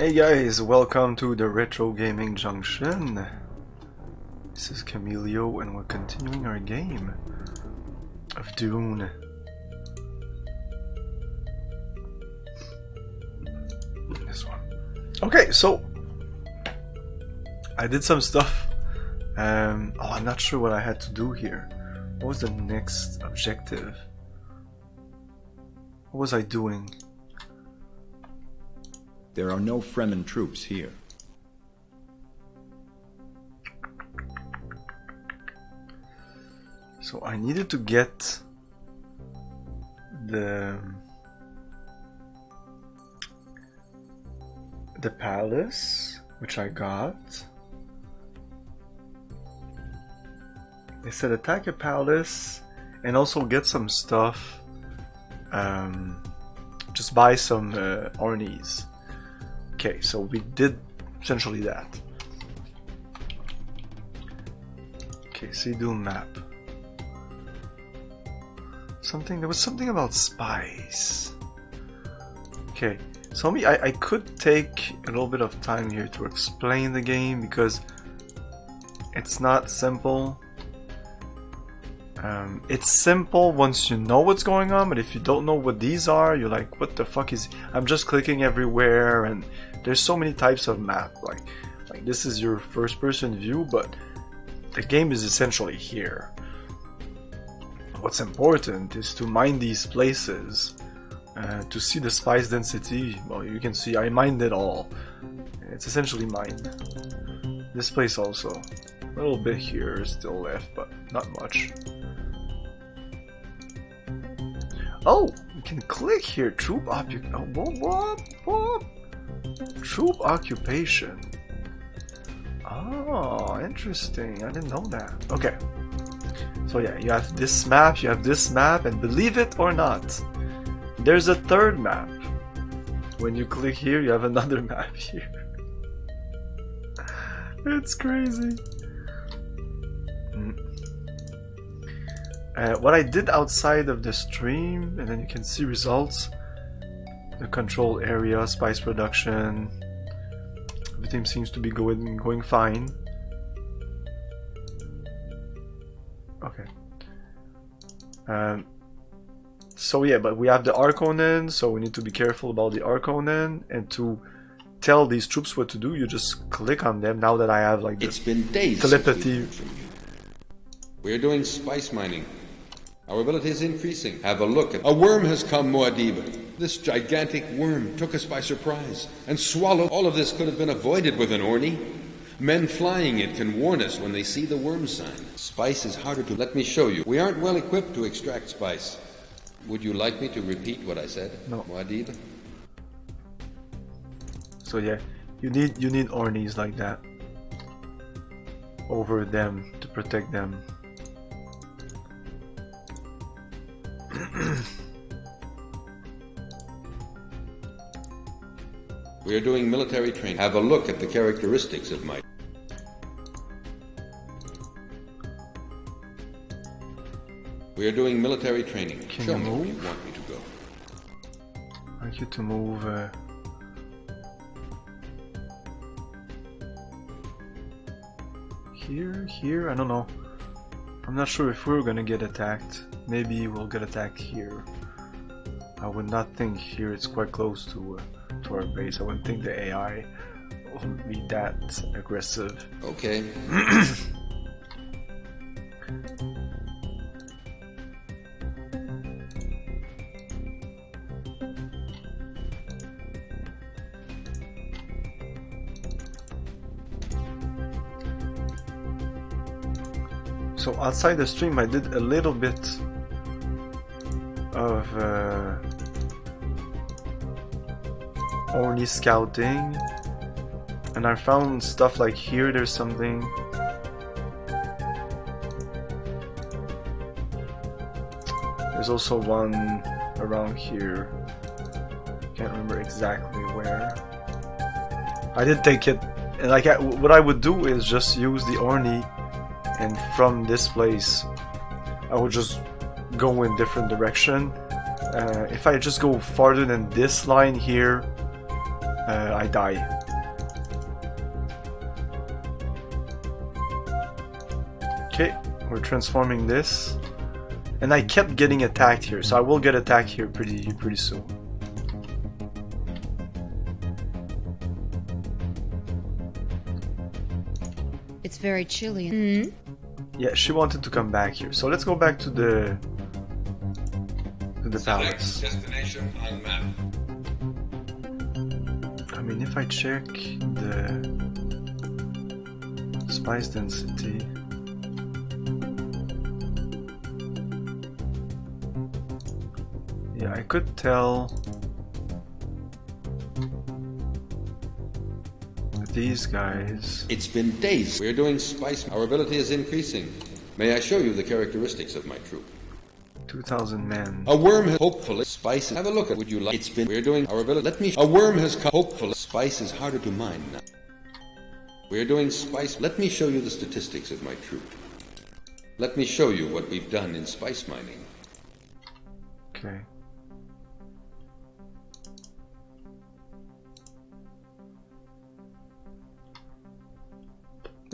Hey guys, welcome to the Retro Gaming Junction. This is Camilio and we're continuing our game of Dune. This one. Okay, so I did some stuff. I'm not sure what I had to do here. What was the next objective? What was I doing? There are no Fremen troops here. So I needed to get the palace, which I got. They said attack a palace and also get some stuff. Just buy some Ornies. Okay, so we did essentially that. Okay, see Dune map. There was something about spice. Okay, so I could take a little bit of time here to explain the game because it's not simple. It's simple once you know what's going on, but if you don't know what these are, you're like, what the fuck is... I'm just clicking everywhere, and there's so many types of map. Like this is your first person view, but the game is essentially here. What's important is to mine these places, to see the spice density. Well, you can see I mined it all. It's essentially mined. This place also. A little bit here is still left, but not much. Oh, you can click here. Troop Troop occupation. Oh, interesting. I didn't know that. Okay. So yeah, you have this map, and believe it or not, there's a third map. When you click here, you have another map here. It's crazy. What I did outside of the stream, and then you can see results. The control area, spice production, everything seems to be going fine. Okay. So yeah, but we have the Arconen, so we need to be careful about the Arconen, and to tell these troops what to do, you just click on them. Now that I have like it's been days telepathy. From you. We're doing spice mining. Our ability is increasing. Have a look. A worm has come, Muad'Dib. This gigantic worm took us by surprise and swallowed. All of this could have been avoided with an Orni. Men flying it can warn us when they see the worm sign. Spice is harder to... Let me show you. We aren't well equipped to extract spice. Would you like me to repeat what I said, No. Muad'Dib? So yeah, you need Ornies like that over them to protect them. We are doing military training. Have a look at the characteristics of my... We are doing military training. Can Show you me where move? you want me to go. I want you to move. Here? I don't know. I'm not sure if we're gonna get attacked. Maybe we'll get attacked here. I would not think here it's quite close to our base. I wouldn't think the AI will be that aggressive. Okay. So outside the stream I did a little bit of Orni scouting, and I found stuff like here. There's something. There's also one around here. Can't remember exactly where. I did take it, and like what I would do is just use the Orni, and from this place I would just go in different direction. If I just go farther than this line here, I die. Okay, we're transforming this. And I kept getting attacked here, so I will get attacked here pretty soon. It's very chilly. Mm-hmm. Yeah, she wanted to come back here. So let's go back to the palace. Destination on map. I mean, if I check the spice density, yeah, I could tell these guys. It's been days. We're doing spice. Our ability is increasing. May I show you the characteristics of my troop? 2,000 men. A worm has hopefully spice. Have a look at. Would you like? It's been. We're doing our ability. Let me. A worm has come. Hopefully, spice is harder to mine now. We're doing spice. Let me show you the statistics of my troop. Let me show you what we've done in spice mining. Okay.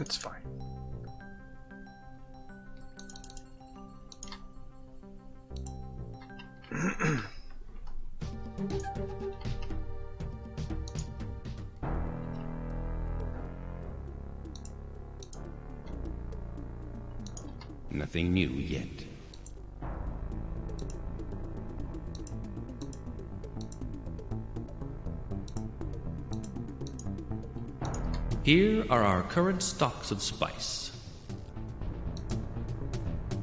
It's fine. Nothing new yet. Here are our current stocks of spice.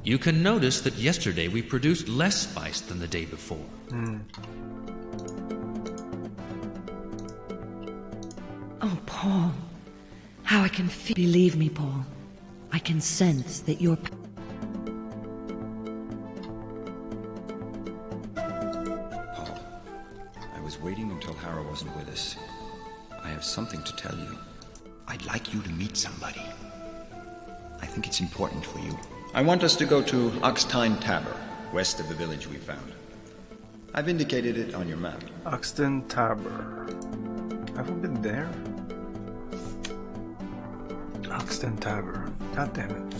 You can notice that yesterday we produced less spice than the day before. Oh, Paul. How I can feel. Believe me, Paul. I can sense that you're... Paul, I was waiting until Hara wasn't with us. I have something to tell you. I'd like you to meet somebody. I think it's important for you. I want us to go to Oxtine Tabor, west of the village we found. I've indicated it on your map. Oxton Tabor. Have we been there? Oxton Tabor. God damn it.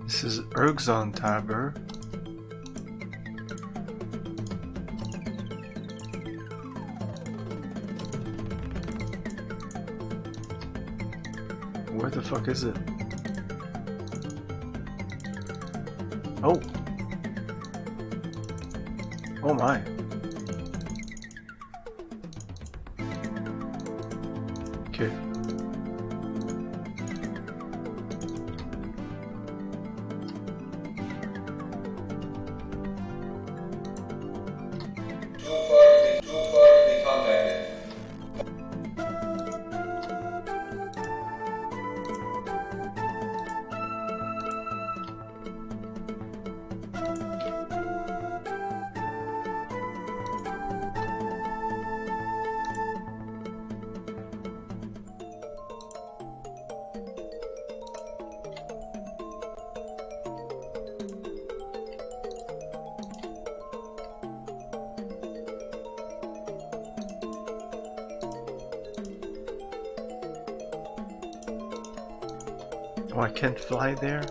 This is Ergzon Tabor. Where the fuck is it? Oh! Oh my! Okay. Oh, I can't fly there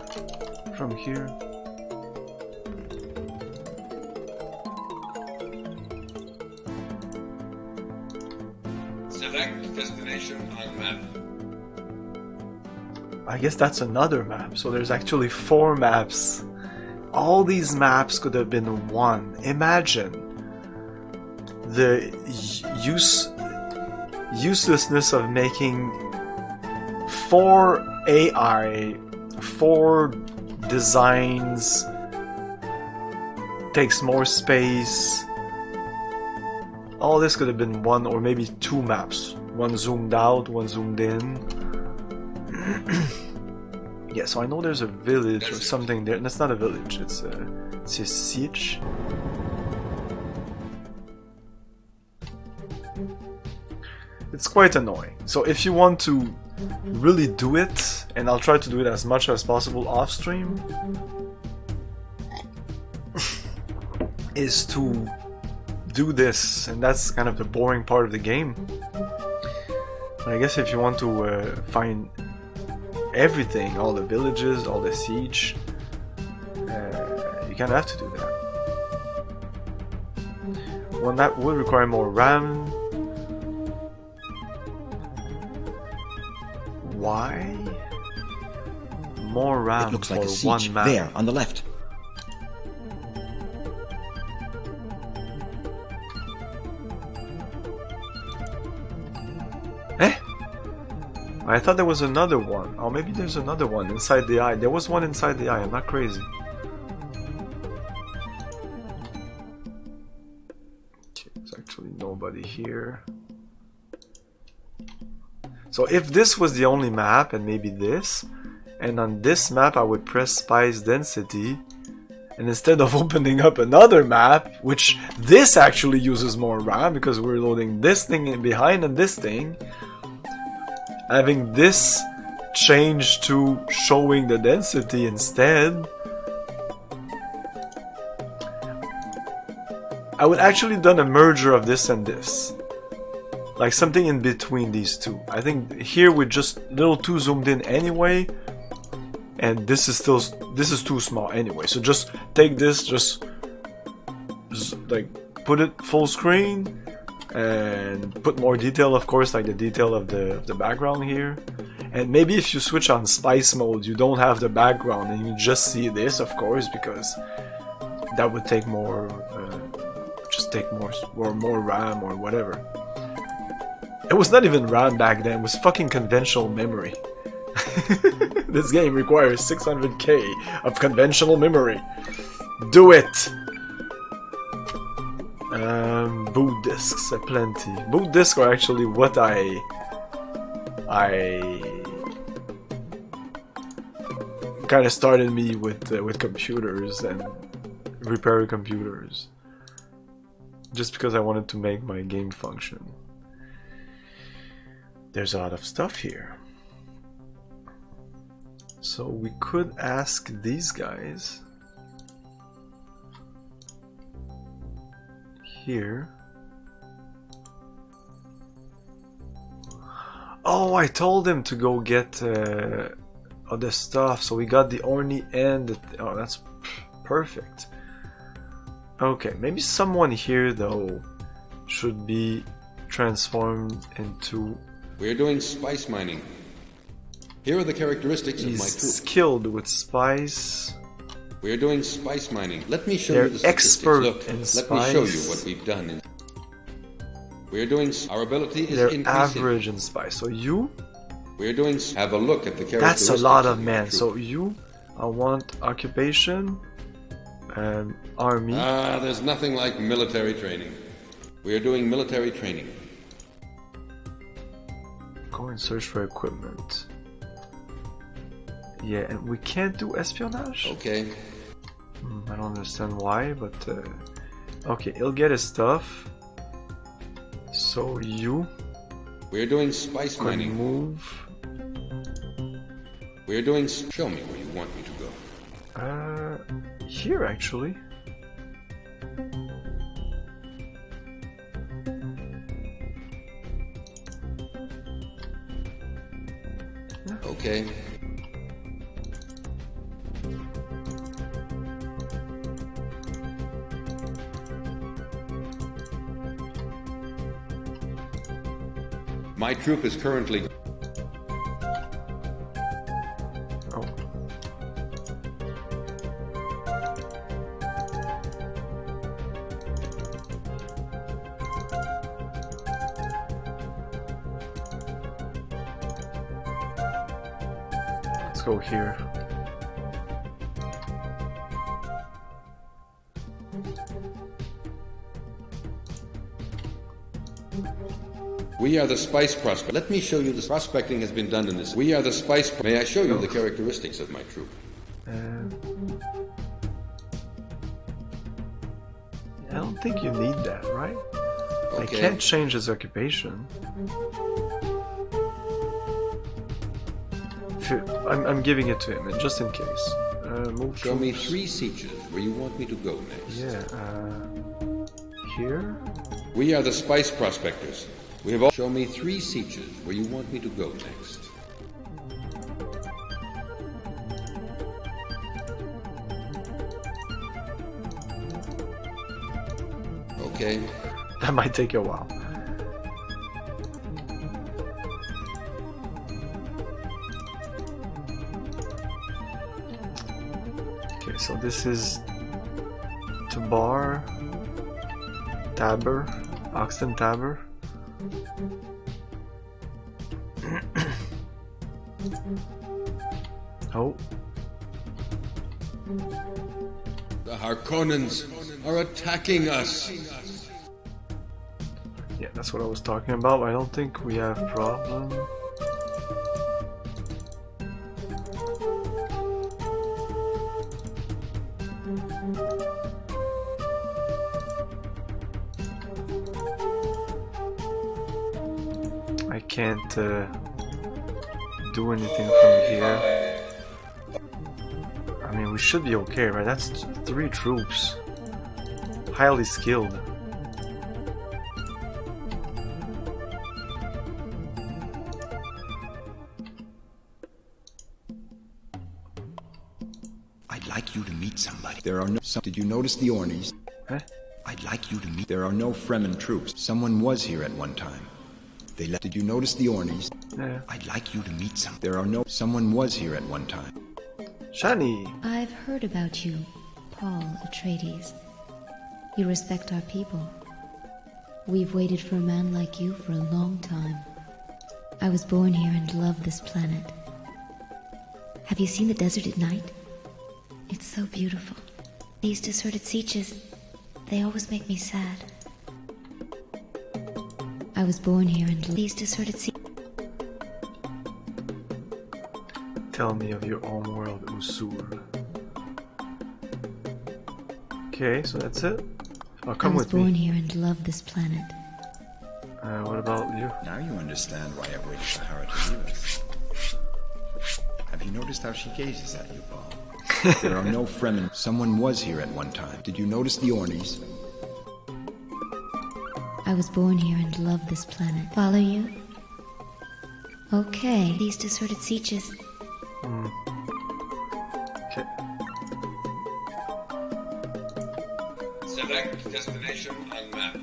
from here. Select destination on map. I guess that's another map, so there's actually 4 maps. All these maps could have been one. Imagine the uselessness of making 4 AI, 4 designs, takes more space. All this could have been 1 or maybe 2 maps. One zoomed out, one zoomed in. Yeah, so I know there's a village or something there. That's not a village, it's a siege. It's quite annoying. So if you want to really do it, and I'll try to do it as much as possible off stream, is to do this, and that's kind of the boring part of the game. But I guess if you want to find everything, all the villages, all the siege, you kind of have to do that. Well, that would require more RAM. Why? More RAM It looks for like a siege one map. there on the left. Eh? I thought there was another one. Oh, maybe there's another one inside the eye. There was one inside the eye. I'm not crazy. Okay, there's actually nobody here. So if this was the only map, and maybe this, and on this map I would press Spice Density, and instead of opening up another map, which this actually uses more RAM because we're loading this thing in behind and this thing, having this change to showing the density instead, I would actually done a merger of this and this. Like something in between these two. I think here we're just a little too zoomed in anyway, and this is too small anyway. So just take this, just like put it full screen, and put more detail, of course, like the detail of the background here. And maybe if you switch on spice mode, you don't have the background and you just see this, of course, because that would take more, just take more RAM or whatever. It was not even RAM back then, it was fucking conventional memory. This game requires 600k of conventional memory. Do it! Boot discs, plenty. Boot discs are actually what I kind of started me with computers and repair computers. Just because I wanted to make my game function. There's a lot of stuff here. So we could ask these guys here. Oh, I told him to go get other stuff, so we got the Orny and the oh, that's perfect. Okay, maybe someone here though should be transformed into. We're doing spice mining. Here are the characteristics of my He's troop. skilled with spice. We're doing spice mining. Let me show They're you the statistics. expert Look, in let spice. me show you what we've done. We're doing. Our ability is They're increasing. average in spice. So you, We're doing. Have a look at the characteristics. that's a lot of your men. troop. So you, I want occupation, army. There's nothing like military training. We are doing military training. Go and search for equipment. Yeah, and we can't do espionage? Okay. I don't understand why, but okay, he'll get his stuff. So you We're doing spice can mining. move. We're doing. Show me where you want me to go. Here actually. Okay. My troop is currently. Oh. Let's go here. We are the spice prospect. Let me show you the prospecting has been done in this. We are the spice. May I show you the characteristics of my troop? I don't think you need that, right? I Okay. can't change his occupation. I'm giving it to him, just in case. Move Show me troops. 3 sieges where you want me to go next. Yeah, here? We are the spice prospectors. We have all. Show me 3 sieges where you want me to go next. Okay. That might take a while. Okay, so this is Tabar, Taber, Oxton Taber. Oh, The Harkonnens are attacking us. yeah, that's what I was talking about. I don't think we have problem. I can't do anything from here. I mean, we should be okay, right? That's 3 troops. Highly skilled. I'd like you to meet somebody. There are no... Did you notice the Ornies? Huh? I'd like you to meet... There are no Fremen troops. Someone was here at one time. They left... Did you notice the Ornies? Yeah. I'd like you to meet some... There are no... Someone was here at one time. Shani! I've heard about you, Paul Atreides. You respect our people. We've waited for a man like you for a long time. I was born here and love this planet. Have you seen the desert at night? It's so beautiful. These deserted sieges, they always make me sad. I was born here and these deserted sieges. Tell me of your own world, Usur. Okay, so that's it. Oh, come I was with born me. here and love this planet. What about you? Now you understand why I've waited for Hera to leave us. Have you noticed how she gazes at you, Paul? There are no Fremen. Someone was here at one time. Did you notice the Ornies? I was born here and love this planet. Follow you? Okay, these deserted sieges. Okay. Select destination on map.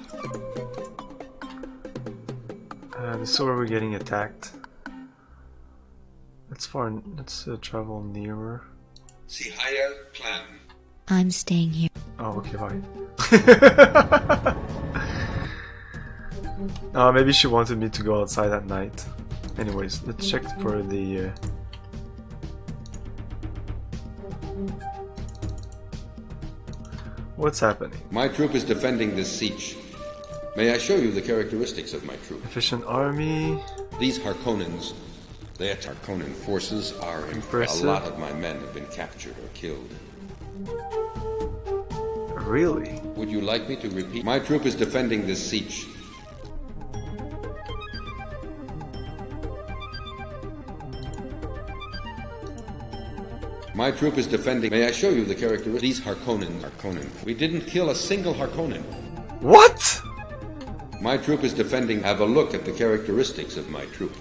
This is where we're getting attacked. Let's travel nearer. See higher plan. I'm staying here. Oh, okay, fine. Maybe she wanted me to go outside at night. Anyways, let's check for the... What's happening? My troop is defending this siege. May I show you the characteristics of my troop? Efficient army. These Harkonnens, their Harkonnen forces are Impressive. A lot of my men have been captured or killed. Really? Would you like me to repeat? My troop is defending this siege. My troop is defending. May I show you the characteristics? These Harkonnen. We didn't kill a single Harkonnen. What? My troop is defending. Have a look at the characteristics of my troop.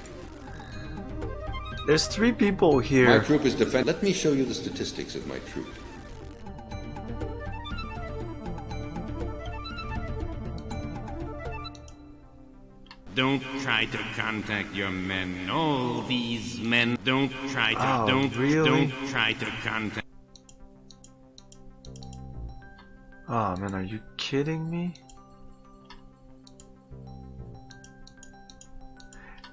There's 3 people My here. troop is defend. Let me show you the statistics of my troop. Don't try to contact your men. All these men. Don't try to. Oh, don't. really? Don't try to contact. Oh man, are you kidding me?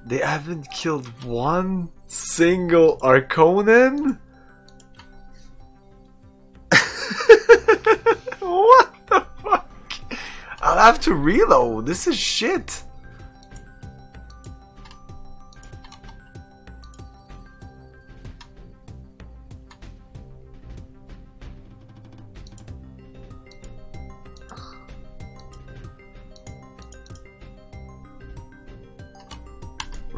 They haven't killed one single Harkonnen? What the fuck? I'll have to reload. This is shit.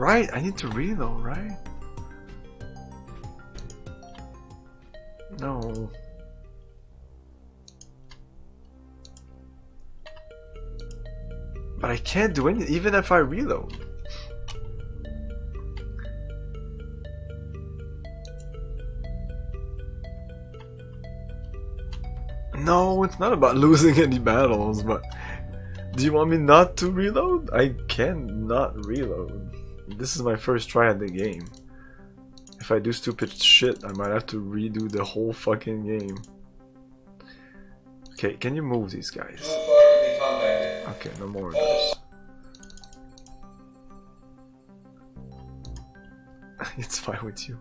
Right, I need to reload, right? No. But I can't do anything, even if I reload. No, it's not about losing any battles, but do you want me not to reload? I can not reload. This is my first try at the game. If I do stupid shit, I might have to redo the whole fucking game. Okay, can you move these guys? Okay, no more of those. It's fine with you.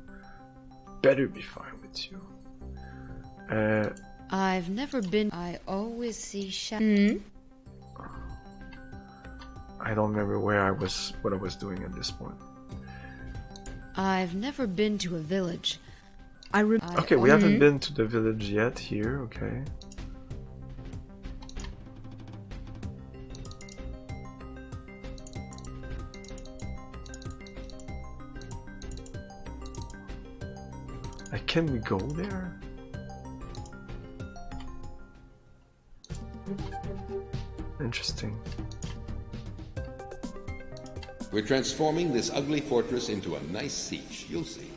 Better be fine with you. I've never been. I always see I don't remember where I was, what I was doing at this point. I've never been to a village. Okay, we haven't been to the village yet here, okay. Can we go there? Interesting. We're transforming this ugly fortress into a nice siege. You'll see.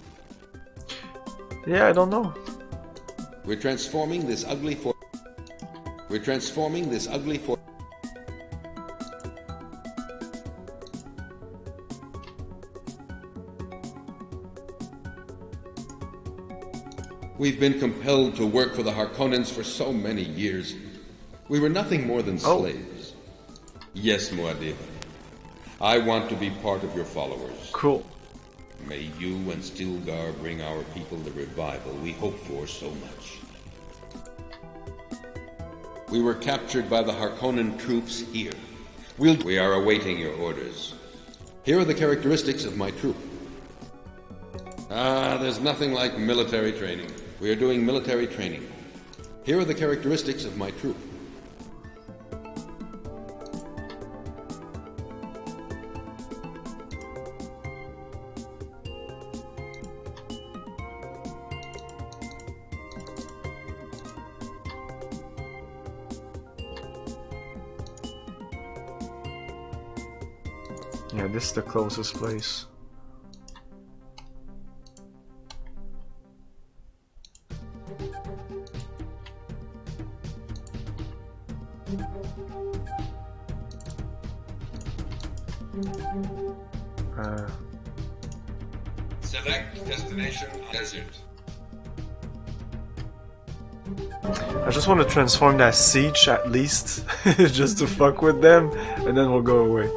Yeah, I don't know. We're transforming this ugly We're transforming this ugly We've been compelled to work for the Harkonnens for so many years. We were nothing more than slaves. Yes, Muad'Dib. I want to be part of your followers. Cool. May you and Stilgar bring our people the revival we hope for so much. We were captured by the Harkonnen troops here. We are awaiting your orders. Here are the characteristics of my troop. There's nothing like military training. We are doing military training. Here are the characteristics of my troop. Yeah, this is the closest place. Select destination desert. I just want to transform that siege at least, just to fuck with them, and then we'll go away.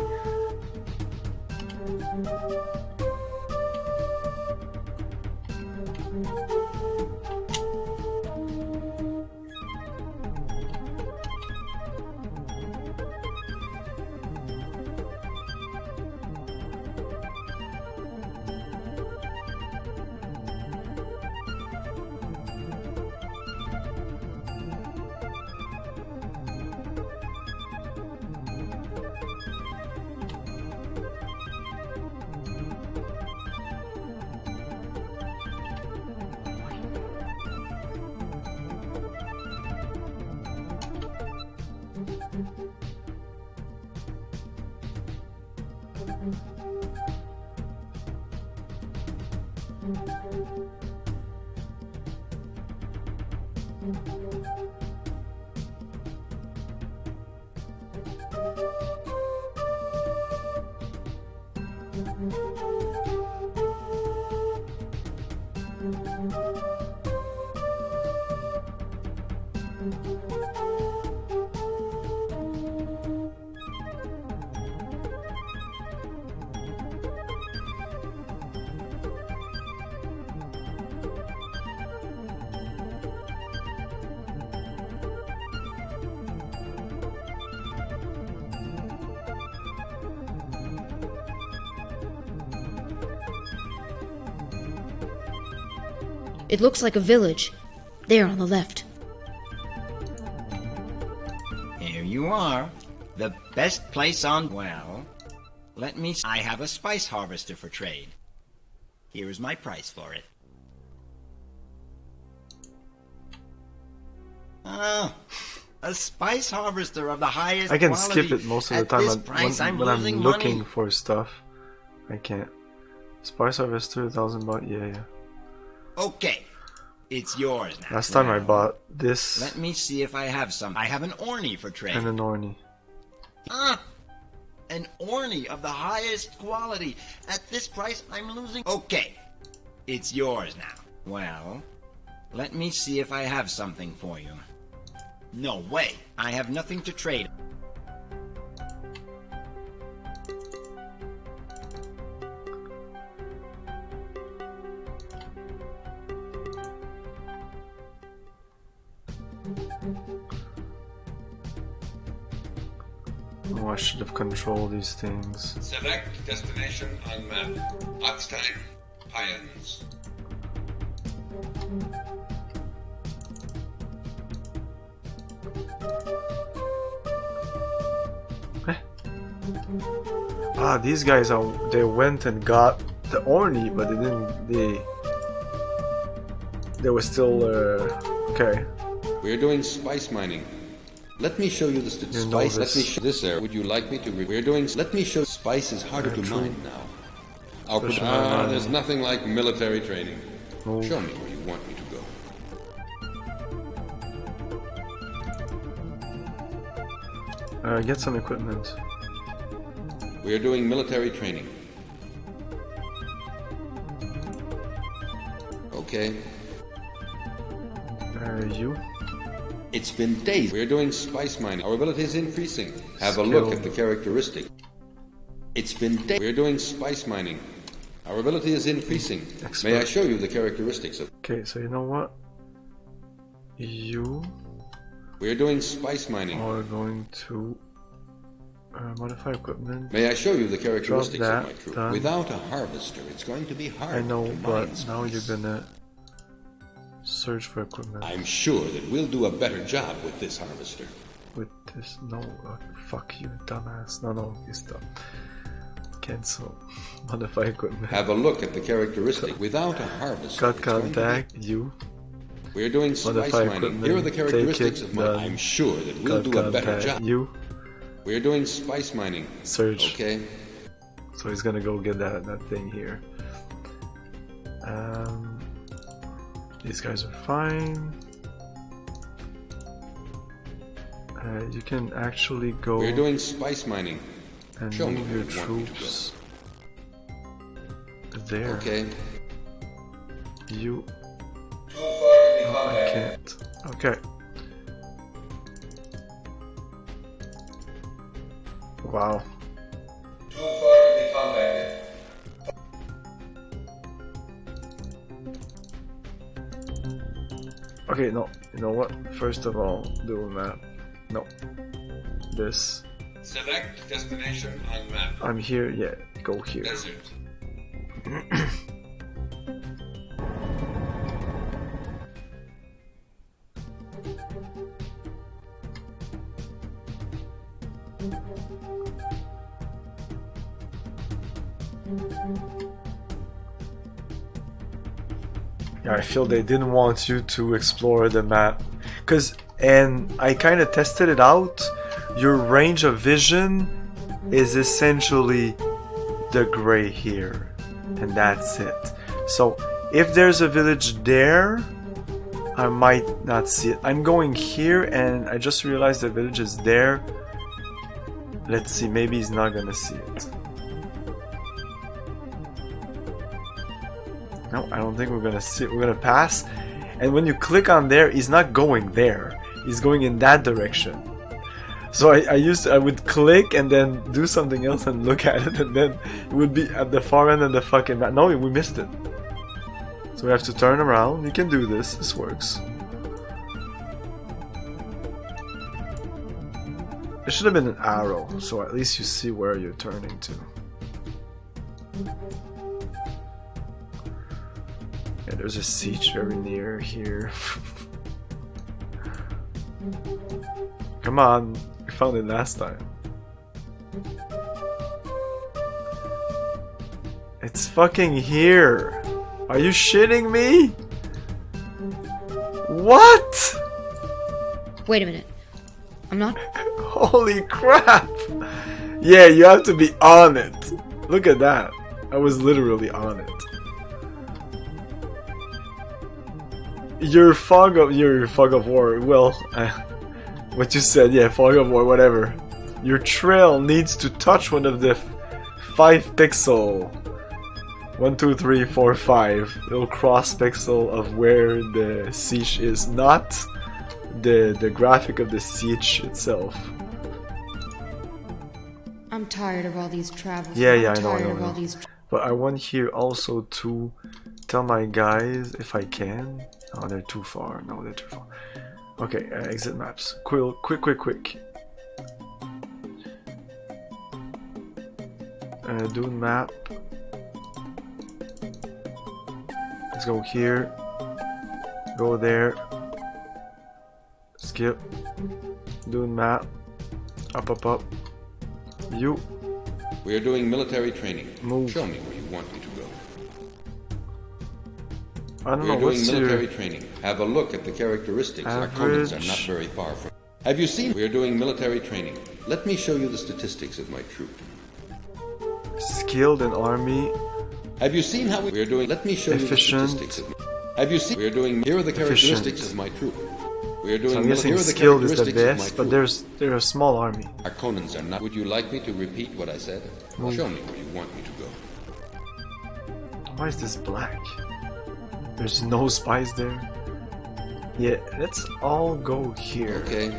It looks like a village. There on the left. Here you are. The best place on... Well, Let me... I have a spice harvester for trade. Here is my price for it. Oh, a spice harvester of the highest I can quality. skip it most of the At time this price, when I'm losing looking money. for stuff. I can't. Spice Harvester, 1,000 baht. Yeah. Okay, it's yours now. Last time I bought this Let me see if I have some. I have an orny for trade. and an Orny. An orny of the highest quality. At this price, I'm losing. Okay, it's yours now. Well, let me see if I have something for you. No way. I have nothing to trade. Oh, I should have controlled these things. Select destination on map. Oxtime. Pyons. Ah, these guys are. They went and got the Orny, but they didn't. They were still. Okay. We're doing spice mining. Let me show you the You know spice. Let me this. show this area. Would you like me to? We're doing. Let me show. Spice is harder to true. mine now. Our Especially mining. there's nothing like military training. Oh. Show me where you want me to go. Get some equipment. We are doing military training. Okay. You. It's been days. We're doing spice mining. Our ability is increasing. Have a look at the characteristic. It's been days. We're doing spice mining. Our ability is increasing. May I show you the characteristics of... Okay, so you know what? You We're doing spice mining. are going to modify equipment. May I show you the characteristics Drop of my that, troop? done. Without a harvester, it's going to be hard I know, to but mine now you're spice. gonna search for equipment I'm sure that we'll do a better job with this harvester. with this. No, fuck you, dumbass. No, stop. Cancel. Modify equipment. Have a look at the characteristic. Without a harvester, Cut it's going to be- contact. You. We're doing spice Modify mining. equipment, Here are the characteristics take it, of my... done. I'm sure that we'll Cut do a better contact. job. You. We're doing spice mining. Search. Okay. So he's gonna go get that thing here. These guys are fine. You can actually go We're doing spice mining. and show me move where your you want me to go. troops there. Okay. You. Oh, I can't. Okay. Wow. Okay, no. You know what? First of all, do a map. No. This. Select destination on map. I'm here. Yeah, go here. Desert. Yeah, I feel they didn't want you to explore the map. And I kind of tested it out. Your range of vision is essentially the gray here. And that's it. So if there's a village there, I might not see it. I'm going here and I just realized the village is there. Let's see, maybe he's not gonna see it. No, I don't think we're gonna see it. We're gonna pass. And when you click on there, he's not going there. He's going in that direction. So I would click and then do something else and look at it, and then it would be at the far end of the fucking map. No, we missed it. So we have to turn around. You can do this. This works. There should have been an arrow, so at least you see where you're turning to. Yeah, there's a siege very near here. Come on, we found it last time. It's fucking here. Are you shitting me? What? Wait a minute. I'm not. Holy crap! Yeah, you have to be on it. Look at that. I was literally on it. Your fog of war. Well, what you said, yeah, fog of war, whatever. Your trail needs to touch one of the 5 pixel. 1, 2, 3, 4, 5. Little cross pixel of where the siege is, not the graphic of the siege itself. I'm tired of all these travels. Yeah, I'm I know. tired of all these But I want here also to tell my guys if I can. Oh, they're too far. No, they're too far. Okay, exit maps. Quick. Dune map. Let's go here. Go there. Skip. Dune map. Up. You. We are doing military training. Move. Show me where you want me to go. I don't We know are doing what's military your training. Have a look at the characteristics. Our average. opponents are not very far from. Have you seen? We are doing military training. Let me show you the statistics of my troop. skilled in army. Have you seen how we are doing? Let me show Efficient. you the statistics of. Have you seen? We are doing. Here are the characteristics Efficient. of my troop. We are doing. So I'm guessing here are the skilled is the characteristics best, of but my troop. they're a small army. Our Conans are not. Would you like me to repeat what I said? Move. Show me where you want me to go. Why is this black? There's no spies there. Yeah, let's all go here. Okay.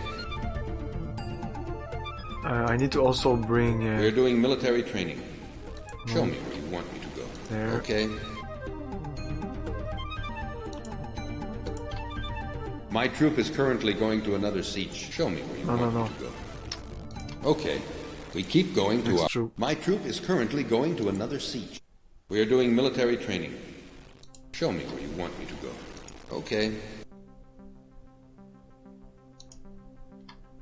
I need to also bring. We are doing military training. Show me where you want me to go. There. Okay. My troop is currently going to another siege. Show me where you want me to go. Okay. We keep going to Next our... troop. My troop is currently going to another siege. We are doing military training. Show me where you want me to go. Okay.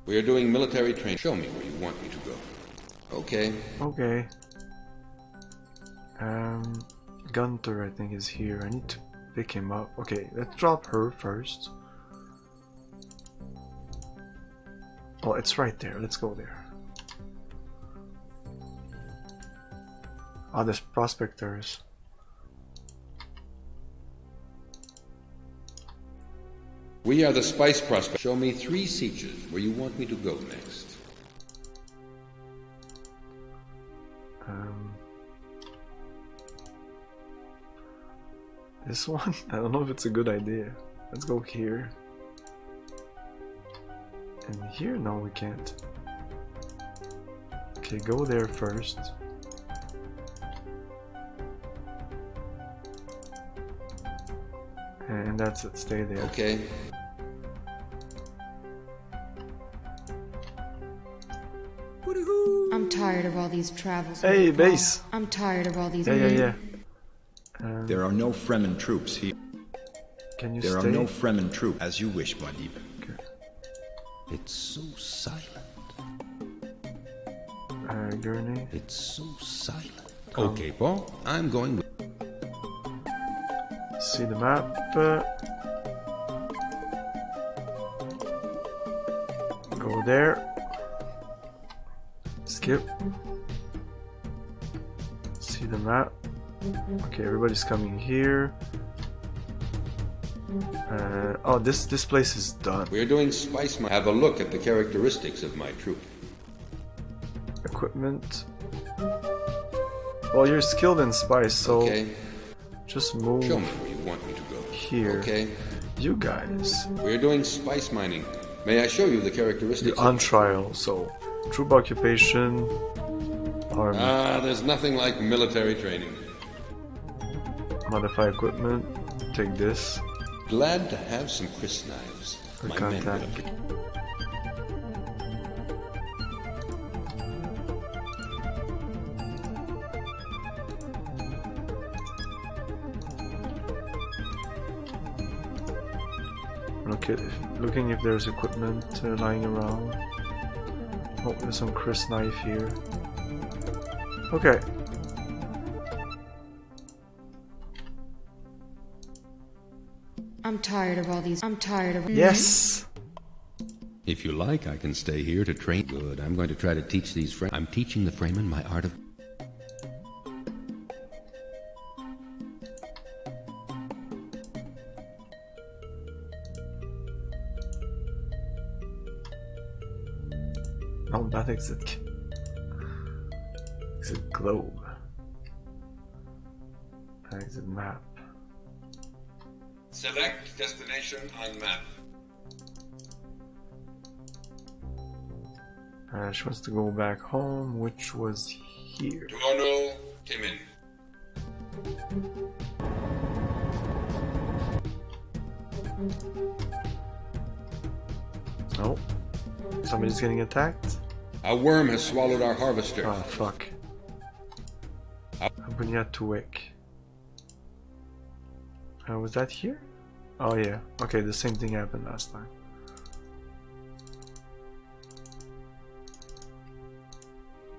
We are doing military training. Show me where you want me to go. Okay. Okay. Gunter, I think, is here. I need to pick him up. Okay, let's drop her first. Oh, it's right there. Let's go there. Oh, there's prospectors. We are the spice prospect. Show me 3 sieges where you want me to go next. This one? I don't know if it's a good idea. Let's go here. And here? No, we can't. Okay, go there first. And that's it, stay there. Okay. I'm tired of all these travels. Hey, with Paul. base! I'm tired of all these. Yeah. There are no Fremen troops here. Can you There stay? are no Fremen troops. As you wish, Muad'Dib. Okay. It's so silent. Gurney. It's so silent. Okay, Paul. I'm going with... See the map. Go there. Skip. See the map. Okay, everybody's coming here. Oh, this place is done. We are doing spice mining. Have a look at the characteristics of my troop. Equipment. Well, you're skilled in spice, so Okay. just move Show me where you want me to go. here. Okay. You guys. We are doing spice mining. May I show you the characteristics? You're on trial, so troop occupation, army, There's nothing like military training. modify equipment, take this, Glad to have some Chris knives. for My men contact. will- Looking if there's equipment lying around. Oh, there's some Chris knife here. Okay. I'm tired of all these. I'm tired of. Yes! If you like, I can stay here to train. Good. I'm going to try to teach these Fremen. I'm teaching the Fremen my art of... No, that exit. Exit globe. Exit map. Select destination on map. She wants to go back home, which was here. Tuono Timin. Oh. Somebody's getting attacked? A worm has swallowed our harvester. Ah, fuck. Abunya Tuwek. Was that here? Oh yeah. Okay, the same thing happened last time.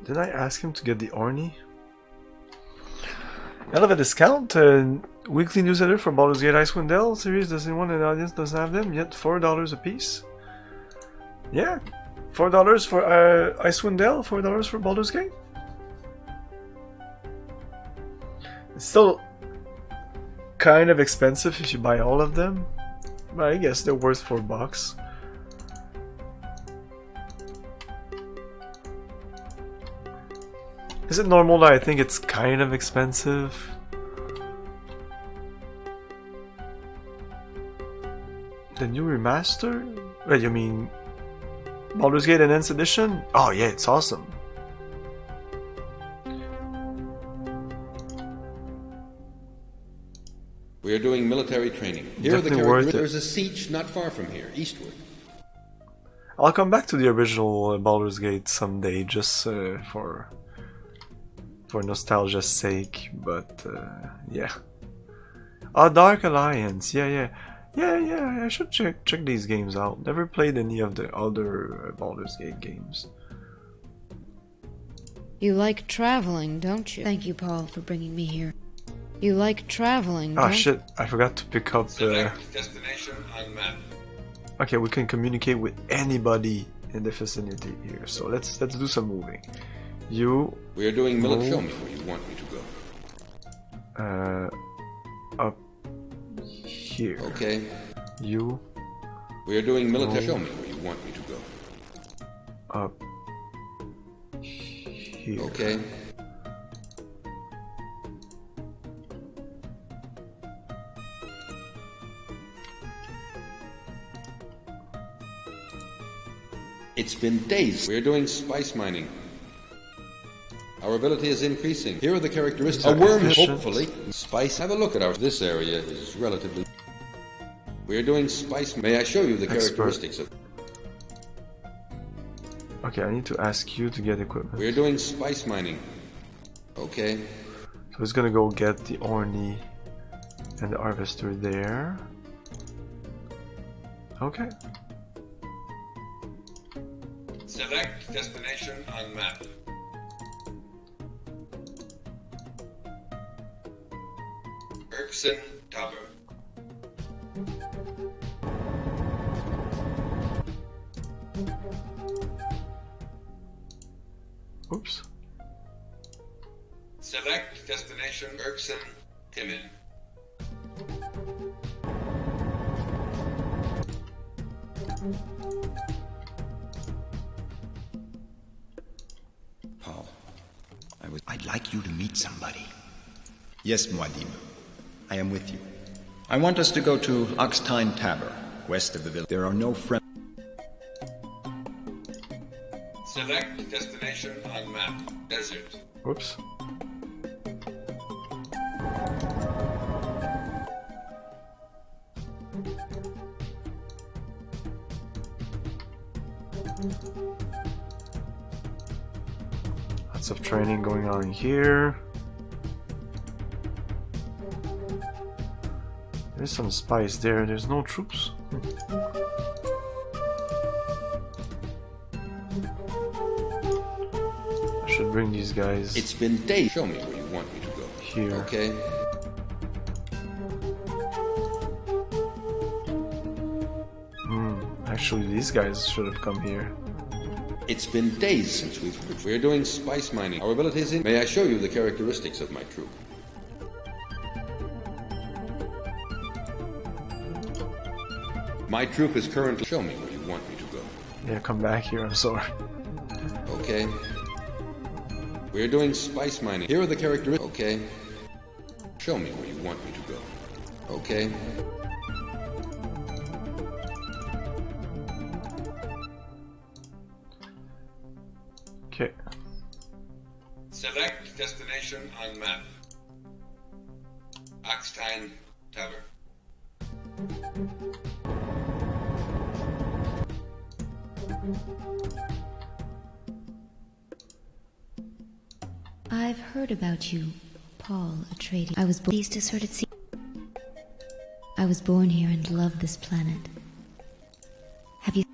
Did I ask him to get the Orny? Hell of a discount. Weekly newsletter for Baldur's Gate Icewind Dale series. Does anyone in the audience doesn't have them yet? $4 a piece. Yeah, $4 for Icewind Dale, $4 for Baldur's Gate. It's still kind of expensive if you buy all of them, but I guess they're worth $4. Is it normal that I think it's kind of expensive? The new remaster? Wait, you mean Baldur's Gate Enhanced Edition? Oh yeah, it's awesome. We are doing military training. Here are the characters. There's a siege not far from here, eastward. I'll come back to the original Baldur's Gate someday, just for nostalgia's sake. But yeah. Oh, Dark Alliance. Yeah. I should check these games out. Never played any of the other Baldur's Gate games. You like traveling, don't you? Thank you, Paul, for bringing me here. You like traveling, don't you? Shit, I forgot to pick up destination on map. Okay, we can communicate with anybody in the vicinity here. So let's do some moving. You We are doing military. Show me where you want me to go. Up here. Okay. You We are doing military. Show me where you want me to go. Up here. Okay. It's been days. We're doing spice mining. Our ability is increasing. Here are the characteristics. A worm, hopefully. Spice. Have a look at ours. This area is relatively... We're doing spice... May I show you the characteristics of... Okay, I need to ask you to get equipment. We're doing spice mining. Okay. So he's gonna go get the Orny and the harvester there. Okay. Select destination on map. Erkson Tower. Oops. Select destination Erkson Timin. Paul, I'd like you to meet somebody. Yes, Muadim. I am with you. I want us to go to Oxtine Tabor, west of the village. There are no friends. Select destination on map. Desert. Whoops. Lots of training going on here. There's some spice there. There's no troops. I should bring these guys. It's been days. Show me where you want me to go. Here. Okay. Actually, these guys should have come here. It's been days since we're doing spice mining. Our abilities in... May I show you the characteristics of my troop? My troop is currently... Show me where you want me to go. Yeah, come back here, I'm sorry. Okay. We're doing spice mining. Here are the characteristics. Okay. Show me where you want me to go. Okay. Okay. Select destination on map. Axtine Tavern. I've heard about you, Paul Atreides. I was born these deserted sea. I was born here and love this planet. Have you?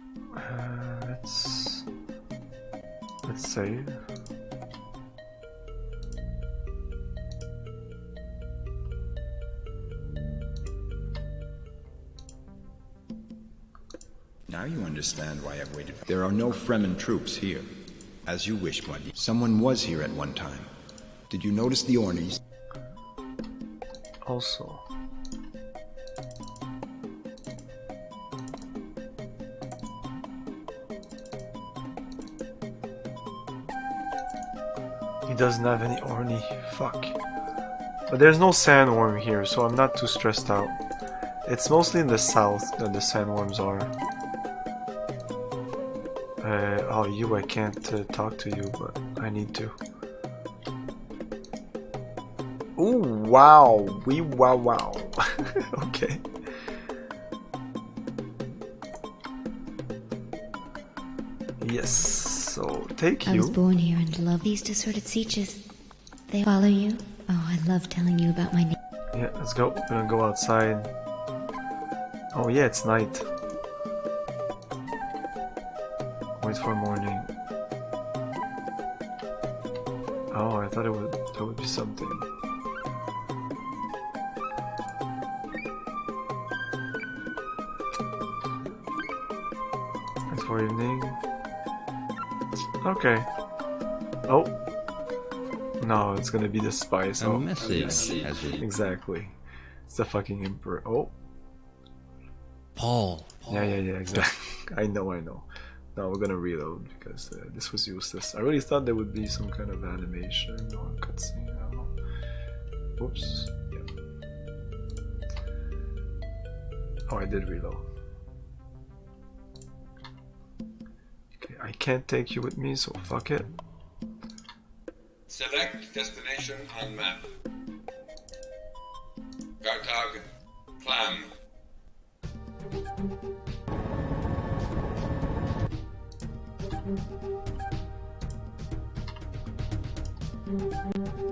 Let's save. Now you understand why I've waited. There are no Fremen troops here. As you wish, buddy. Someone was here at one time. Did you notice the Ornies? Also. He doesn't have any Orny. Fuck. But there's no sandworm here, so I'm not too stressed out. It's mostly in the south that the sandworms are. Oh, you, I can't talk to you, but I need to. Ooh, wow. Wow. Okay. Yes, so take you. I was born here and love these deserted sieges. They follow you? Oh, I love telling you about my name. Yeah, let's go. We're gonna go outside. Oh yeah, it's night. Wait for morning. Oh, I thought there would be something. Wait for evening. Okay. Oh. No, it's gonna be the spice. A Oh, message, has it? exactly. It's the fucking emperor. Oh. Paul. Yeah, exactly. I know. No, we're gonna reload because this was useless. I really thought there would be some kind of animation or cutscene. I don't know. Whoops. Yeah. Oh, I did reload. Okay, I can't take you with me, so fuck it. Select destination on map. Gartag, Clam.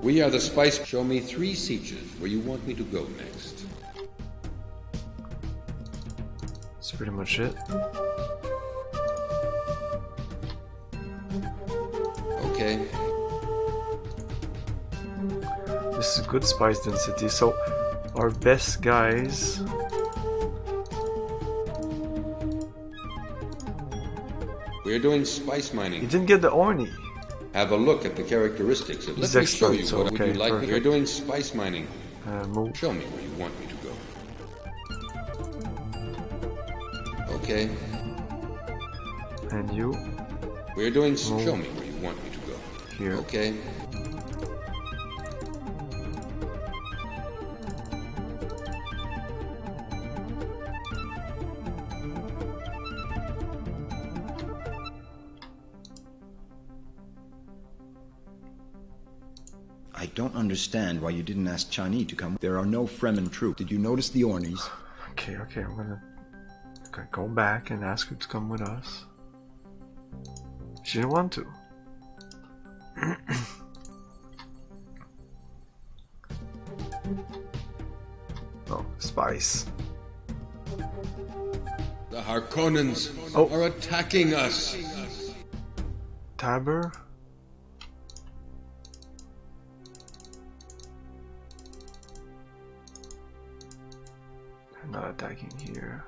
We are the spice. Show me 3 sieges where you want me to go next. That's pretty much it. Okay. This is good spice density. So, our best guys. We're doing spice mining. You didn't get the Orny. Have a look at the characteristics of. He's Let me show you. expert, so What would okay, you like? perfect. We're doing spice mining. Move. Show me where you want me to go. Okay. And you. We're doing. Move. Show me where you want me to go. Here. Okay. I don't understand why you didn't ask Chani to come. There are no Fremen troops. Did you notice the Ornies? Okay, I'm gonna go back and ask her to come with us. She didn't want to. Oh, spice. The Harkonnens Oh. are attacking us. Tabber? They're not attacking here.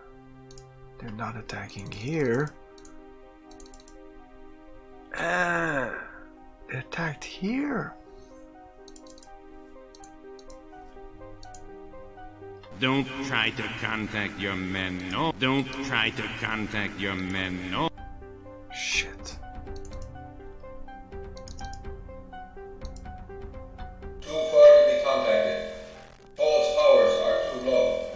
They're not attacking here. Ah, they attacked here. Don't try to contact your men, no. Don't try to contact your men, no. Shit. Too far to be contacted. Paul's powers are too low.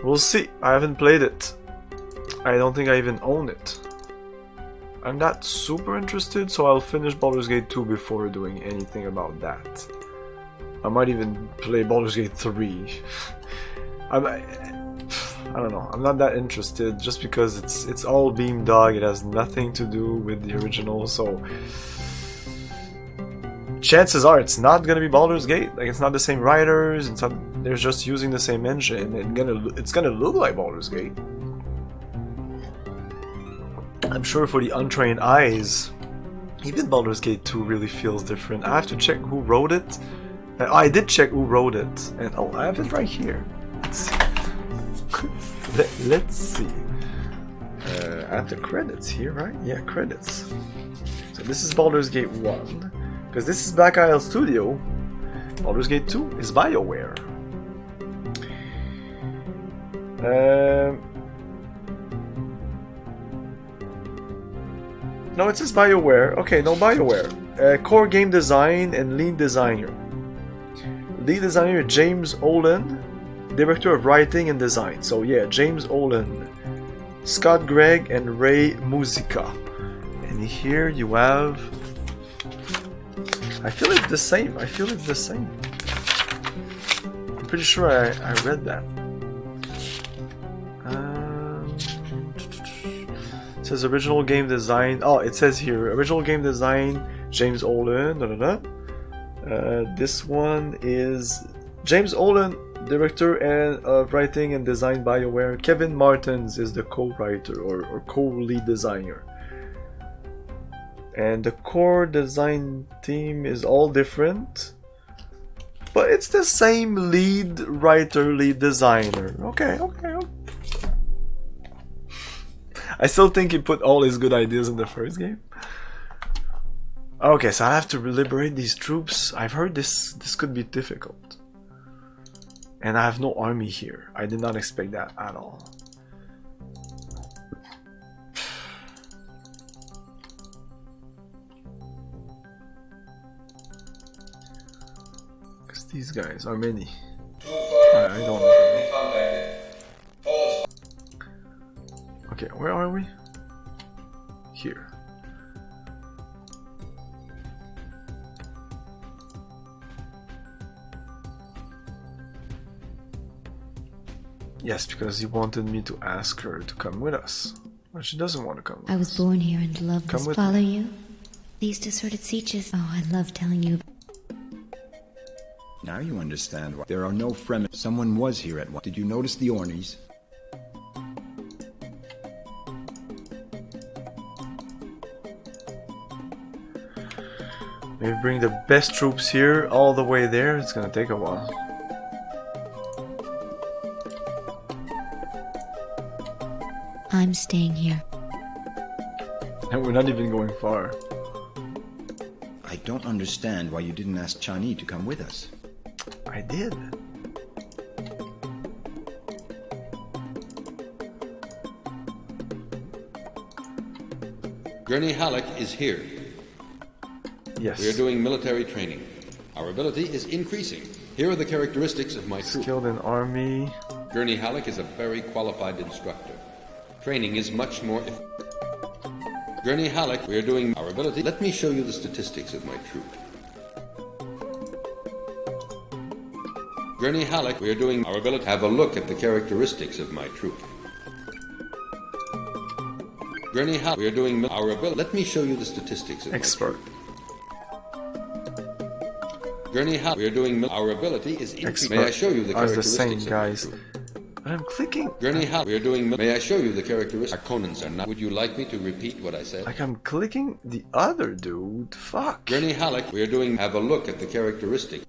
We'll see. I haven't played it. I don't think I even own it. I'm not super interested, so I'll finish Baldur's Gate 2 before doing anything about that. I might even play Baldur's Gate 3. I don't know. I'm not that interested just because it's all Beamdog. It has nothing to do with the original, so chances are it's not gonna be Baldur's Gate. Like, it's not the same writers. It's not, they're just using the same engine, and it's gonna look like Baldur's Gate. I'm sure for the untrained eyes, even Baldur's Gate 2 really feels different. I have to check who wrote it. I did check who wrote it, and oh, I have it right here. Let's see. Let's see. I have the credits here, right? Yeah, credits. So this is Baldur's Gate 1, because this is Black Isle Studio. Baldur's Gate 2 is BioWare. No, it says BioWare. Okay, no, BioWare. Core game design and lead designer. Lead designer James Olin. Director of writing and design. So yeah, James Olin. Scott Gregg and Ray Musica. And here you have... I feel it's the same. I'm pretty sure I read that. It says original game design. Oh, it says here original game design James Olin. This one is James Olin, director of writing and design BioWare. Kevin Martins is the co-writer or co-lead designer. And the core design team is all different, but it's the same lead writer, lead designer. Okay. I still think he put all his good ideas in the first game. Okay, so I have to liberate these troops. I've heard this could be difficult. And I have no army here. I did not expect that at all. Because these guys are many. I don't know. Okay, where are we? Here. Yes, because he wanted me to ask her to come with us. But she doesn't want to come with us. I was born here and love Come to with follow me. you. These deserted sieges. Oh, I love telling you. Now you understand why there are no Fremen. Someone was here at one. Did you notice the Ornies? Maybe bring the best troops here all the way there. It's gonna take a while. I'm staying here. And we're not even going far. I don't understand why you didn't ask Chani to come with us. I did. Gurney Halleck is here. Yes. We are doing military training. Our ability is increasing. Here are the characteristics of my troop. Skilled in army. Gurney Halleck is a very qualified instructor. Training is much more Gurney Halleck, we are doing our ability. Let me show you the statistics of my troop. Gurney Halleck, we are doing our ability. Have a look at the characteristics of my troop. Gurney Halleck, we are doing our ability. Let me show you the statistics of Expert. my troop. Gurney Halleck, we are doing our ability is increasing. May I show you the Are the characteristics same of my guys. troop? But I'm clicking. Gurney Halleck, we are doing. May I show you the characteristics? Our Conans are not. Would you like me to repeat what I said? Like I'm clicking the other dude. Fuck. Gurney Halleck, we are doing. Have a look at the characteristics.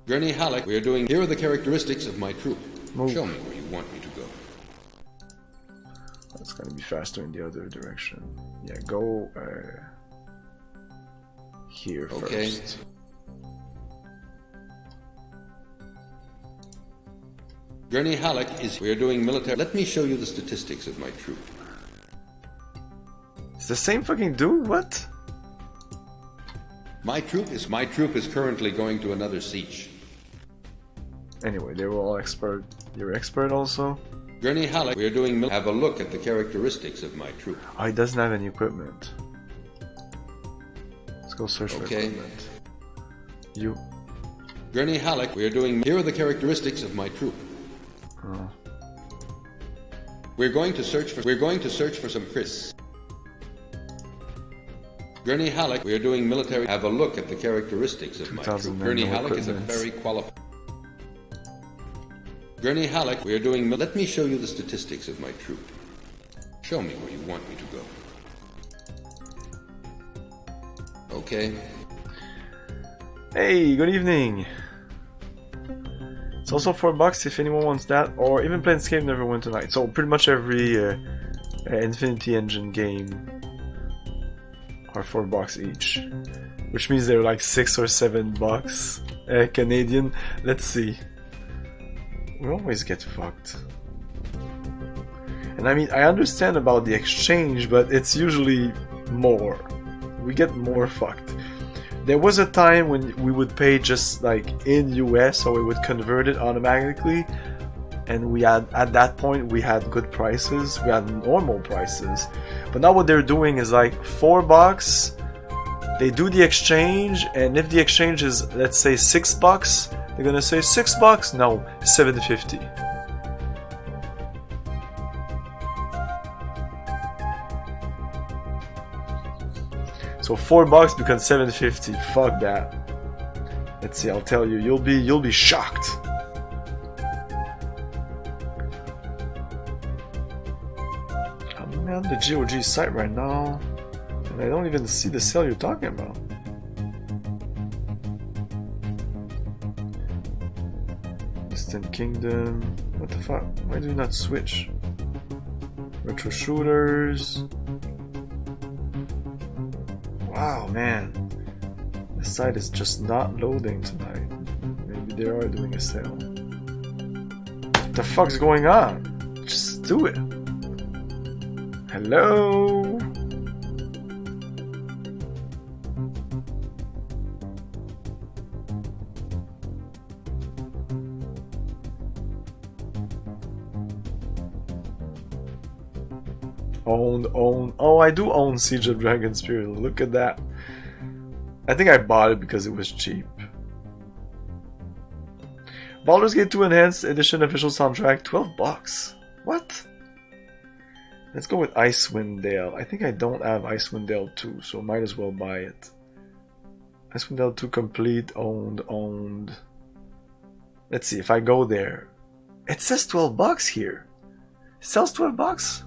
Gurney Halleck, we are doing... Here are the characteristics of my troop. Move. Show me where you want me to go. That's gonna be faster in the other direction. Yeah, go here Okay. first. Gurney Halleck is... We are doing military... Let me show you the statistics of my troop. It's the same fucking dude? What? My troop is currently going to another siege. Anyway, they were all expert. You're expert also? Gurney Halleck, we are doing... Have a look at the characteristics of my troop. Oh, he doesn't have any equipment. Let's go search for Okay. equipment. You. Gurney Halleck, we are doing... Here are the characteristics of my troop. Oh. We're going to search for some Chris. Gurney Halleck, we are doing military... Have a look at the characteristics of my troop. 2000 Gurney no Halleck is a equipment. very qualified... Gurney Halleck, we are doing... Let me show you the statistics of my troop. Show me where you want me to go. Okay. Hey, good evening. It's also $4 if anyone wants that, or even Planescape Never Win Tonight. So pretty much every Infinity Engine game are $4 each, which means they're like $6 or $7 Canadian. Let's see. We always get fucked. And I mean, I understand about the exchange, but it's usually more. We get more fucked. There was a time when we would pay just like in US, so we would convert it automatically, and we had, at that point, we had good prices, we had normal prices. But now what they're doing is like $4, they do the exchange, and if the exchange is, let's say, $6, they're gonna say $6? No, $7.50. So $4 becomes $7.50. Fuck that. Let's see. I'll tell you. You'll be shocked. I'm on the GOG site right now, and I don't even see the sale you're talking about. Eastern Kingdom. What the fuck? Why do you not switch? Retro shooters. Wow, man. The site is just not loading tonight. Maybe they are doing a sale. What the fuck's going on? Just do it. Hello? Own. Oh, I do own Siege of Dragon Spirit. Look at that. I think I bought it because it was cheap. Baldur's Gate 2 Enhanced Edition official soundtrack, $12. What? Let's go with Icewind Dale. I think I don't have Icewind Dale 2, so might as well buy it. Icewind Dale 2 complete, owned. Let's see if I go there. It says $12 here. It sells $12.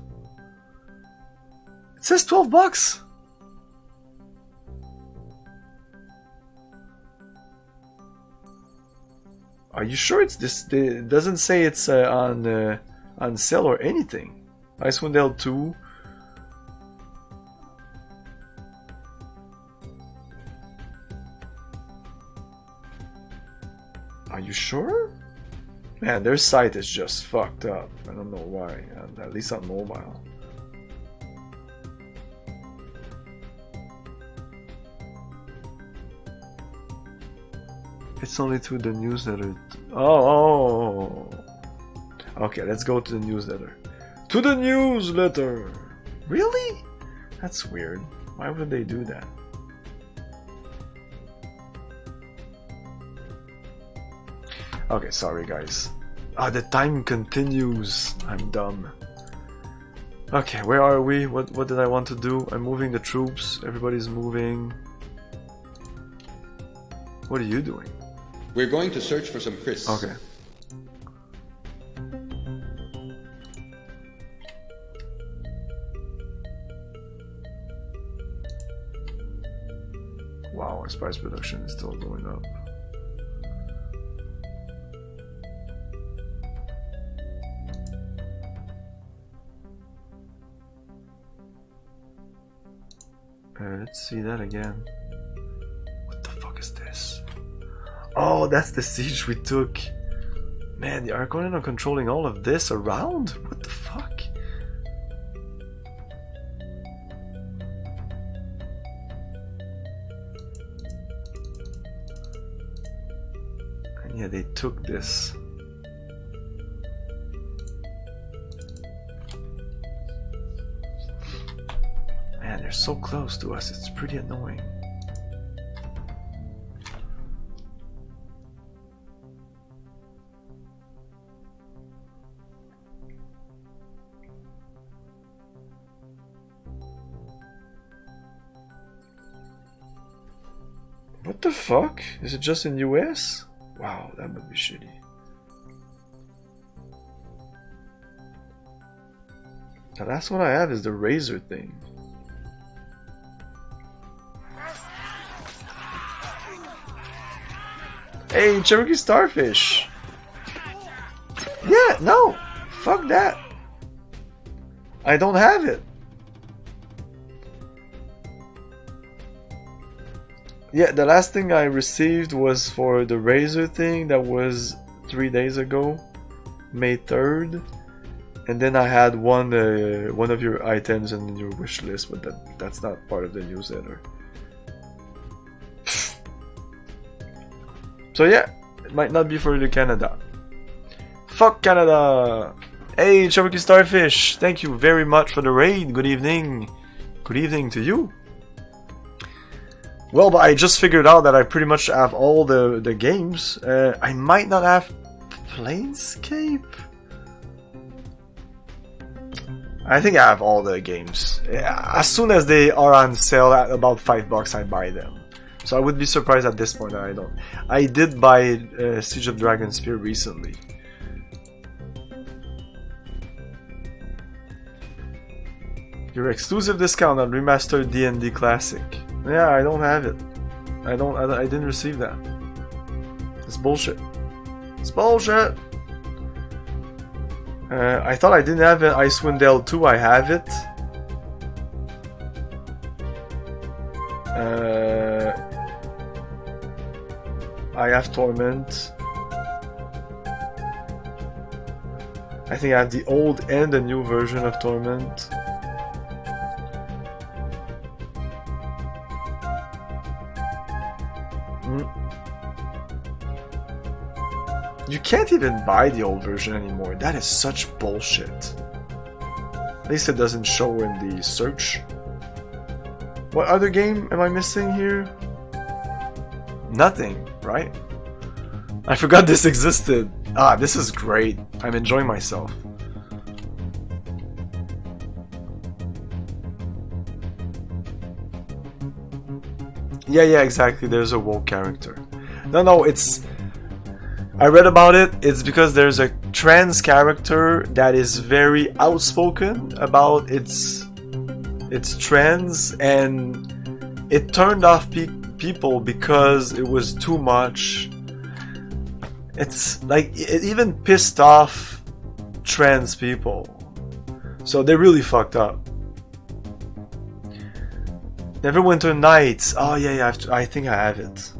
It says $12. Are you sure it's this? It doesn't say it's on sale or anything. Icewind Dale 2. Are you sure? Man, their site is just fucked up. I don't know why. At least on mobile. It's only through the newsletter. Oh. Okay, let's go to the newsletter. To the newsletter! Really? That's weird. Why would they do that? Okay, sorry guys. The time continues. I'm dumb. Okay, where are we? What did I want to do? I'm moving the troops. Everybody's moving. What are you doing? We're going to search for some Chris. Okay. Wow, our spice production is still going up. Let's see that again. What the fuck is this? Oh, that's the siege we took. Man, the Arconin are controlling all of this around? What the fuck? And yeah, they took this. Man, they're so close to us, it's pretty annoying. What the fuck? Is it just in US? Wow, that would be shitty. The last one I have is the razor thing. Hey, Cherokee Starfish! Yeah, no! Fuck that! I don't have it! Yeah, the last thing I received was for the razor thing that was 3 days ago, May 3rd. And then I had one of your items in your wish list, but that's not part of the newsletter. So yeah, it might not be for the Canada. Fuck Canada! Hey, Cherokee Starfish, thank you very much for the raid. Good evening. Good evening to you. Well, but I just figured out that I pretty much have all the games. I might not have Planescape. I think I have all the games. As soon as they are on sale at about $5, I buy them. So I would be surprised at this point that I don't. I did buy Siege of Dragonspear recently. Your exclusive discount on remastered D&D Classic. Yeah, I don't have it. I didn't receive that. It's bullshit. It's bullshit. I thought I didn't have it. Icewind Dale 2, I have it. I have Torment. I think I have the old and the new version of Torment. You can't even buy the old version anymore. That is such bullshit. At least it doesn't show in the search. What other game am I missing here? Nothing, right? I forgot this existed. Ah, this is great. I'm enjoying myself. Yeah, exactly. There's a woke character. No, it's... I read about it. It's because there's a trans character that is very outspoken about its trans, and it turned off people because it was too much. It's like it even pissed off trans people, so they really fucked up. Neverwinter Nights. Oh yeah, I think I have it.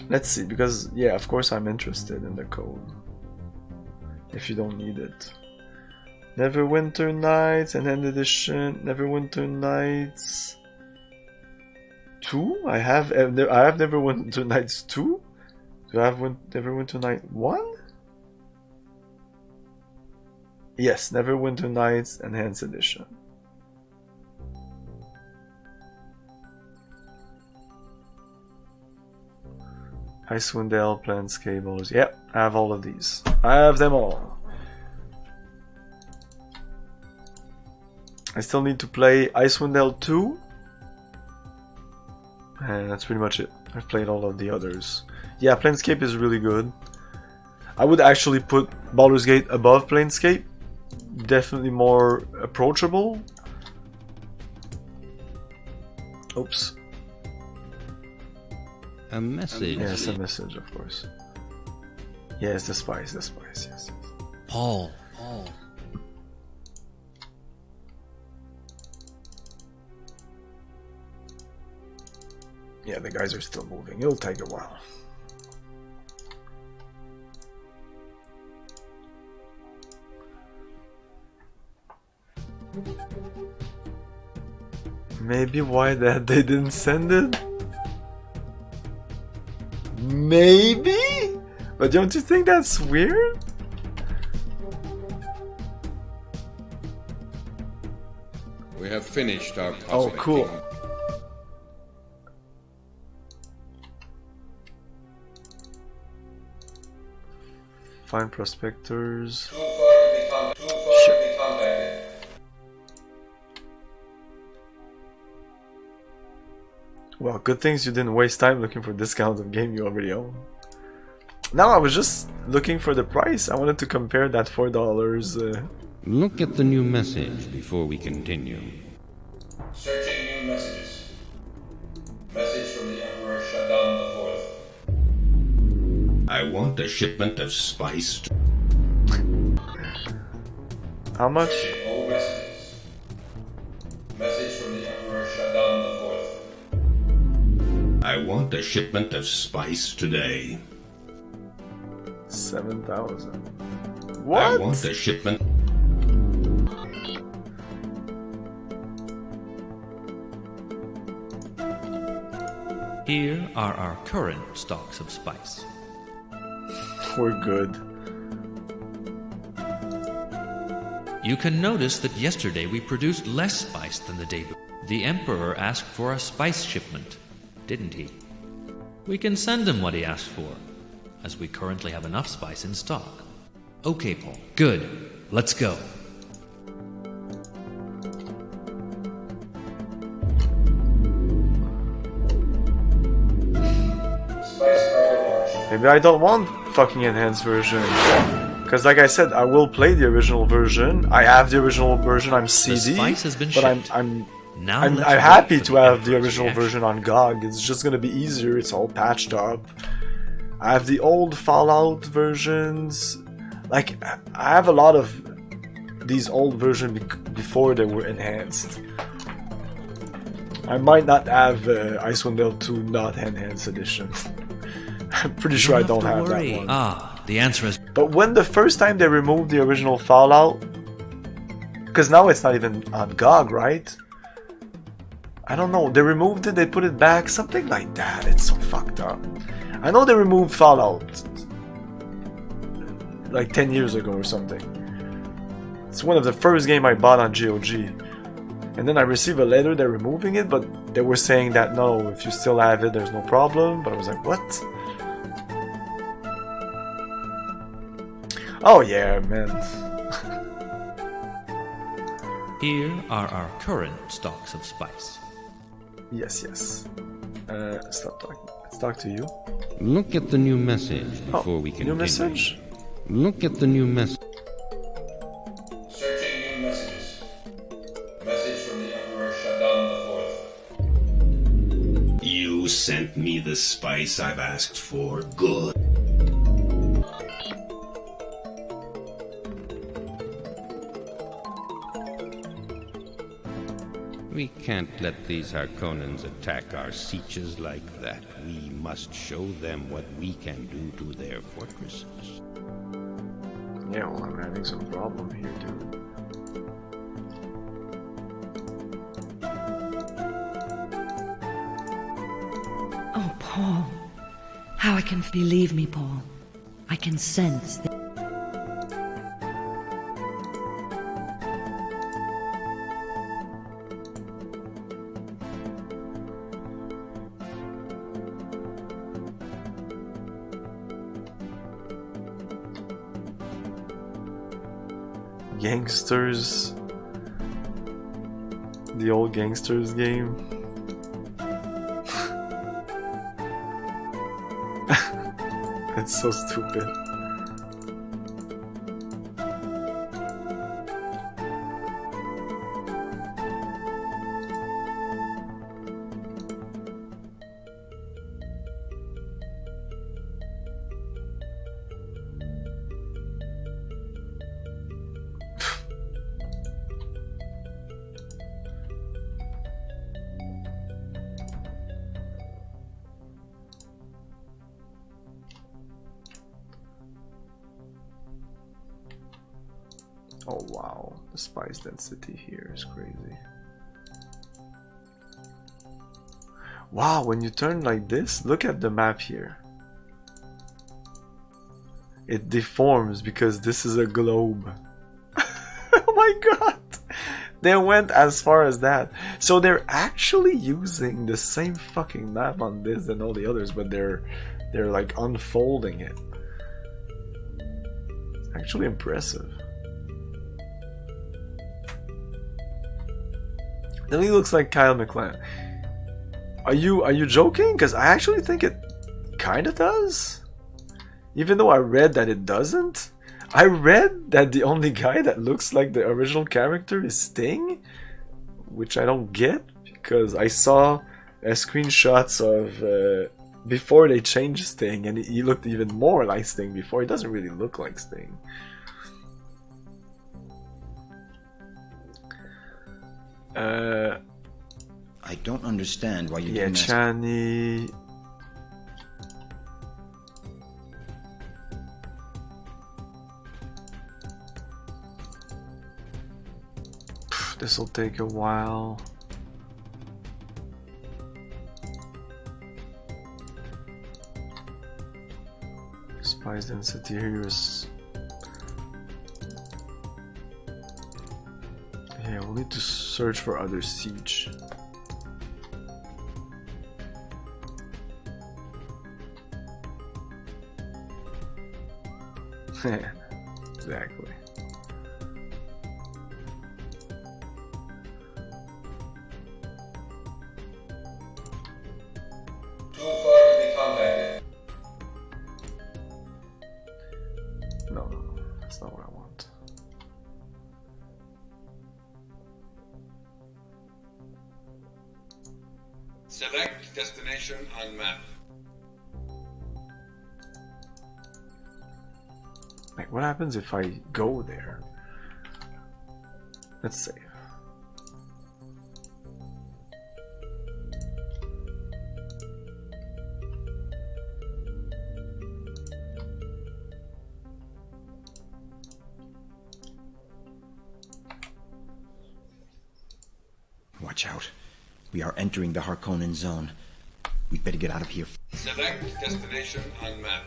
Let's see, because yeah, of course I'm interested in the code. If you don't need it. Neverwinter Nights, and end edition. Neverwinter Nights 2? I have Neverwinter Nights 2? Do I have Neverwinter Night 1? Yes, Neverwinter Nights Enhanced Edition. Icewind Dale, Planescape. Yep, I have all of these. I have them all. I still need to play Icewind Dale 2. And that's pretty much it. I've played all of the others. Yeah, Planescape is really good. I would actually put Baldur's Gate above Planescape. Definitely more approachable. Oops. A message. Yes, a message, of course. Yes, the spice, yes. Paul. Yeah, the guys are still moving. It'll take a while. Maybe why that they didn't send it? Maybe? But don't you think that's weird? We have finished our Oh, cosmetic. cool. Find prospectors. Well, good things you didn't waste time looking for discounts of game you already own. No, I was just looking for the price. I wanted to compare that $4. Look at the new message before we continue. Searching new messages. Message from the Emperor Shaddam IV. I want a shipment of spice. How much? Searching old messages. Message from the Emperor Shaddam IV. I want a shipment of spice today. 7,000. What? I want a shipment. Here are our current stocks of spice. We're good. You can notice that yesterday we produced less spice than the day before. The Emperor asked for a spice shipment, didn't he? We can send him what he asked for, as we currently have enough spice in stock. Okay, Paul. Good. Let's go. Maybe I don't want fucking enhanced version. Because like I said, I will play the original version. I have the original version, I'm CD. spice has been but shipped. I'm Now let's happy wait for to the have the Emperor's original reaction. version on GOG. It's just gonna be easier, it's all patched up. I have the old Fallout versions. Like, I have a lot of these old versions before they were enhanced. I might not have Icewind Dale 2 not enhanced edition. I'm pretty sure I don't have that one. Ah, the answer is But when the first time they removed the original Fallout, because now it's not even on GOG, right? I don't know. They removed it, they put it back, something like that. It's so fucked up. I know they removed Fallout like 10 years ago or something. It's one of the first game I bought on GOG. And then I received a letter, they're removing it, but they were saying that no, if you still have it, there's no problem. But I was like, what? Oh yeah, man. here are our current stocks of spice. Yes, yes. Stop talking. Let's talk to you. Look at the new message before we continue. New message? Look at the new message. Searching new messages. Message from the Emperor Shaddam IV. You sent me the spice I've asked for. Good. We can't let these Harkonnens attack our sieges like that. We must show them what we can do to their fortresses. Yeah, well, I'm having some problem here, dude. Oh, Paul. How I can believe me, Paul. I can sense that. Gangsters. The old Gangsters game. It's so stupid. Oh wow, the spice density here is crazy. Wow, when you turn like this, look at the map here. It deforms because this is a globe. Oh my god! They went as far as that. So they're actually using the same fucking map on this and all the others, but they're like unfolding it. It's actually impressive. Then he looks like Kyle MacLachlan. Are you joking? Because I actually think it kinda does. Even though I read that it doesn't. I read that the only guy that looks like the original character is Sting, which I don't get because I saw screenshots of before they changed Sting, and he looked even more like Sting before. He doesn't really look like Sting. I don't understand why you yeah, didn't ask. Chani. This will take a while. Spice density here is. Yeah, we'll need to search for other siege. Exactly. No, that's not what I want. Select destination on map. Like, what happens if I go there? Let's save. Watch out. We are entering the Harkonnen zone. We'd better get out of here. Select destination on map.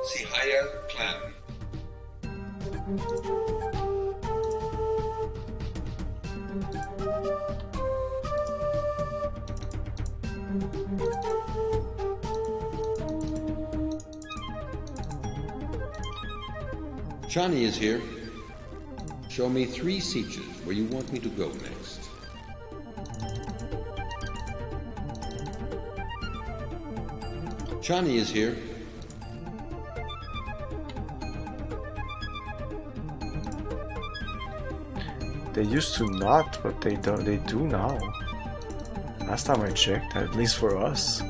See higher clan. Chani is here. Show me 3 sieges where you want me to go next. Chani is here. They used to not, but they do now. Last time I checked, at least for us.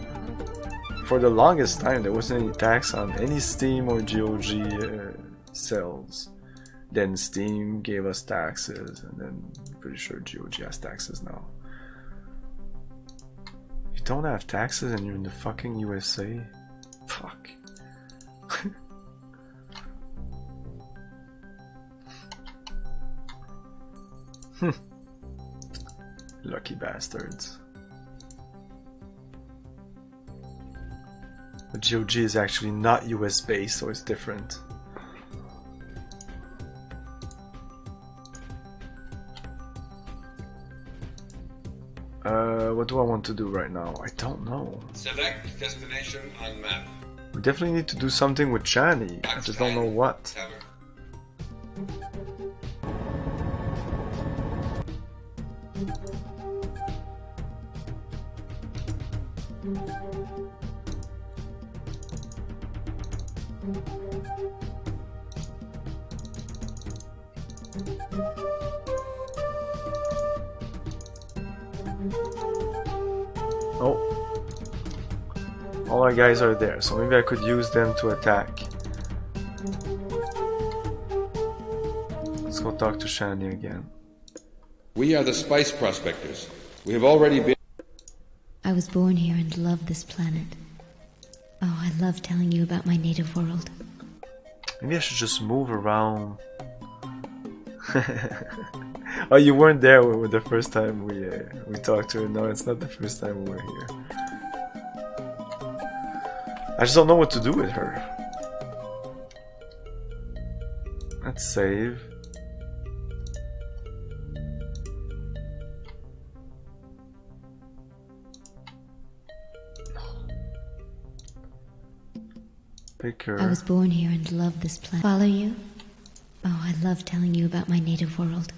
For the longest time, there wasn't any tax on any Steam or GOG sales. Then Steam gave us taxes, and then I'm pretty sure GOG has taxes now. You don't have taxes and you're in the fucking USA? Fuck. Lucky bastards. But GOG is actually not US based, so it's different. What do I want to do right now? I don't know. Select destination on map. We definitely need to do something with Chani. I just don't know what. Oh, all our guys are there, so maybe I could use them to attack. Let's go talk to Shani again. We are the spice prospectors. We have already been... I was born here and love this planet. Oh, I love telling you about my native world. Maybe I should just move around. Oh, you weren't there the first time we talked to her. No, it's not the first time we were here. I just don't know what to do with her. Let's save. Pick her. I was born here and love this planet. Follow you? Oh, I love telling you about my native world.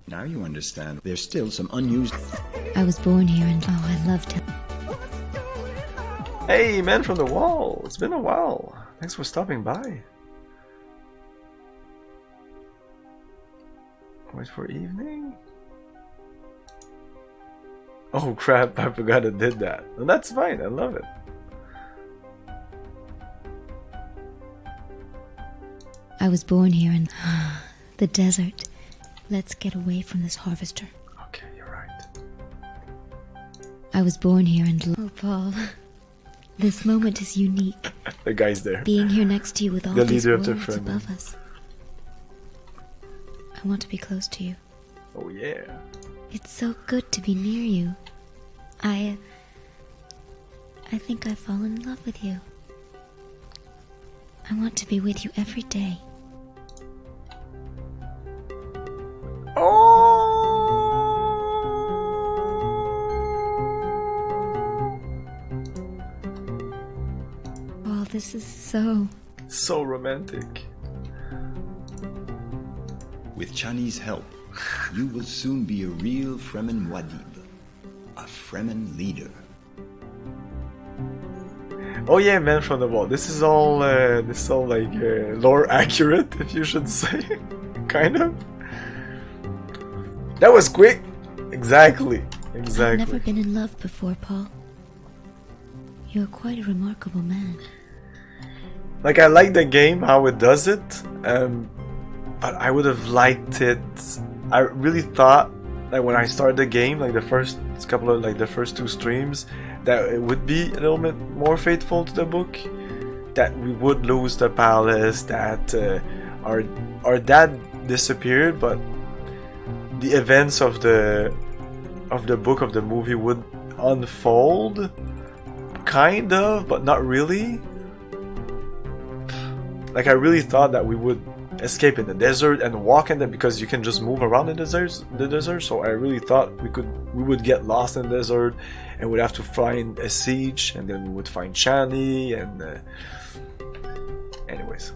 Now you understand. There's still some unused... I was born here and oh, I love telling... Hey, man from the wall! It's been a while. Thanks for stopping by. Wait for evening? Oh crap, I forgot I did that. Well, that's fine, I love it. I was born here in the desert. Let's get away from this harvester. Okay, you're right. I was born here and... Oh, Paul. This moment is unique. The guy's there. Being here next to you with all The these leader of the worlds Fremen. above us. I want to be close to you. Oh yeah. It's so good to be near you. I think I've fallen in love with you. I want to be with you every day. Oh, this is so romantic. With Chani's help, you will soon be a real Fremen Wadib. A Fremen leader. Oh yeah, man from the wall. This is all like lore accurate, if you should say, kind of. That was quick. Exactly. I've never been in love before, Paul. You're quite a remarkable man. Like, I like the game, how it does it, but I would have liked it. I really thought that when I started the game, like the first two streams, that it would be a little bit more faithful to the book, that we would lose the palace, that our dad disappeared, but the events of the book, of the movie, would unfold, kind of, but not really. Like, I really thought that we would escape in the desert and walk in there, because you can just move around in the desert. So I really thought we would get lost in the desert and we'd have to find a siege, and then we would find Shani, and anyways.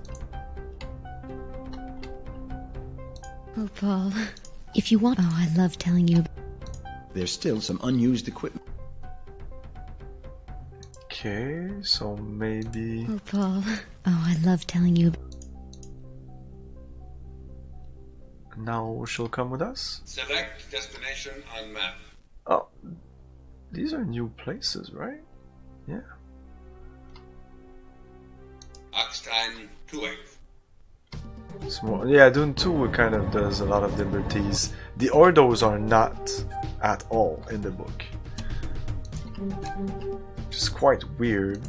Oh, Paul. If you want... Oh, I love telling you. There's still some unused equipment. Okay, so maybe... Oh, Paul. Oh, I love telling you. Now she'll come with us? Select destination on map. Oh, these are new places, right? Yeah. Axtine 2-8. Small. Yeah, Dune 2 kind of does a lot of liberties. The Ordos are not at all in the book, which is quite weird.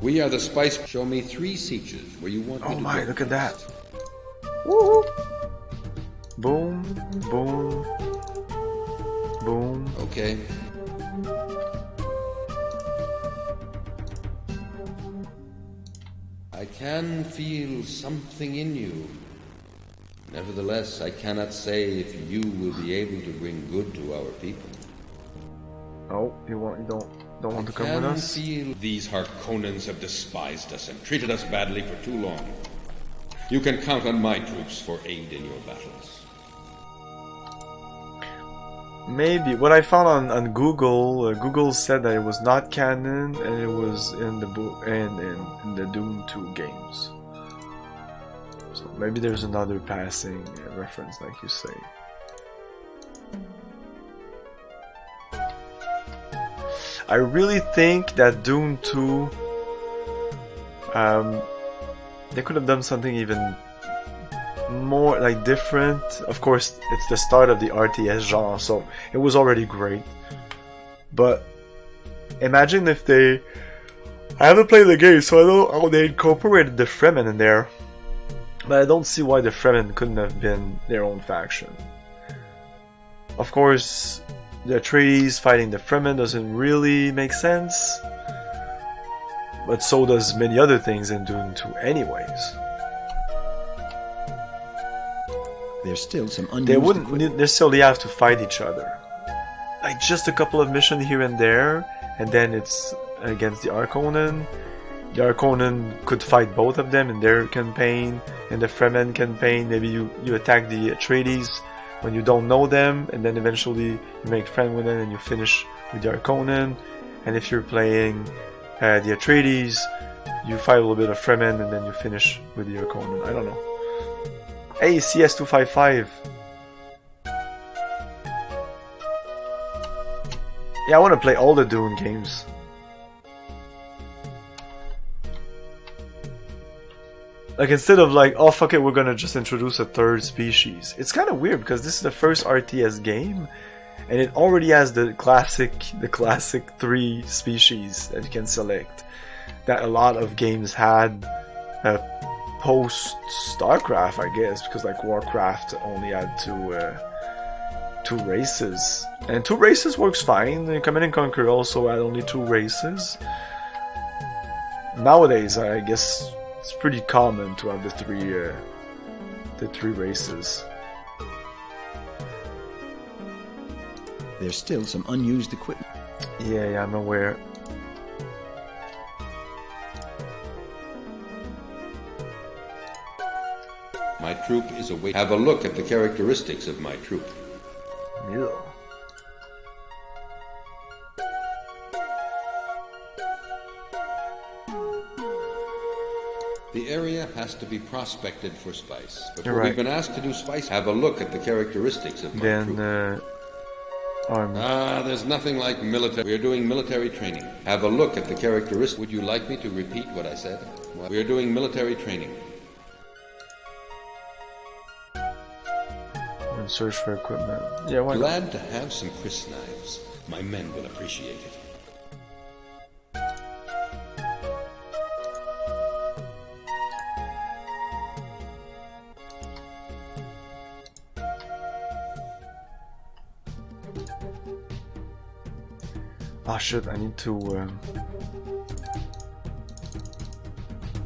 We are the spice. Show me 3 sieges where you want me to Oh my, go. look at that. Woohoo! Boom, boom, boom. Okay. I can feel something in you. Nevertheless, I cannot say if you will be able to bring good to our people. Oh, you don't want to come with us? Feel these Harkonnens have despised us and treated us badly for too long. You can count on my troops for aid in your battles. Maybe. What I found on Google, Google said that it was not canon and it was in the book and in the Dune 2 games. So maybe there's another passing reference, like you say. I really think that Dune 2 They could have done something even more like different. Of course, it's the start of the RTS genre, so it was already great. But imagine if they... I haven't played the game, so I don't know how they incorporated the Fremen in there. But I don't see why the Fremen couldn't have been their own faction. Of course, the Atreides fighting the Fremen doesn't really make sense. But so does many other things in Dune 2 anyways. There's still some unused They wouldn't equipment. necessarily have to fight each other. Like just a couple of missions here and there, and then it's against the Harkonnen. The Harkonnen could fight both of them in their campaign, in the Fremen campaign. Maybe you attack the Atreides when you don't know them, and then eventually you make friends with them and you finish with the Harkonnen. And if you're playing the Atreides, you fight a little bit of Fremen and then you finish with the Harkonnen. I don't know. Hey, CS255. Yeah, I want to play all the Dune games. Like, instead of like, oh fuck it, we're gonna just introduce a third species. It's kind of weird because this is the first RTS game, and it already has the classic 3 species that you can select. That a lot of games had post StarCraft, I guess, because like Warcraft only had two races, and 2 races works fine. And Command and Conquer also had only 2 races. Nowadays, I guess it's pretty common to have the three races. There's still some unused equipment. Yeah, I'm aware. My troop is away. Have a look at the characteristics of my troop. Yeah. The area has to be prospected for spice. Before You're right. we've been asked to do spice, have a look at the characteristics of my troop. Then army. There's nothing like military. We're doing military training. Have a look at the characteristics. Would you like me to repeat what I said? We're doing military training. And search for equipment. Yeah, why not? Glad to have some Chris knives. My men will appreciate it. Oh shit, I need to...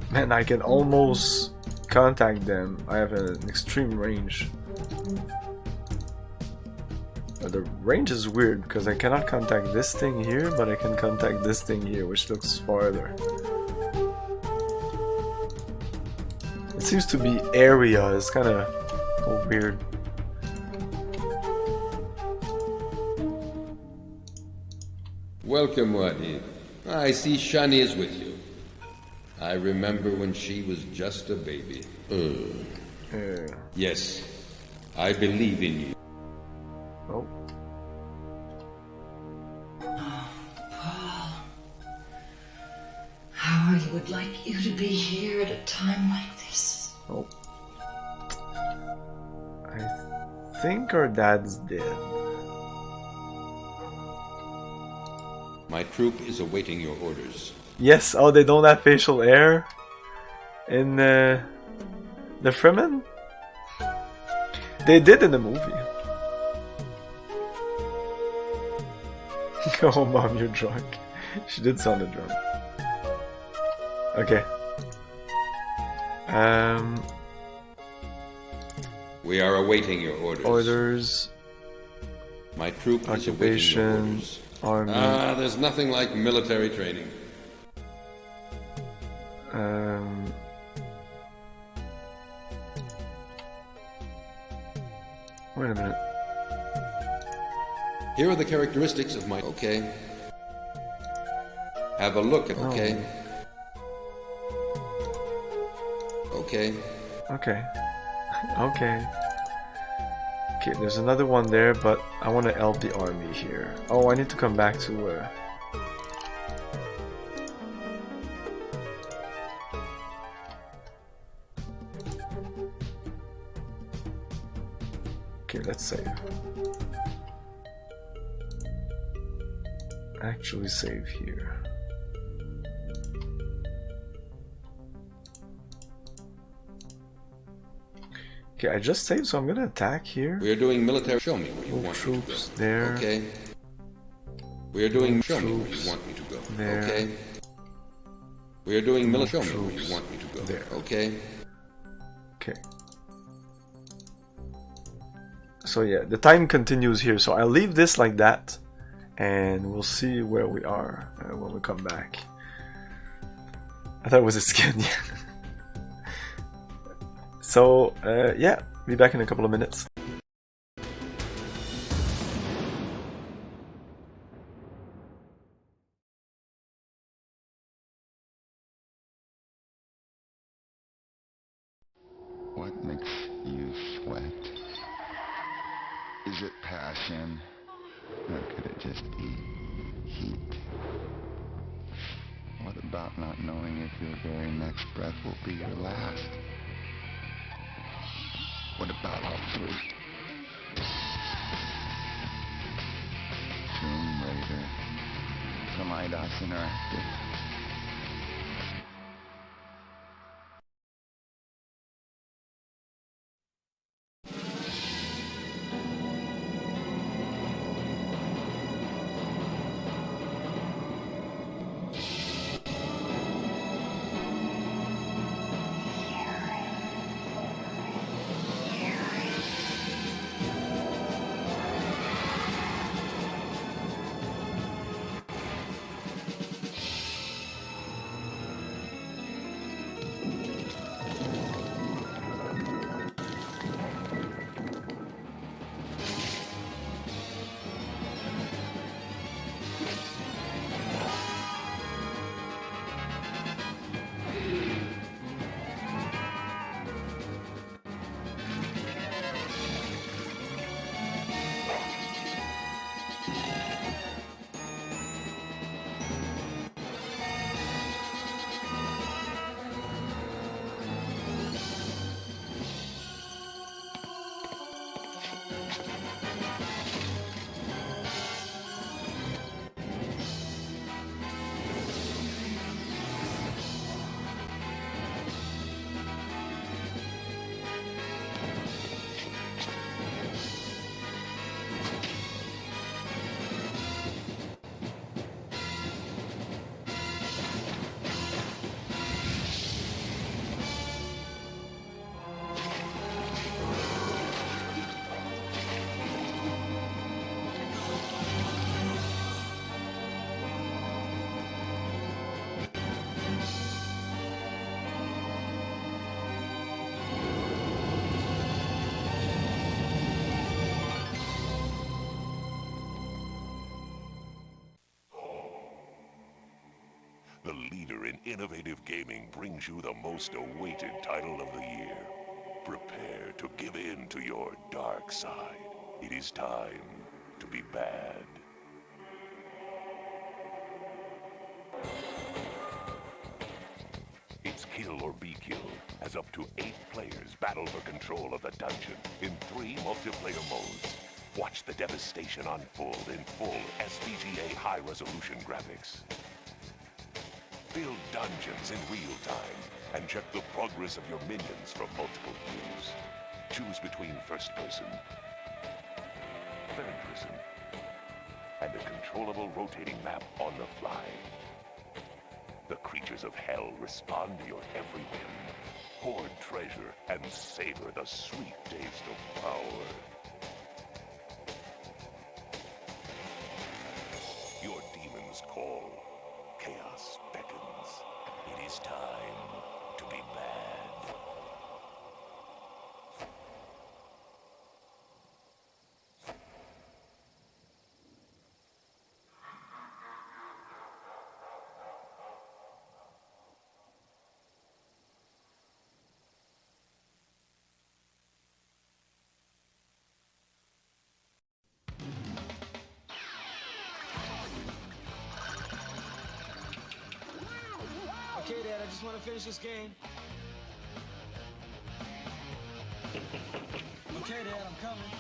Man, I can almost contact them. I have an extreme range. The range is weird because I cannot contact this thing here, but I can contact this thing here, which looks farther. It seems to be area. It's kind of weird. Welcome, Wadi. I see Shani is with you. I remember when she was just a baby. Yes, I believe in you. Oh. How I would like you to be here at a time like this. Oh. I think our dad's dead. My troop is awaiting your orders. Yes, oh, they don't have facial hair in the Fremen? They did in the movie. Oh, Mom, you're drunk. She did sound drunk. Okay. We are awaiting your orders. Orders. My troop is awaiting your Occupation. orders. Army. There's nothing like military training. Wait a minute. Here are the characteristics of my... Okay. Have a look at... Okay. Okay. Okay. Okay. Okay, there's another one there, but I want to help the army here. Oh, I need to come back to let's save. Actually save here. Okay, I just saved, so I'm gonna attack here. We are doing military. Show me where you Move want troops me to go. there. Okay. We are doing. Move Show me where troops you want me to go. there. Okay. We are doing Move military. Show me where you troops want me to go. there. Okay. Okay. So yeah, the time continues here. So I'll leave this like that, and we'll see where we are when we come back. I thought it was a skin. Yeah. So yeah, be back in a couple of minutes. What makes you sweat? Is it passion? Or could it just be heat? What about not knowing if your very next breath will be your last? What about all three? Tomb Raider. From IDOS Interactive. The leader in innovative gaming brings you the most awaited title of the year. Prepare to give in to your dark side. It is time to be bad. It's kill or be killed, as up to 8 players battle for control of the dungeon in 3 multiplayer modes. Watch the devastation unfold in full SVGA high-resolution graphics. Build dungeons in real time and check the progress of your minions from multiple views. Choose between first person, third person, and a controllable rotating map on the fly. The creatures of hell respond to your every whim. Hoard treasure and savor the sweet taste of power. Your demons call. Chaos beckons. It is time to be bad. Okay, Dad, I just want to finish this game. Okay, Dad, I'm coming.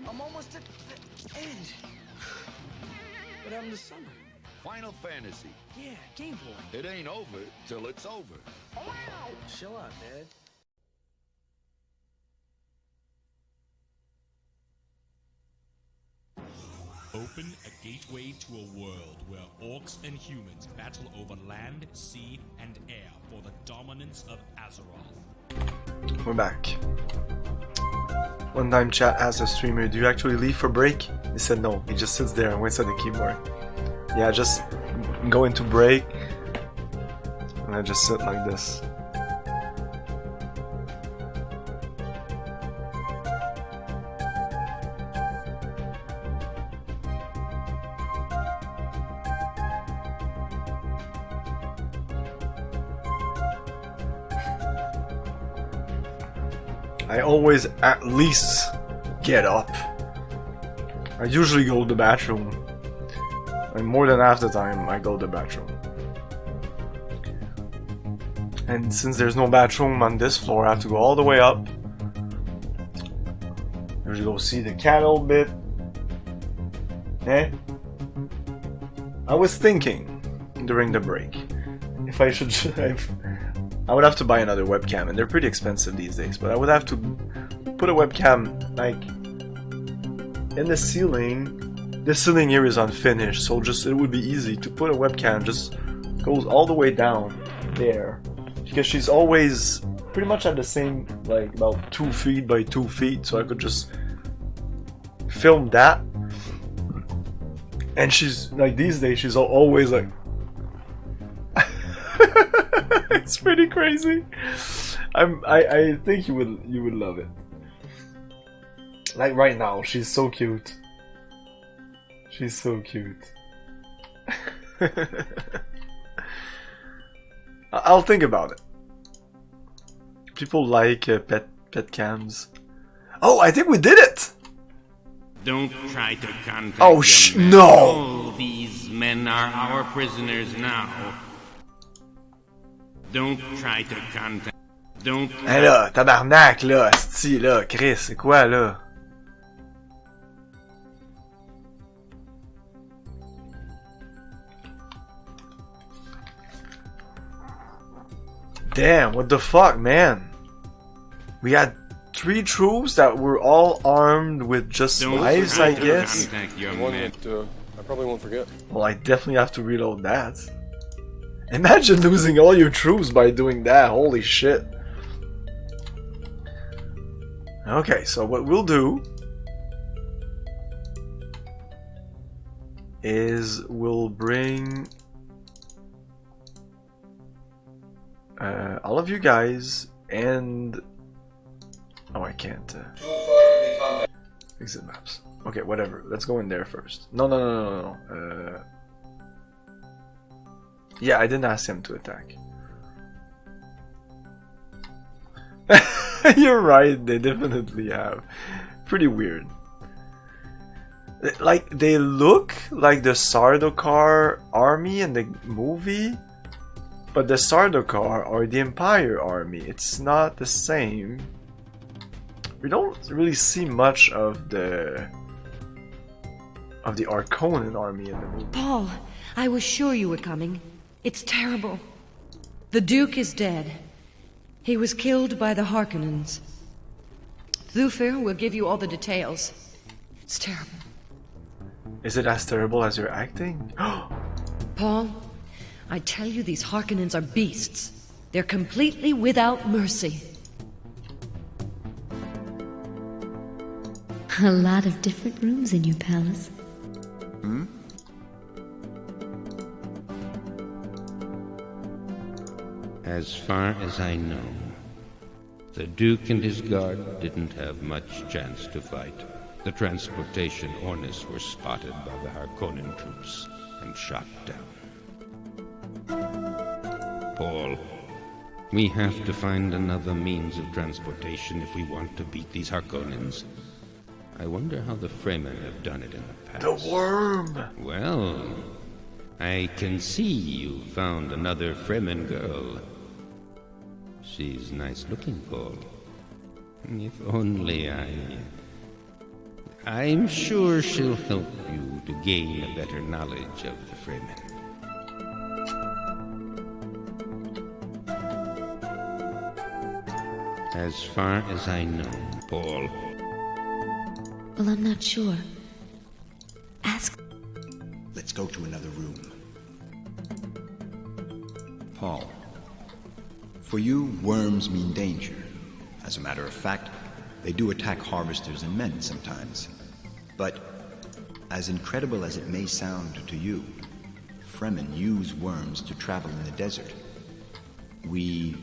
I'm almost at the end. What happened to summer? Final Fantasy. Yeah, Game Boy. It ain't over till it's over. Chill out, Dad. Open a gateway to a world where orcs and humans battle over land, sea, and air for the dominance of Azeroth. We're back. One time chat asked a streamer, do you actually leave for break? He said no, he just sits there and waits on the keyboard. Yeah, just go into break and I just sit like this. I always at least get up. I usually go to the bathroom. And more than half the time I go to the bathroom. And since there's no bathroom on this floor, I have to go all the way up. Usually go see the cat a little bit. Eh? I was thinking during the break if I should I would have to buy another webcam, and they're pretty expensive these days, but I would have to put a webcam like in the ceiling. The ceiling here is unfinished, so it would be easy to put a webcam just goes all the way down there, because she's always pretty much at the same, like about 2 feet by 2 feet, so I could just film that. And she's like, these days she's always like it's pretty crazy. I think you would love it. Like right now, she's so cute. She's so cute. I'll think about it. People like pet cams. Oh, I think we did it. Don't try to contact Oh them. no! All these men are our prisoners now. Don't try to contact. Don't. Hey là, tabarnak là, asti là, Chris, c'est quoi là? Damn, what the fuck, man? We had 3 troops that were all armed with just knives, I guess. I probably won't forget. Well, I definitely have to reload that. Imagine losing all your troops by doing that, holy shit. Okay, so what we'll do is we'll bring all of you guys and... Oh, I can't. Exit maps. Okay, whatever. Let's go in there first. No. Yeah, I didn't ask him to attack. You're right, they definitely have. Pretty weird. Like, they look like the Sardaukar army in the movie, but the Sardaukar are the Empire army. It's not the same. We don't really see much of the Arconan army in the movie. Paul, I was sure you were coming. It's terrible. The Duke is dead. He was killed by the Harkonnens. Thufir will give you all the details. It's terrible. Is it as terrible as you're acting? Paul, I tell you, these Harkonnens are beasts. They're completely without mercy. A lot of different rooms in your palace. Hmm? As far as I know, the Duke and his guard didn't have much chance to fight. The transportation Ornis were spotted by the Harkonnen troops and shot down. Paul, we have to find another means of transportation if we want to beat these Harkonnens. I wonder how the Fremen have done it in the past. The worm! Well, I can see you found another Fremen girl. She's nice looking, Paul. If only I I'm sure she'll help you to gain a better knowledge of the Fremen. As far as I know, Paul. Well, I'm not sure. Ask. Let's go to another room. Paul, for you, worms mean danger. As a matter of fact, they do attack harvesters and men sometimes. But, as incredible as it may sound to you, Fremen use worms to travel in the desert. We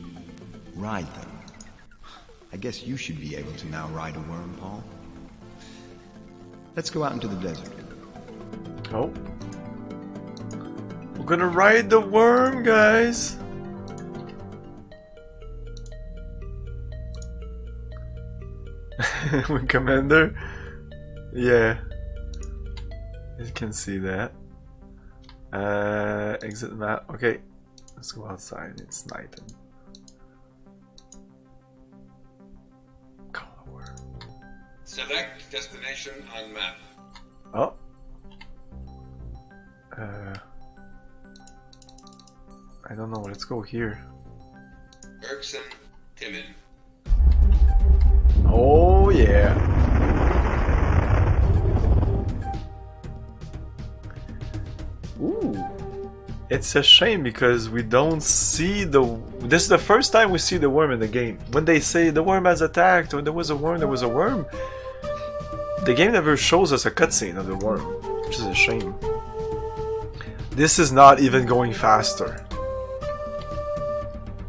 ride them. I guess you should be able to now ride a worm, Paul. Let's go out into the desert. Oh. We're gonna ride the worm, guys! Commander? Yeah. You can see that. Exit map. Okay. Let's go outside. It's night. Select destination on map. Oh. I don't know. Let's go here. Erkson, Timid. Oh yeah. Ooh. It's a shame because we don't see the... This is the first time we see the worm in the game. When they say the worm has attacked or there was a worm, there was a worm. The game never shows us a cutscene of the worm, which is a shame. This is not even going faster.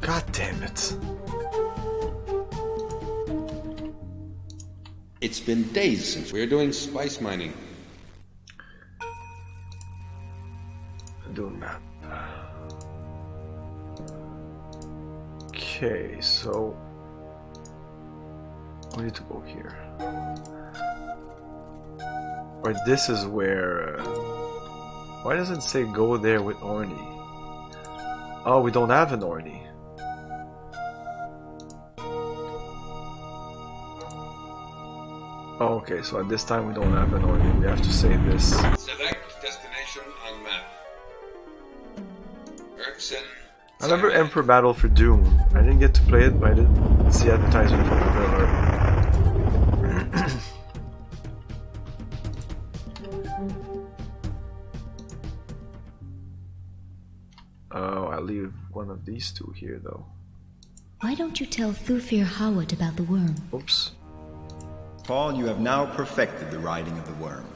God damn it. It's been days since we're doing spice mining. Dune map. Okay, so we need to go here. Or this is where... why does it say go there with Orny? Oh, we don't have an Orny. Oh, okay, so at this time we don't have an Orny. We have to say this. Select destination on map. Erkson. I remember Emperor Battle for Dune. I didn't get to play it, but I did see advertisement for the trailer. Oh, I'll leave one of these two here, though. Why don't you tell Thufir Hawat about the worm? Oops. Paul, you have now perfected the riding of the worm.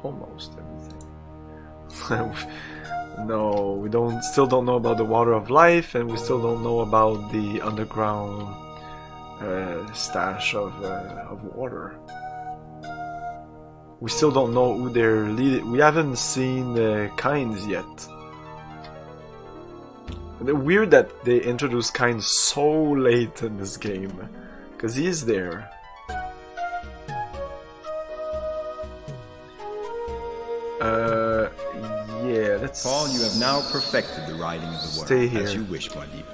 Almost everything. No, we still don't know about the water of life, and we still don't know about the underground stash of water. We still don't know who they're leading. We haven't seen the Kinds yet. It's weird that they introduced Kind so late in this game, because he is there. Yeah, let's... Paul, you have now perfected the riding of the worm. Stay here. As you wish, Muad'Dib.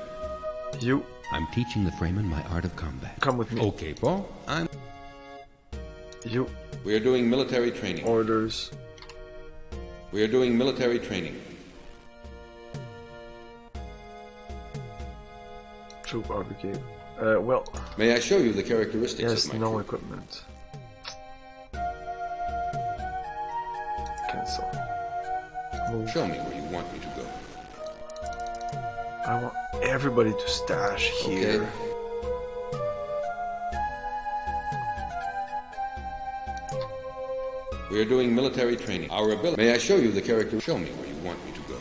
You... I'm teaching the Fremen my art of combat. Come with me. Okay, Paul. I'm... You... We are doing military training. Orders. We are doing military training. Troop RBK. Well... May I show you the characteristics yes, of my no troop? equipment. Cancel. Move. Show me where you want me to go. I want everybody to stash here. Okay. We are doing military training. Our ability... May I show you the character? Show me where you want me to go.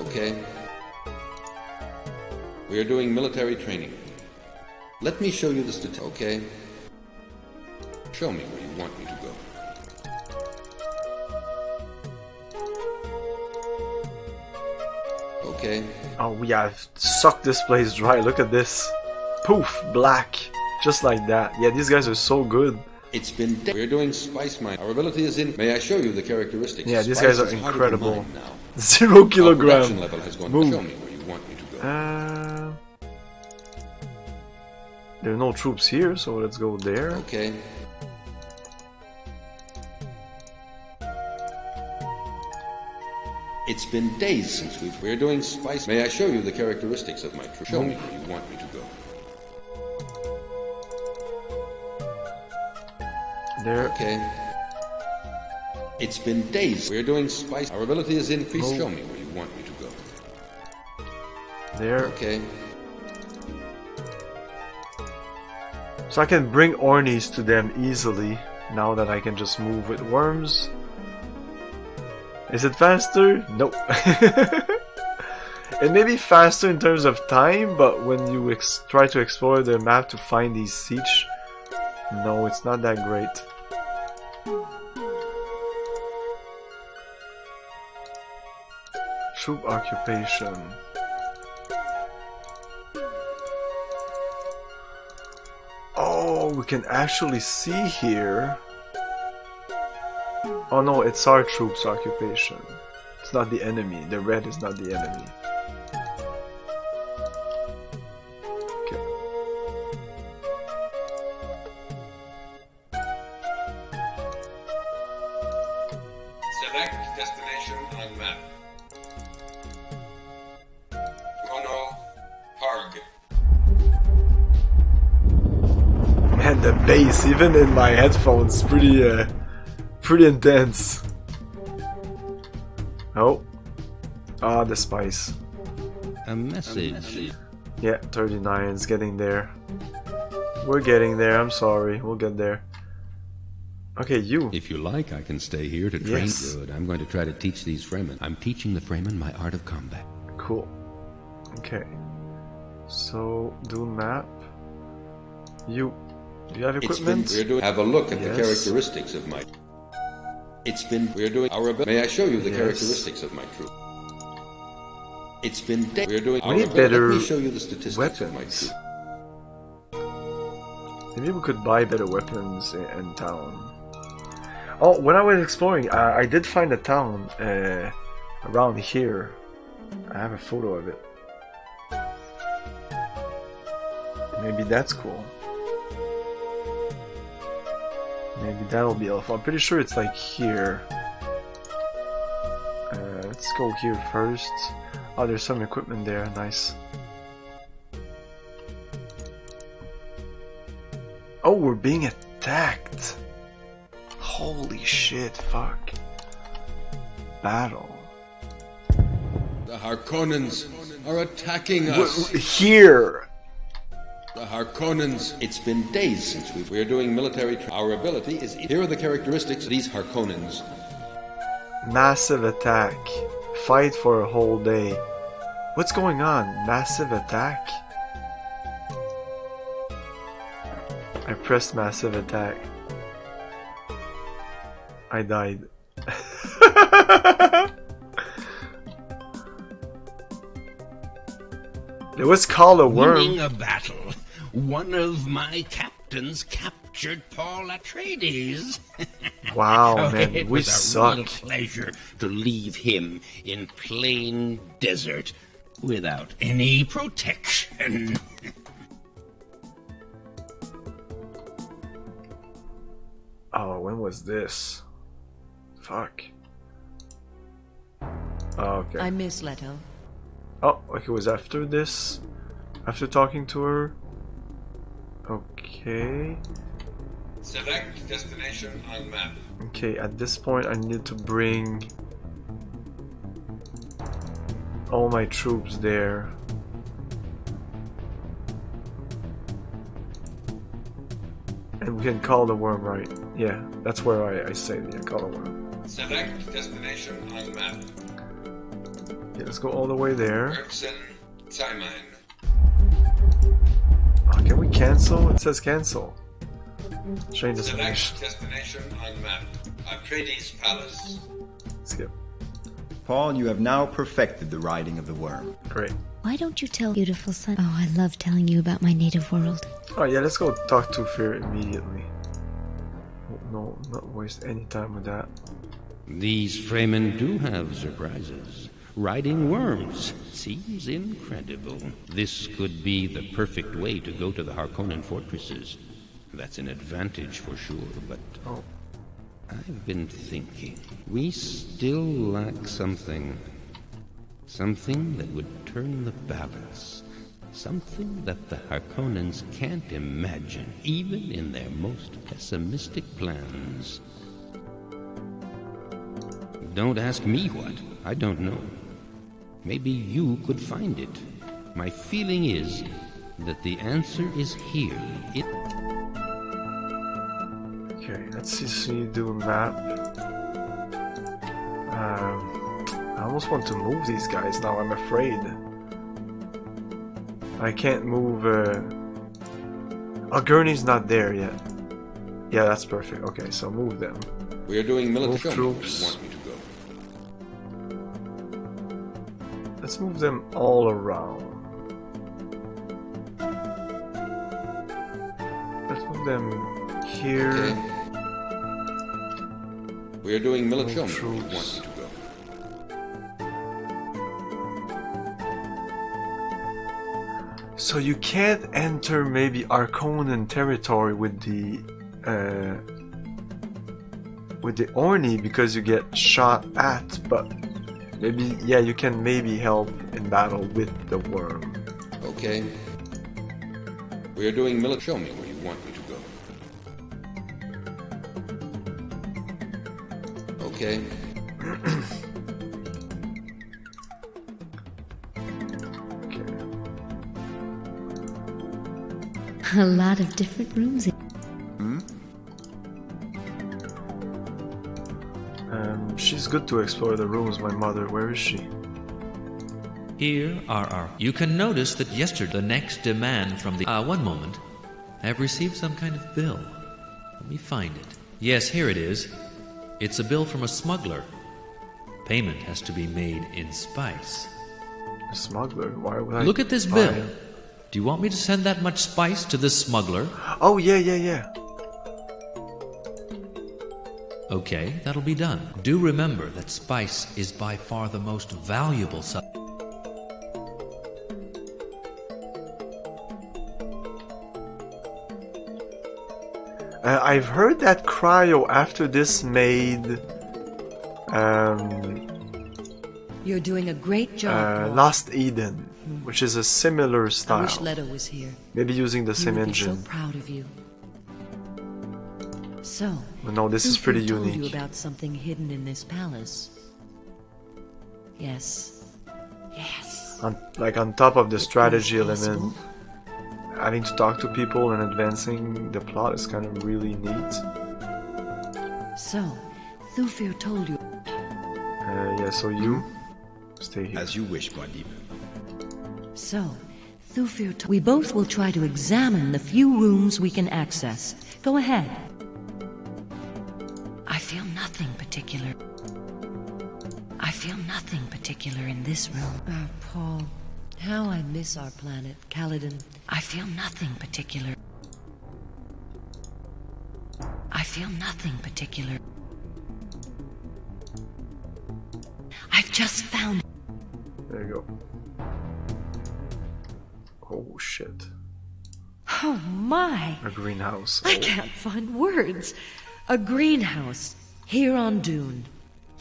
Okay. We are doing military training. Let me show you the statistics. Okay. Show me where you want me to go. Okay. Oh, we have sucked this place dry. Look at this. Poof, black. Just like that. Yeah, these guys are so good. It's been days. We're doing spice mine. Our ability is in... May I show you the characteristics? Yeah, these Spice guys are is harder to incredible. mine now. 0 Our kilogram. production level has gone. Move. Show me where you want me to go. There are no troops here, so let's go there. Okay. It's been days since we're doing spice. May I show you the characteristics of my troop? Show me where you want me to go. There. Okay. It's been days. We're doing spice. Our ability is increased. Show me where you want me to go. There. Okay. So I can bring Ornies to them easily now that I can just move with worms. Is it faster? Nope. It may be faster in terms of time, but when you try to explore the map to find these siege, no, it's not that great. Troop occupation. Oh, we can actually see here. Oh no, it's our troops' occupation. It's not the enemy. The red is not the enemy. Okay. Select destination on map. Mono Harg. Man, the bass, even in my headphones, pretty intense. Oh. Ah, the spice. A message. Yeah, 39 is getting there. We're getting there, I'm sorry. We'll get there. Okay, you. If you like, I can stay here to train. Yes. Good. I'm going to try to teach these Fremen. I'm teaching the Fremen my art of combat. Cool. Okay. So, Dune map. You have equipment? Have a look at the characteristics of my... It's been... We're doing our... May I show you the characteristics of my troop? It's been... We're doing our... Let me show you the statistics of my troop. Maybe we could buy better weapons in town. Oh, when I was exploring, I did find a town around here. I have a photo of it. Maybe that's cool. Maybe that'll be helpful. I'm pretty sure it's like here. Let's go here first. Oh, there's some equipment there. Nice. Oh, we're being attacked. Holy shit, fuck. Battle. The Harkonnens are attacking us. Here. The Harkonnens. It's been days since we're doing military. Our ability is. Here are the characteristics of these Harkonnens. Massive attack. Fight for a whole day. What's going on? Massive attack? I pressed massive attack. I died. It was called a worm. Winning a battle. One of my captains captured Paul Atreides. Wow, man, it we was suck. a real pleasure to leave him in plain desert without any protection. Oh, when was this? Fuck. Oh, okay. I miss Leto. Oh, like it was after this? After talking to her? Okay. Select destination on map. Okay, at this point I need to bring all my troops there. And we can call the worm, right? Yeah, that's where I say yeah, call the worm. Select destination on map. Yeah, let's go all the way there. Erksen, Simon. Oh, can we cancel? It says cancel. Change destination. Select destination on map. Atreides Palace. Skip. Paul, you have now perfected the riding of the worm. Great. Why don't you tell beautiful son? Oh, I love telling you about my native world. Oh yeah, let's go talk to Fear immediately. No, not waste any time with that. These Fremen do have surprises. riding worms. Seems incredible. This could be the perfect way to go to the Harkonnen fortresses. That's an advantage for sure, but I've been thinking. We still lack something. Something that would turn the balance. Something that the Harkonnens can't imagine, even in their most pessimistic plans. Don't ask me what. I don't know. Maybe you could find it. My feeling is that the answer is here. Okay, let's see do a map. I almost want to move these guys now, I'm afraid. I can't move... Oh, Gurney's not there yet. Yeah, that's perfect. Okay, so move them. We are doing military troops. Want me to go? Let's move them all around. Let's move them here. Okay. We are doing military troops. Want me to go? So you can't enter maybe Harkonnen territory with the Orni because you get shot at, but maybe you can maybe help in battle with the worm. Okay. We are doing military. Show me where you want me to go. Okay. A lot of different rooms. She's good to explore the rooms, my mother. Where is she? Here are our... You can notice that yesterday the next demand from the... one moment. I have received some kind of bill. Let me find it. Yes, here it is. It's a bill from a smuggler. Payment has to be made in spice. A smuggler? Why would I... Look at this bill. Do you want me to send that much spice to this smuggler? Oh, yeah. Okay, that'll be done. Do remember that spice is by far the most valuable substance. I've heard that Cryo after this made You're doing a great job. Lost Eden, which is a similar style. I wish Leto was here. Maybe using the same engine. So proud of you. So, but no, this is pretty unique. Told you about something hidden in this palace. Yes. On top of the strategy element, having to talk to people and advancing the plot is kind of really neat. So, Thufir told you. Yeah, so you stay here. As you wish, Bardiba. So, Thufir told... We both will try to examine the few rooms we can access. Go ahead. I feel nothing particular. I feel nothing particular in this room. Oh, Paul. How I miss our planet, Caladan. I feel nothing particular. I feel nothing particular. I've just found... There you go. Oh, shit. Oh, my. A greenhouse. I can't find words. A greenhouse. Here on Dune.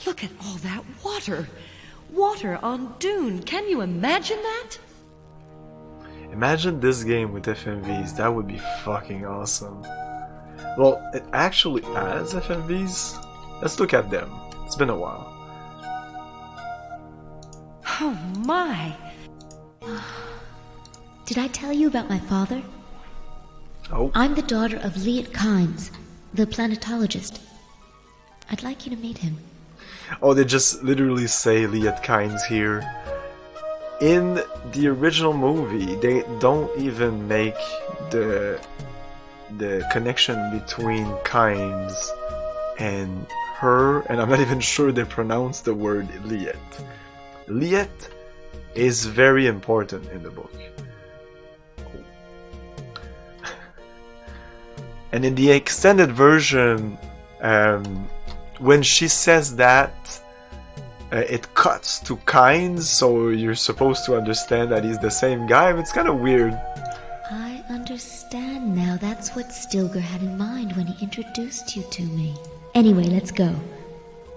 Look at all that water. Water on Dune. Can you imagine that? Imagine this game with FMVs. That would be fucking awesome. Well, it actually has FMVs. Let's look at them. It's been a while. Oh my. Did I tell you about my father? Oh. I'm the daughter of Liet Kynes, the planetologist. I'd like you to meet him. Oh, they just literally say Liet Kynes here. In the original movie, they don't even make the connection between Kynes and her, and I'm not even sure they pronounce the word Liet. Liet is very important in the book. And in the extended version, when she says that, it cuts to kinds, so you're supposed to understand that he's the same guy. It's kind of weird. I understand now. That's what Stilgar had in mind when he introduced you to me. Anyway, let's go.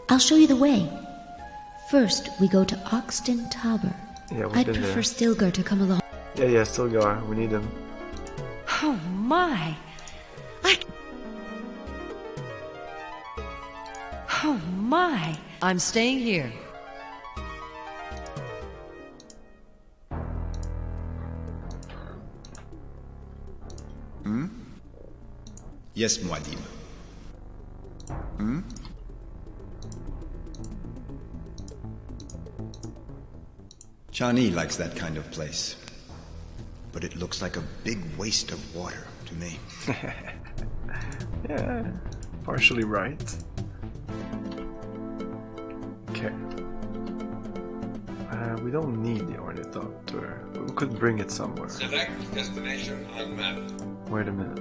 I'll show you the way. First, we go to Oxton Tower. Yeah, I'd prefer Stilgar to come along. Yeah, Stilgar. We need him. Oh my! Oh my! I'm staying here. Hmm? Yes, Muad'Dib. Hmm? Chani likes that kind of place. But it looks like a big waste of water to me. Yeah, partially right. Okay. We don't need the ornithopter, but we could bring it somewhere. Select destination on map. Wait a minute.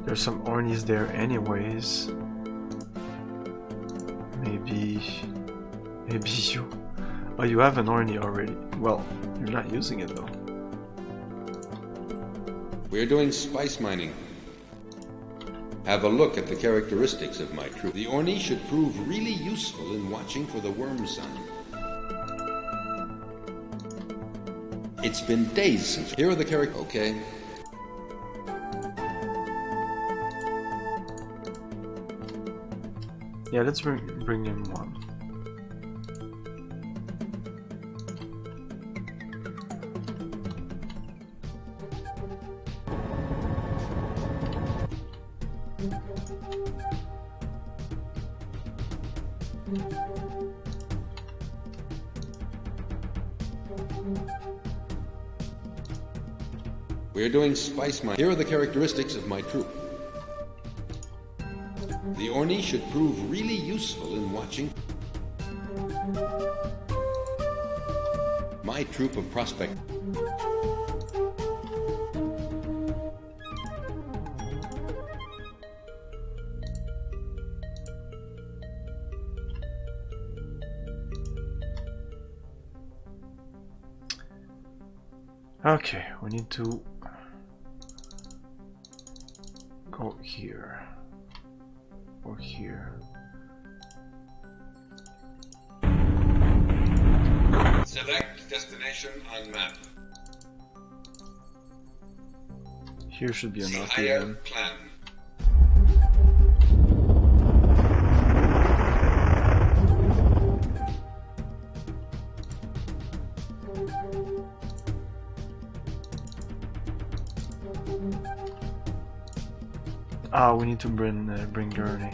There's some ornies there anyways. Maybe you... Oh, you have an orny already. Well, you're not using it though. We're doing spice mining. Have a look at the characteristics of my troop. The orny should prove really useful in watching for the worm sign. It's been days since... Here are the characters... Okay. Yeah, let's bring him one. We're doing spice mining. Here are the characteristics of my troop. The orny should prove really useful in watching. My troop of prospect. Okay, we need to go here. Or here. Select destination on map. Here should be enough. Higher plan. Ah, we need to bring Gurney.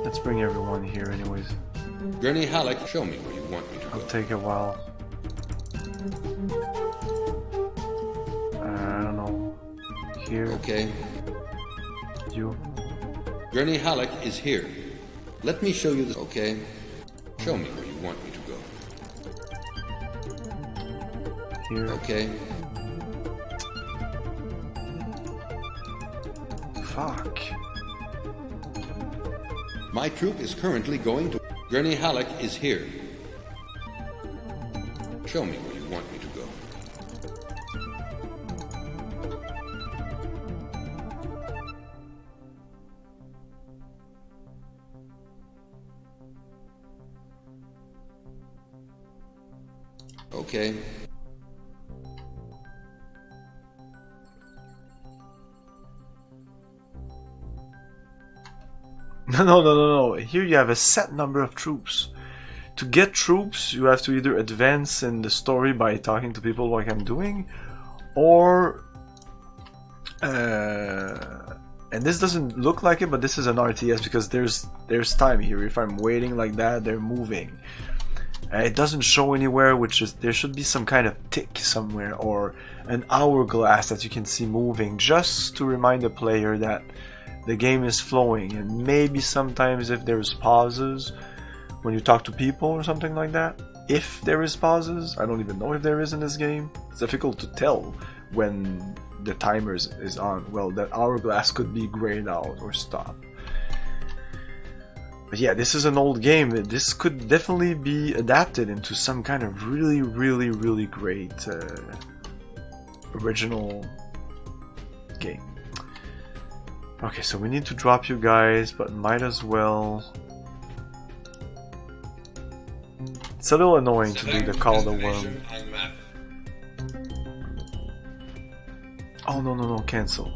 Let's bring everyone here anyways. Gurney Halleck, show me where you want me to go. It'll take a while. I don't know. Here. Okay. You. Gurney Halleck is here. Let me show you this. Okay. Show me where you want me to go. Here. Okay. Fuck. My troop is currently going to... Gurney Halleck is here. Show me where you want me to go. Okay. No. Here you have a set number of troops. To get troops, you have to either advance in the story by talking to people like I'm doing, or... and this doesn't look like it, but this is an RTS because there's time here. If I'm waiting like that, they're moving. It doesn't show anywhere, which is there should be some kind of tick somewhere or an hourglass that you can see moving, just to remind the player that the game is flowing. And maybe sometimes if there's pauses when you talk to people or something like that, if there is pauses, I don't even know if there is in this game. It's difficult to tell when the timer is on. Well, that hourglass could be grayed out or stopped. But yeah, this is an old game. This could definitely be adapted into some kind of really great original game. Okay, so we need to drop you guys, but might as well. It's a little annoying to do the call the worm. Oh no, cancel.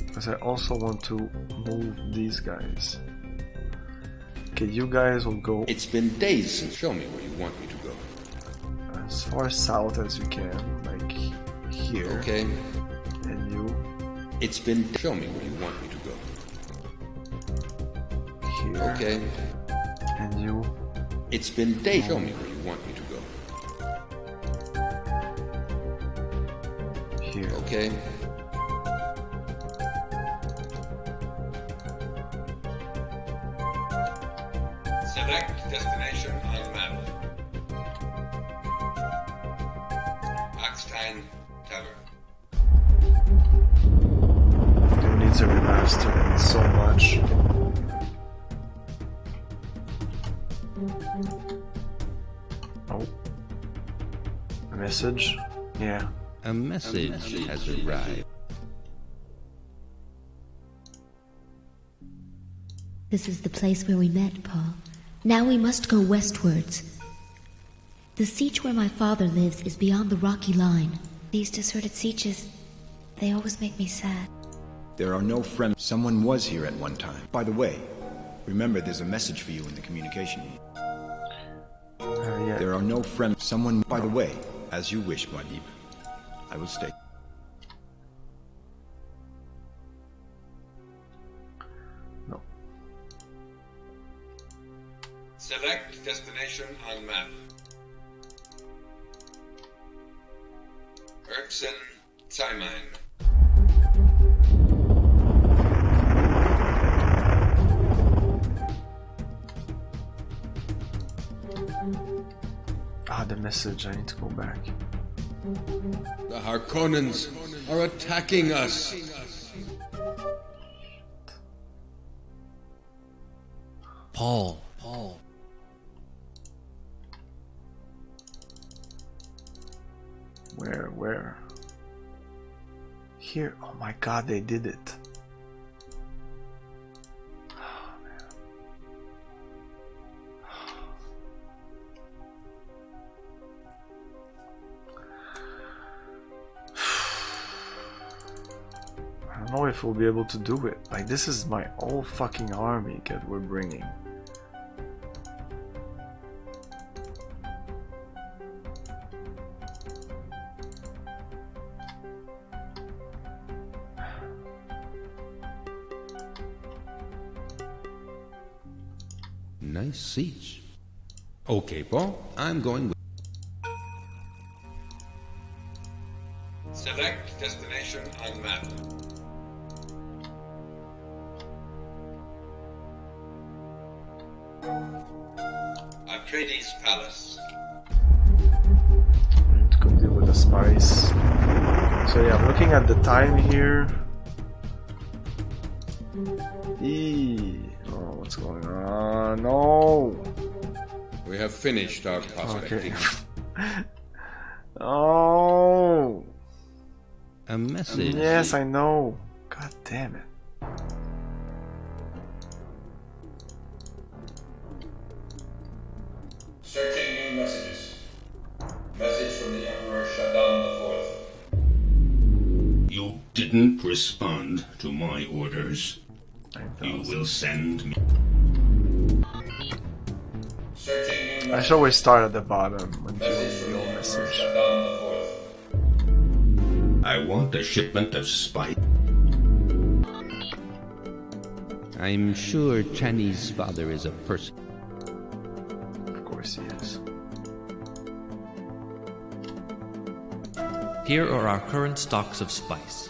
Because I also want to move these guys. Okay, you guys will go. It's been days since. Show me where you want me to go. As far south as you can, like here. Okay. And you. It's been. Show me where you want me to go. Here. Okay. And you. It's been days. Show me where you want me to go. Here. Okay. Select destination on map. Axstein Tavern. Who needs a remaster and so much? Oh. A message? Yeah. A message has arrived. This is the place where we met, Paul. Now we must go westwards. The siege where my father lives is beyond the rocky line. These deserted sieges, they always make me sad. There are no friends. Someone was here at one time. By the way, remember there's a message for you in the communication. Yeah. There are no friends. Someone. By the way, as you wish, Muad'Dib. I will stay. No. Select destination on map. Erksen Zaimein. Ah, the message. I need to go back. The Harkonnens are attacking us. Paul. Where? Here. Oh my god, they did it. Oh, man. I don't know if we'll be able to do it. Like, this is my whole fucking army that we're bringing. Nice siege. Okay, Paul, I'm going with... Select destination on map. Atreides Palace. I need to go deal with the spice. So yeah, I'm looking at the time here. Oh, what's going on? No! We have finished our prospecting. Okay. Oh! A message. Yes, I know. God damn it. Searching new messages. Message from the Emperor Shaddam IV. You didn't respond to my orders. You will send me. I should always start at the bottom when doing the old message. I want a shipment of spice. I'm sure Channy's father is a person. Of course he is. Here are our current stocks of spice.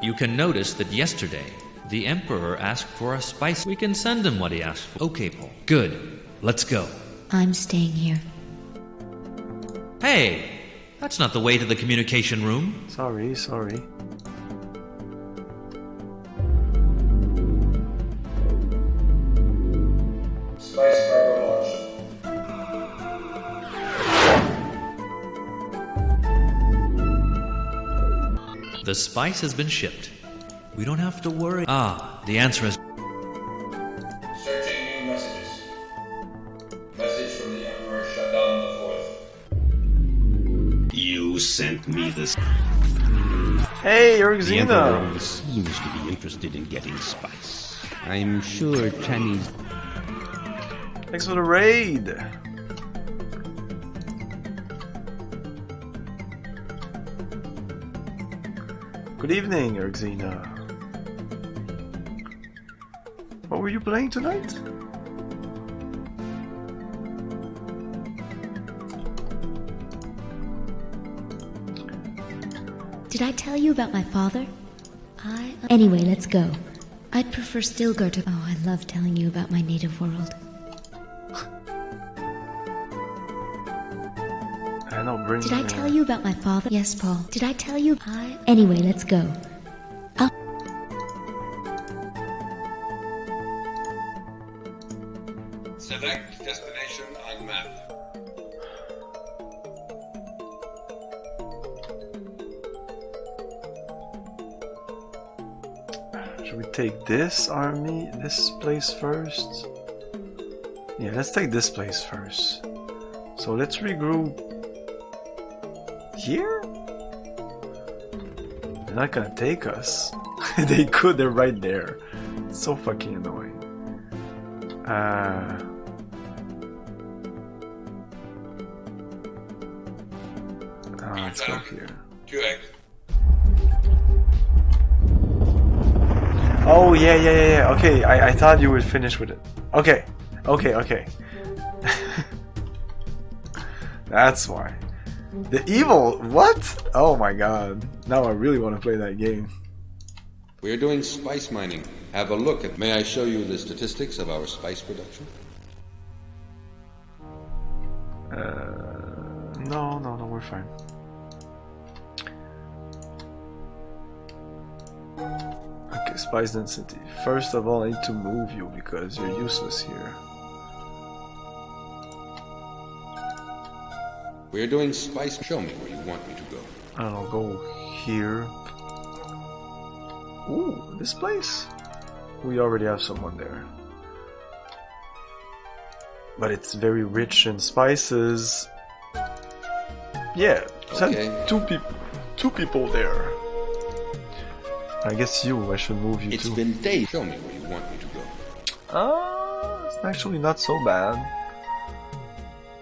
You can notice that yesterday, the Emperor asked for a spice. We can send him what he asked for. Okay, Paul. Good. Let's go. I'm staying here. Hey! That's not the way to the communication room. Sorry. Spice Cryo launch. The spice has been shipped. We don't have to worry. Ah, the answer is... Searching new messages. Message from the Emperor Shutdown the 4th. You sent me this. Hey, you're The Emperor seems to be interested in getting spice. I'm sure Channy's... Thanks for the raid. Good evening, Erxina. What were you playing tonight? Did I tell you about my father? Anyway, let's go. I'd prefer Stilgar to... Oh, I love telling you about my native world. Did I tell you about my father? Yes, Paul. Did I tell you? Anyway, let's go. Select destination on map. Should we take this place first? Yeah, let's take this place first. So let's regroup here? They're not gonna take us. They could, they're right there. It's so fucking annoying. Let's go here. Oh, yeah. Okay, I thought you would finish with it. Okay. That's why. The evil? What? Oh my god. Now I really want to play that game. We are doing spice mining. Have a look at... May I show you the statistics of our spice production? No, we're fine. Okay, spice density. First of all, I need to move you because you're useless here. We are doing spice... Show me where you want me to go. I don't know, go here. Ooh, this place? We already have someone there. But it's very rich in spices. Yeah, send two people there. I guess I should move you too. It's been days. Show me where you want me to go. It's actually not so bad.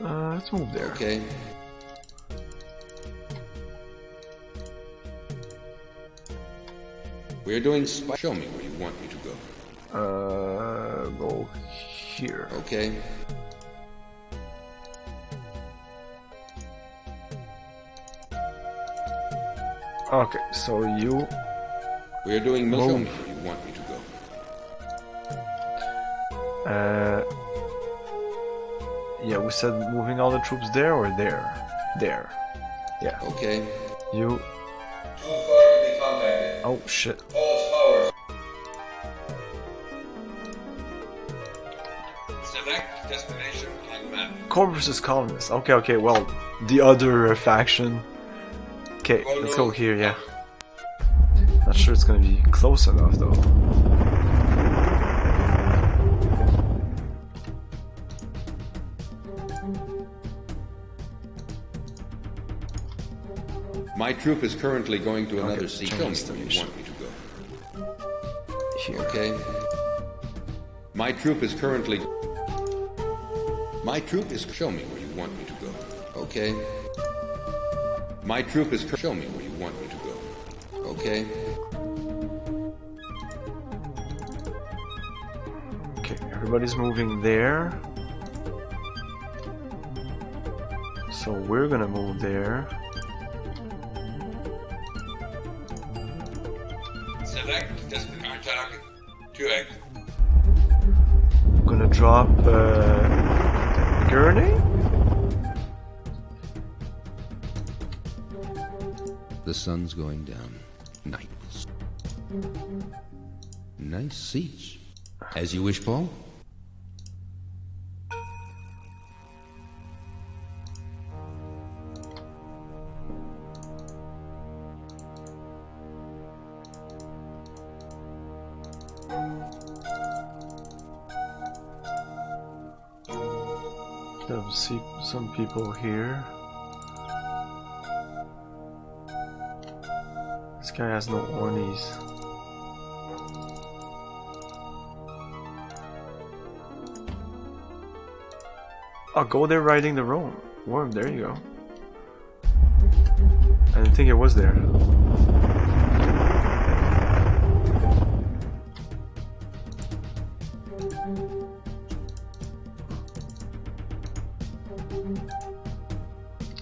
Let's move there. Okay. We're doing spice. Show me where you want me to go. Go here. Okay. Okay, so you... We're doing move. Show me where you want me to go. Yeah, we said moving all the troops there or there? There. Yeah. Okay. You... Oh shit. Select destination on map. Core versus colonists. Okay, well, the other faction. Okay, let's go here, yeah. Not sure it's gonna be close enough though. My troop is currently going to another sea. Show me where you want me to go. Here. Okay. My troop is currently... My troop is... Show me where you want me to go. Okay. My troop is... Show me where you want me to go. Okay. Okay, everybody's moving there. So we're gonna move there. Select destination target. 2X. I'm gonna drop Gurney. The sun's going down. Night. Nice seats. As you wish, Paul. See some people here. This guy has no ornies. Oh, go there riding the worm. There you go. I didn't think it was there.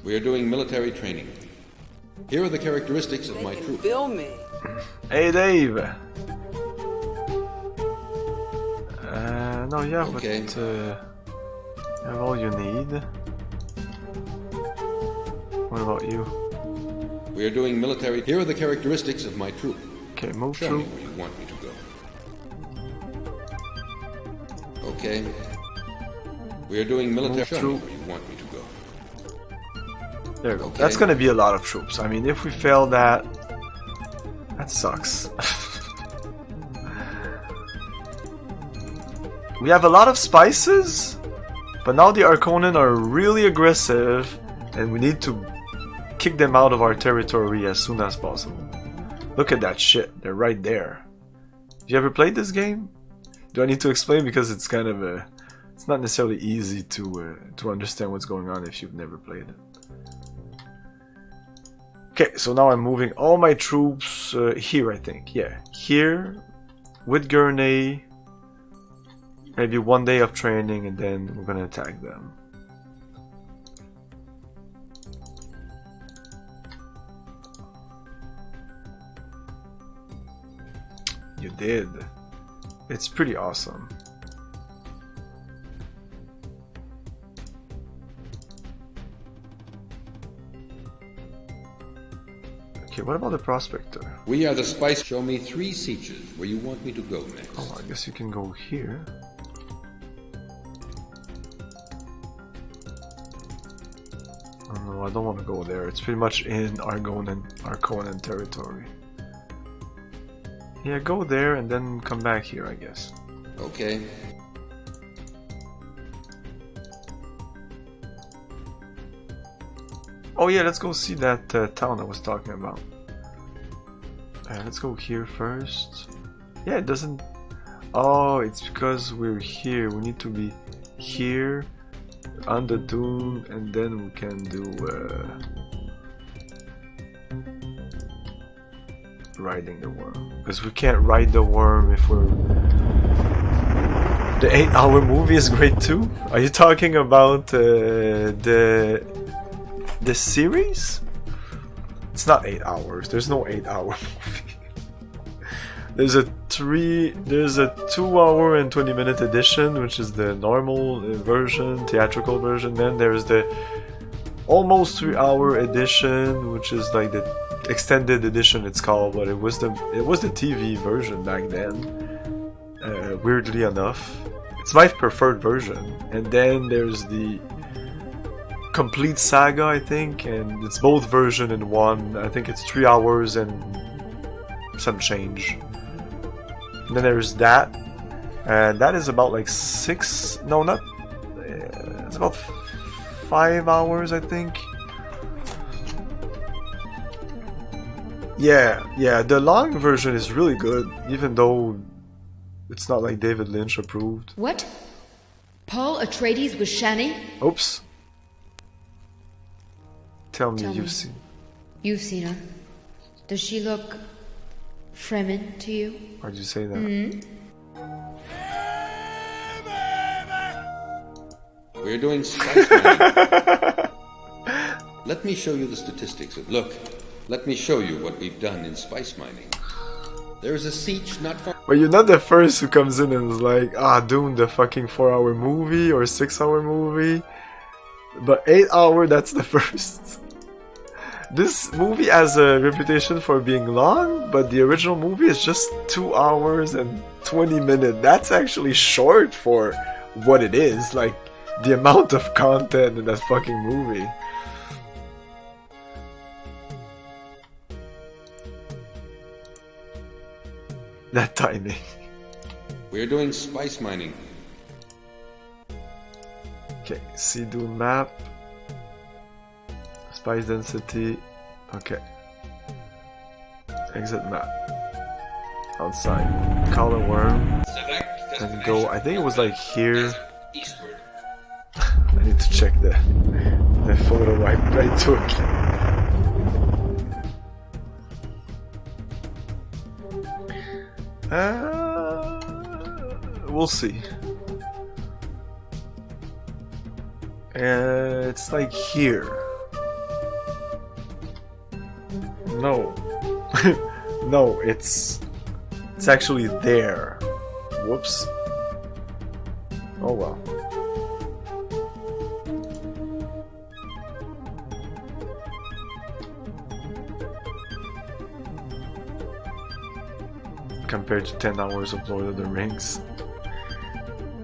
We are doing military training. Here are the characteristics of my troop. Film me. Hey, Dave. No, yeah, okay. But you have all you need. What about you? We are doing military. Here are the characteristics of my troop. Okay, move Show troop. me where you want me to go. Okay. We are doing military. Show me where you want me to go. There you go. Okay. That's gonna be a lot of troops. I mean, if we fail that, that sucks. We have a lot of spices, but now the Arconen are really aggressive, and we need to kick them out of our territory as soon as possible. Look at that shit. They're right there. Have you ever played this game? Do I need to explain? Because it's kind of a... It's not necessarily easy to understand what's going on if you've never played it. Okay, so now I'm moving all my troops here, I think. Yeah, here with Gurney. Maybe 1 day of training, and then we're gonna attack them. You did. It's pretty awesome. Okay, what about the prospector? We are the spice. Show me 3 sieges where you want me to go next. Oh, I guess you can go here. Oh no, I don't want to go there. It's pretty much in Arconen territory. Yeah, go there and then come back here, I guess. Okay. Oh yeah, let's go see that town I was talking about. Let's go here first. Yeah, it doesn't... Oh, it's because we're here. We need to be here on the Dune, and then we can do riding the worm. Because we can't ride the worm if we're... The 8-hour movie is great too? Are you talking about the series? It's not 8 hours. There's no 8-hour movie. There's a 2-hour and 20-minute edition, which is the normal version, theatrical version. Then there's the almost 3-hour edition, which is like the extended edition. It's called, but it was the TV version back then. Weirdly enough, it's my preferred version. And then there's the complete saga, I think, and it's both version in one. I think it's 3 hours and some change. And then there's that, and that is about like 6. No, not. It's about 5 hours, I think. Yeah. The long version is really good, even though it's not like David Lynch approved. What? Paul Atreides was Shani? Oops. Tell me you've seen. You've seen her. Does she look Fremen to you? Why'd you say that? Hmm? We're doing spice mining. Let me show you the statistics. Look, let me show you what we've done in spice mining. There is a siege not far. But you're not the first who comes in and is like, Dune, the fucking 4-hour movie or 6-hour movie. But 8-hour, that's the first. This movie has a reputation for being long, but the original movie is just 2 hours and 20 minutes. That's actually short for what it is. Like, the amount of content in that fucking movie. That timing. We're doing spice mining. Okay, see Dune map. Spice density. Okay. Exit map. Outside. Color worm. And go. I think it was like here. I need to check the photo I took. We'll see. It's like here. No. No, it's actually there. Whoops. Oh well. Compared to 10 hours of Lord of the Rings.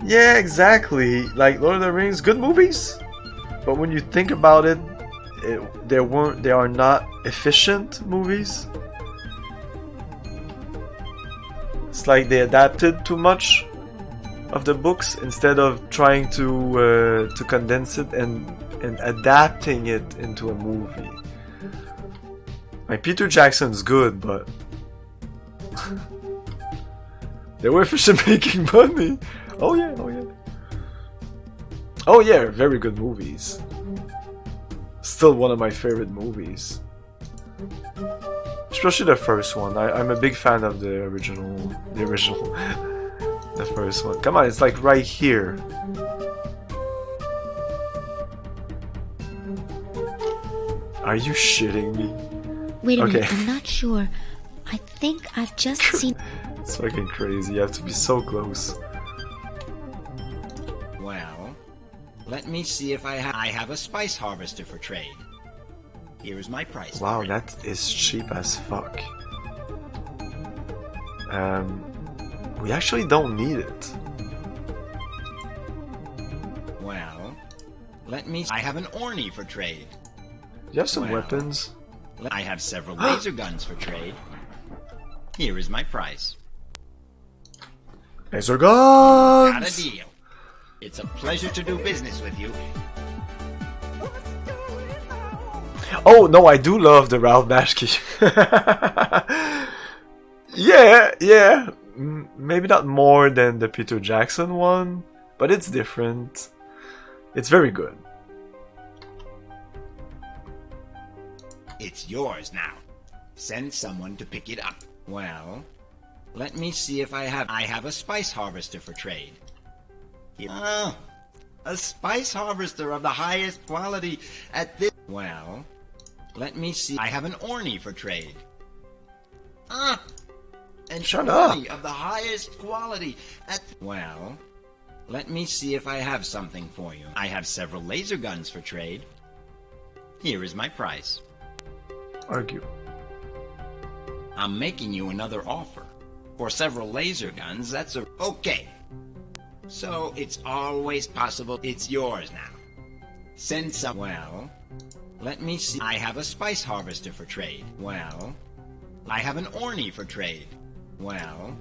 Yeah, exactly. Like Lord of the Rings, good movies, but when you think about it, they are not efficient movies. It's like they adapted too much of the books instead of trying to condense it and adapting it into a movie. Like Peter Jackson's good, but they were efficient making money. Oh yeah, oh yeah. Oh yeah, very good movies. Still one of my favorite movies. Especially the first one. I'm a big fan of the original. The first one. Come on, it's like right here. Are you shitting me? Wait a minute, I'm not sure. I think I've just seen... It's fucking crazy, you have to be so close. Well, let me see if I have a spice harvester for trade. Here is my price. Wow, that is cheap as fuck. We actually don't need it. Well, let me... I have an Orny for trade. You have some weapons? I have several laser guns for trade. Here is my price. Laser guns! Got a deal. It's a pleasure to do business with you. Oh no, I do love the Ralph Bashki. Yeah. Maybe not more than the Peter Jackson one, but it's different. It's very good. It's yours now. Send someone to pick it up. Well, let me see if I have a spice harvester for trade. A spice harvester of the highest quality at this... Well, let me see. I have an Orny for trade. An Shut Orny up. of the highest quality at... Well, let me see if I have something for you. I have several laser guns for trade. Here is my price. Argue. I'm making you another offer. For several laser guns, that's a... Okay. So, it's always possible. It's yours now. Send some... Well, let me see. I have a spice harvester for trade. Well, I have an Orny for trade. Well,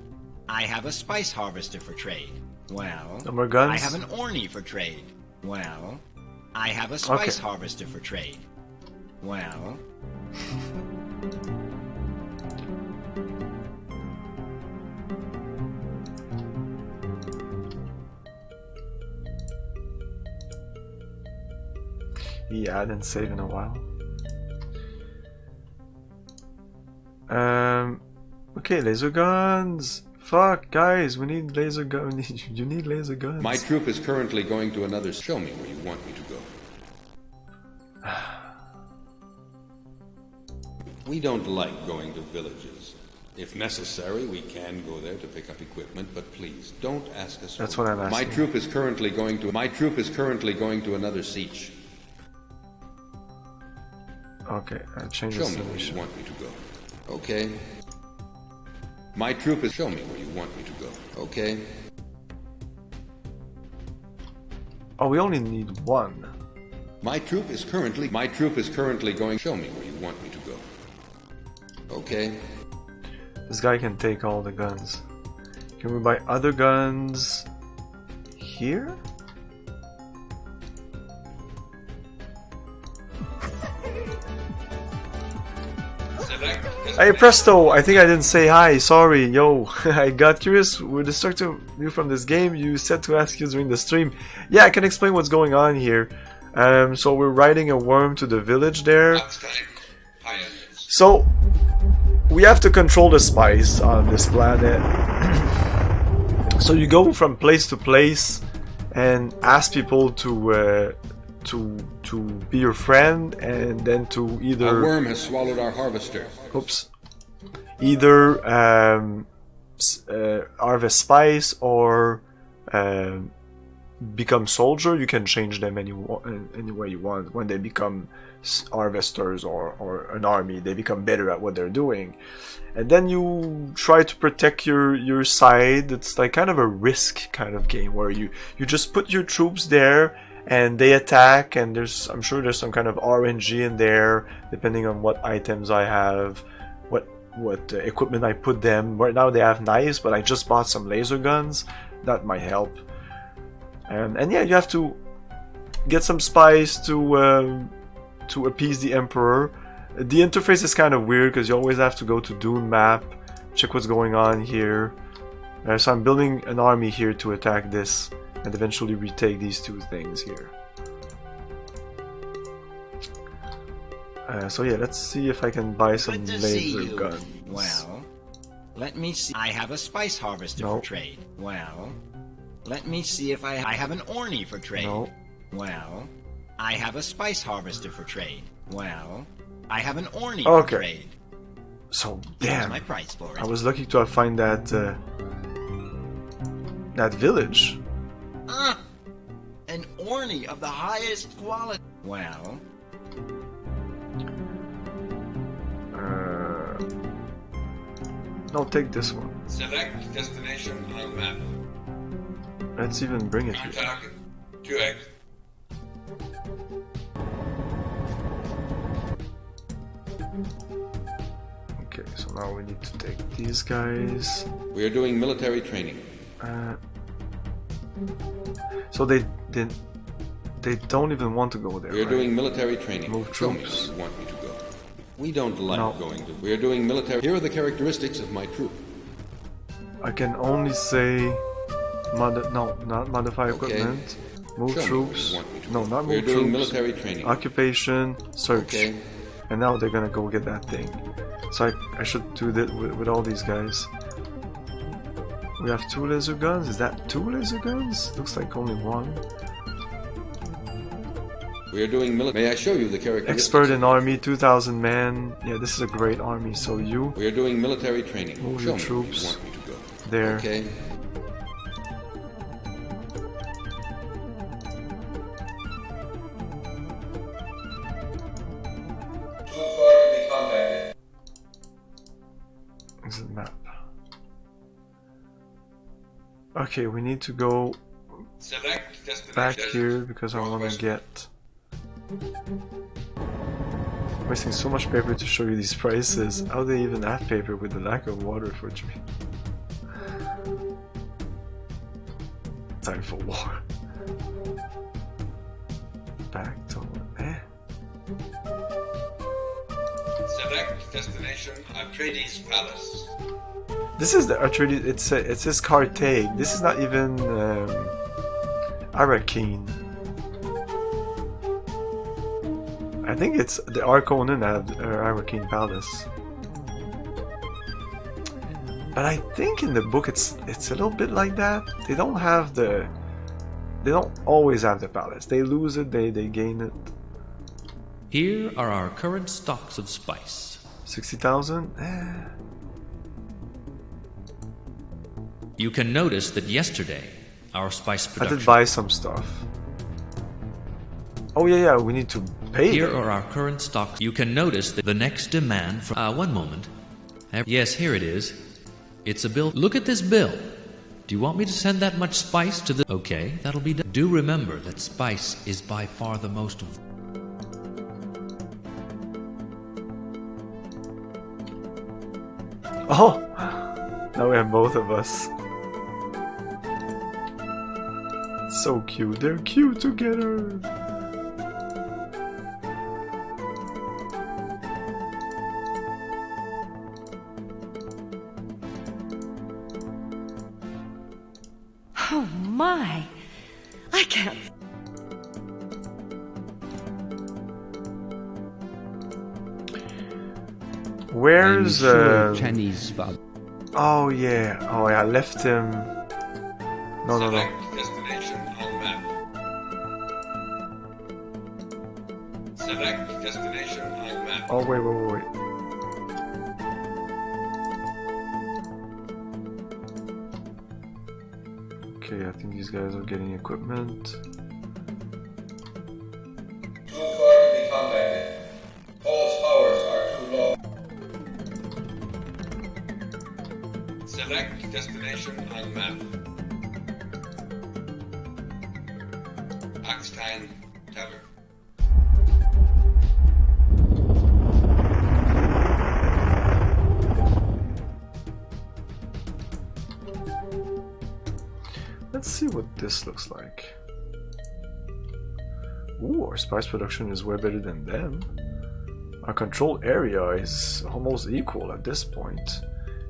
I have a spice harvester for trade. Well, no more guns? I have an Orny for trade. Well, I have a spice harvester for trade. Well... Yeah, I didn't save in a while. Okay, laser guns. Fuck, guys, we need laser guns. You need laser guns. My troop is currently going to another. Show me where you want me to go. We don't like going to villages. If necessary, we can go there to pick up equipment, but please don't ask us. That's what I'm asking. My troop is currently going to. My troop is currently going to another siege. Okay, I'll change Show the me where you solution. want me to go. Okay. My troop is. Show me where you want me to go. Okay. Oh, we only need one. My troop is currently. My troop is currently going. Show me where you want me to go. Okay. This guy can take all the guns. Can we buy other guns here? Hey presto! I think I didn't say hi, sorry, yo. I got curious with the structure view from this game. You said to ask you during the stream. Yeah, I can explain what's going on here. So we're riding a worm to the village there. So we have to control the spice on this planet. So you go from place to place and ask people to be your friend, and then to either. A worm has swallowed our harvester. Oops. Either harvest spice or become soldier. You can change them any way you want. When they become harvesters or an army, they become better at what they're doing. And then you try to protect your side. It's like kind of a risk kind of game where you just put your troops there and they attack, and I'm sure there's some kind of RNG in there depending on what items I have, what equipment I put them. Right now they have knives, but I just bought some laser guns. That might help. And yeah, you have to get some spice to appease the Emperor. The interface is kind of weird because you always have to go to Dune map, check what's going on here. So I'm building an army here to attack this and eventually retake these two things here. So yeah, let's see if I can buy some laser guns. Well, let me see. I have a spice harvester for trade. Well, let me see if I have an orny for trade. No. Well, I have a spice harvester for trade. Well, I have an orny for trade. So damn, my price for it. I was lucky to find that that village. An orny of the highest quality. Well. No, take this one. Select destination on map. Let's even bring it here. Target 2X. Okay, so now we need to take these guys. We are doing military training. So they don't even want to go there. We are doing military training. Move Show me troops. where you want me to go. We don't like going to. We are doing military. Here are the characteristics of my troop. I can only say not modify equipment. Move Show me troops. where you want me to No, go. not We are move doing troops. military training. Occupation, search. Okay. And now they're gonna go get that thing. So I should do that with all these guys. We have 2 laser guns. Is that 2 laser guns? Looks like only 1. We are doing military. May I show you the characteristics? Expert in army, 2,000 men. Yeah, this is a great army. So you We are doing military training. move Show your me where troops you want me to go. there. Okay. This is the map. Okay, we need to go Select destination. back here because I want to get. Wasting so much paper to show you these prices. How do they even have paper with the lack of water for tree? Time for war. Back to Select destination Atreides Palace. This is the Atreides. It says Carthago. This is not even Arrakeen. I think it's the Arconin at Arrakeen Palace. But I think in the book it's a little bit like that. They don't have the... They don't always have the pallets. They lose it, they gain it. Here are our current stocks of spice. 60,000? You can notice that yesterday, our spice I production... did buy some stuff. Oh yeah, we need to pay Here them. are our current stocks. You can notice that the next demand from... one moment. Yes, here it is. It's a bill. Look at this bill. Do you want me to send that much spice to the... Okay, that'll be done. Do remember that spice is by far the most... Oh! Now we have both of us. So cute. They're cute together. Oh my! I can't. Where's Chinese father? Oh yeah. Oh yeah, I left him. No. Destination on map. Select destination on map. Oh wait. Okay, I think these guys are getting equipment. Currently contacted. Paul's powers are too low. Select destination on map. Axtine Tavern. Let's see what this looks like. Ooh, our spice production is way better than them. Our control area is almost equal at this point.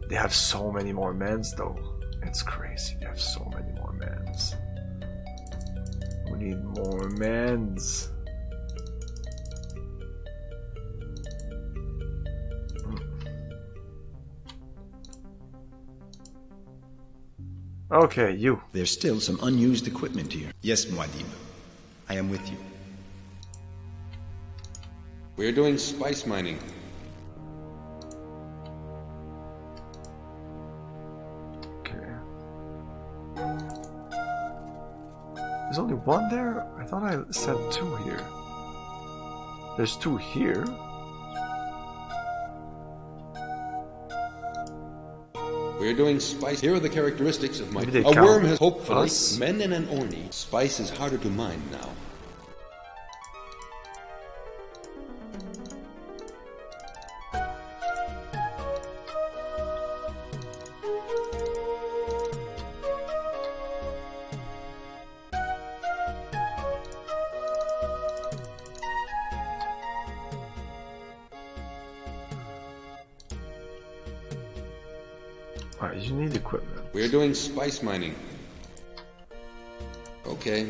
They have so many more mans though. It's crazy. They have so many more mans. We need more mans. Okay, you. There's still some unused equipment here. Yes, Muad'Dib. I am with you. We're doing spice mining. Okay. There's only one there? I thought I said two here. There's two here. We're doing spice. Here are the characteristics of my... Maybe they A count worm has... Hopefully, us? men and an orny. Spice is harder to mine now. Alright, you need equipment. We're doing spice mining. Okay.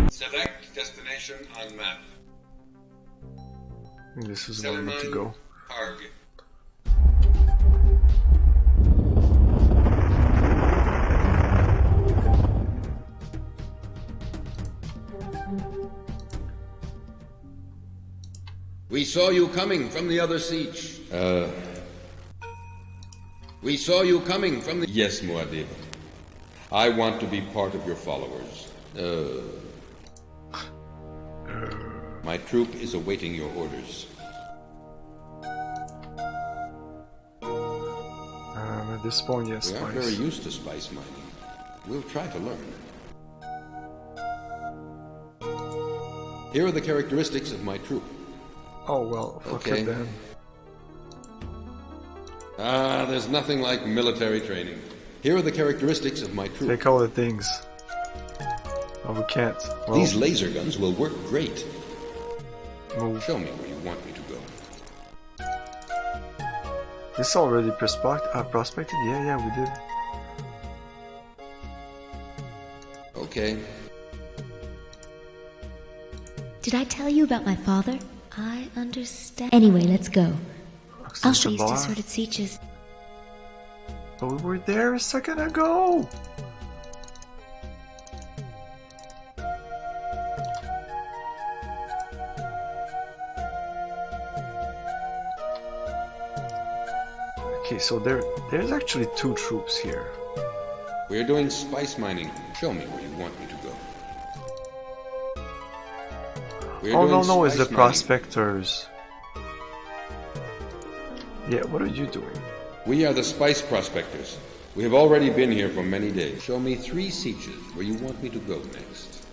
Select destination on map. I think this is where we need to go. Arg. We saw you coming from the other siege. We saw you coming from the... Yes, Muad'Dib. I want to be part of your followers. My troop is awaiting your orders. At this point, yes, We aren't spice. very used to spice mining. We'll try to learn. Here are the characteristics of my troop. Oh well, fuck Okay. it then. Ah, there's nothing like military training. Here are the characteristics of my troop. Take all the things. Oh, we can't. Well, these laser guns will work great. move. Show me where you want me to go. This already prospected? Yeah, we did. Okay. Did I tell you about my father? I understand. Anyway, let's go. I'll show you deserted sieges. But we were there a second ago! Okay, so there's actually 2 troops here. We're doing spice mining. Show me where you want me to go. Oh no, it's the prospectors. Yeah, what are you doing? We are the spice prospectors. We have already been here for many days. Show me 3 sieges where you want me to go next.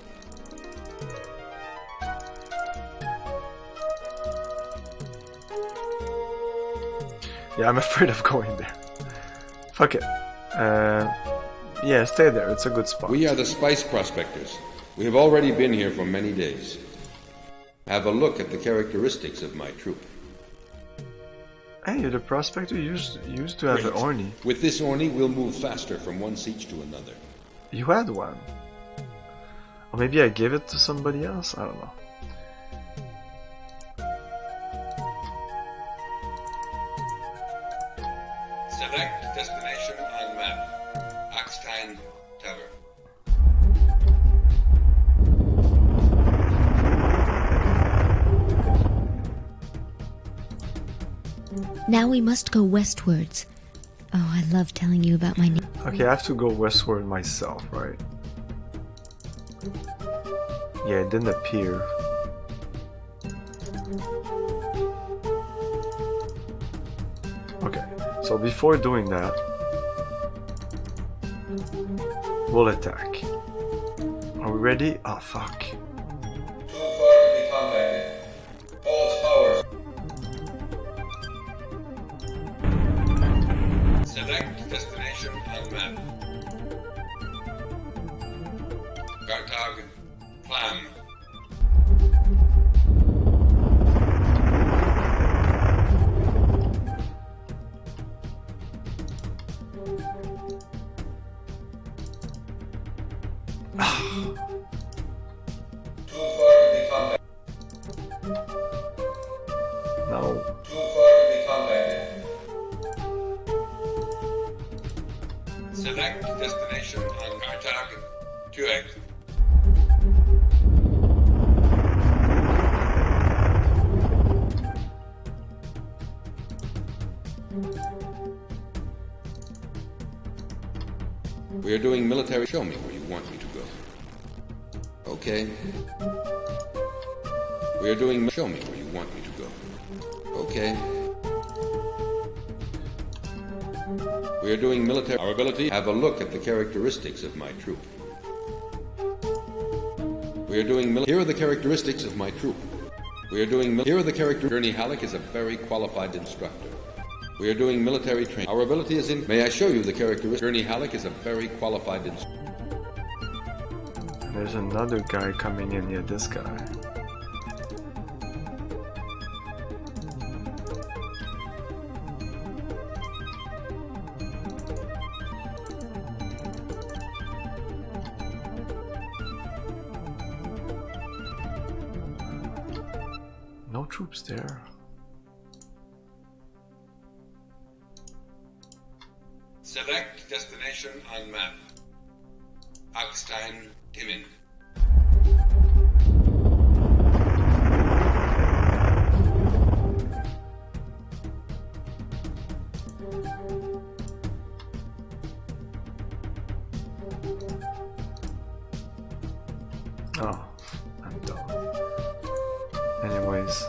Yeah, I'm afraid of going there. Fuck it. Yeah, stay there. It's a good spot. We are the spice prospectors. We have already been here for many days. Have a look at the characteristics of my troop. Hey, the prospector used to have an Orni. With this Orni, we'll move faster from one siege to another. You had one. Or maybe I gave it to somebody else? I don't know. Select destination on map. Axstein Tower. Now we must go westwards. Oh, I love telling you about my name. Okay, I have to go westward myself, right? Yeah, it didn't appear. Okay, so before doing that, we'll attack. Are we ready? Oh, fuck. Select destination on map. Gartag, Clam. No. Select destination on Gartag, Tueg. We are doing military. Show me where you want me to go. Okay. We are doing. Show me where you want me to go. Okay. We are doing military. Our ability. Have a look at the characteristics of my troop. We are doing. Here are the characteristics of my troop. We are doing. Here are the characteristics. Gurney Halleck is a very qualified instructor. We are doing military training. Our ability is in. May I show you the characteristics? Gurney Halleck is a very qualified instructor. There's another guy coming in. Yeah, this guy. No troops there. Select destination on map. Axstein, Timin. Oh, I'm dumb. Anyways.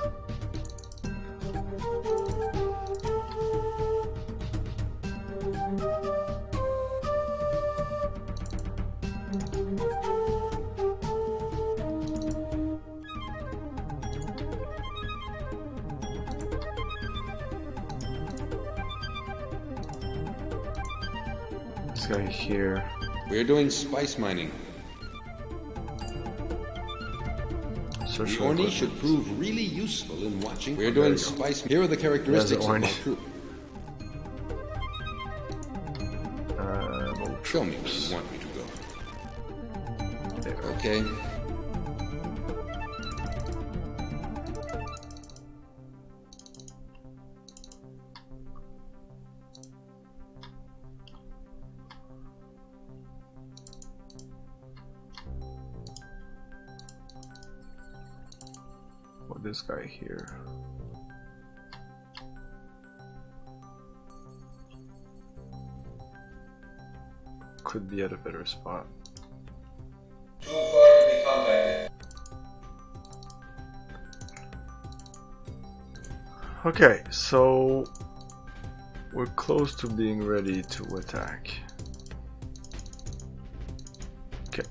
This guy here. We're doing spice mining. Search The Orni should prove really useful in watching. We're doing spice. Here are the characteristics of my troop. Show me where you want me to go. There. Okay. What this guy here? Could be at a better spot. Too far to be contacted. Okay, so we're close to being ready to attack. Okay.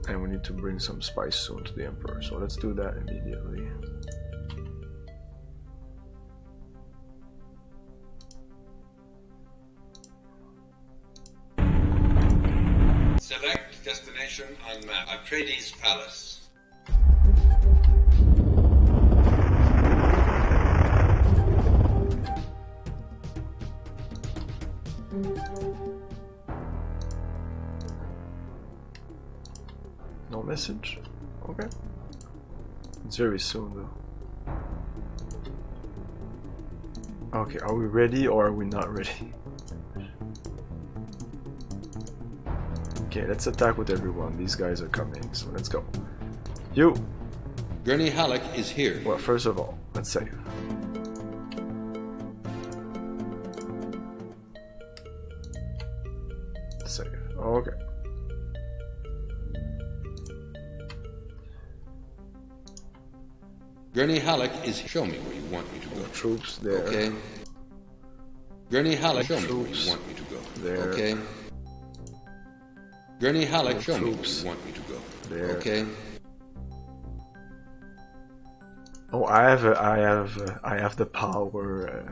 And we need to bring some spice soon to the Emperor, so let's do that immediately. Select destination on map. Atreides Palace. No message? Okay. It's very soon though. Okay, are we ready or are we not ready? Okay, let's attack with everyone. These guys are coming, so let's go. You! Gurney Halleck is here. Well, first of all, let's save. Save. Okay. Gurney Halleck is. Show me where you want me to go. Troops there. Okay. Gurney Halleck, show me where Troops you want me to go. there. Okay. Gurney Halleck, show me where Troops you want me to go. there. Okay. Oh, I have the power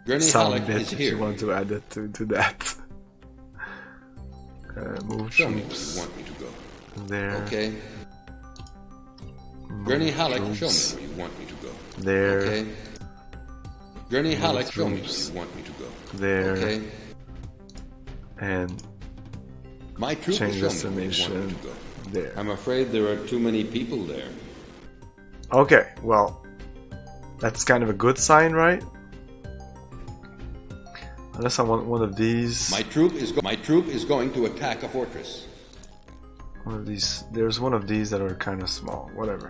Gurney sound Halleck bit is if here. you want to add it to that. Move Show me where troops you want me to go. there. Okay. Move Gurney Halleck, show me troops where you want me to go. there. Okay. Gurney Halleck, show me where troops you want me to go. there. Okay. And My troop change is show me where you want me destination to go. there. I'm afraid there are too many people there. Okay, well, that's kind of a good sign, right? Unless I want one of these. My troop is going to attack a fortress. One of these. There's one of these that are kind of small. Whatever.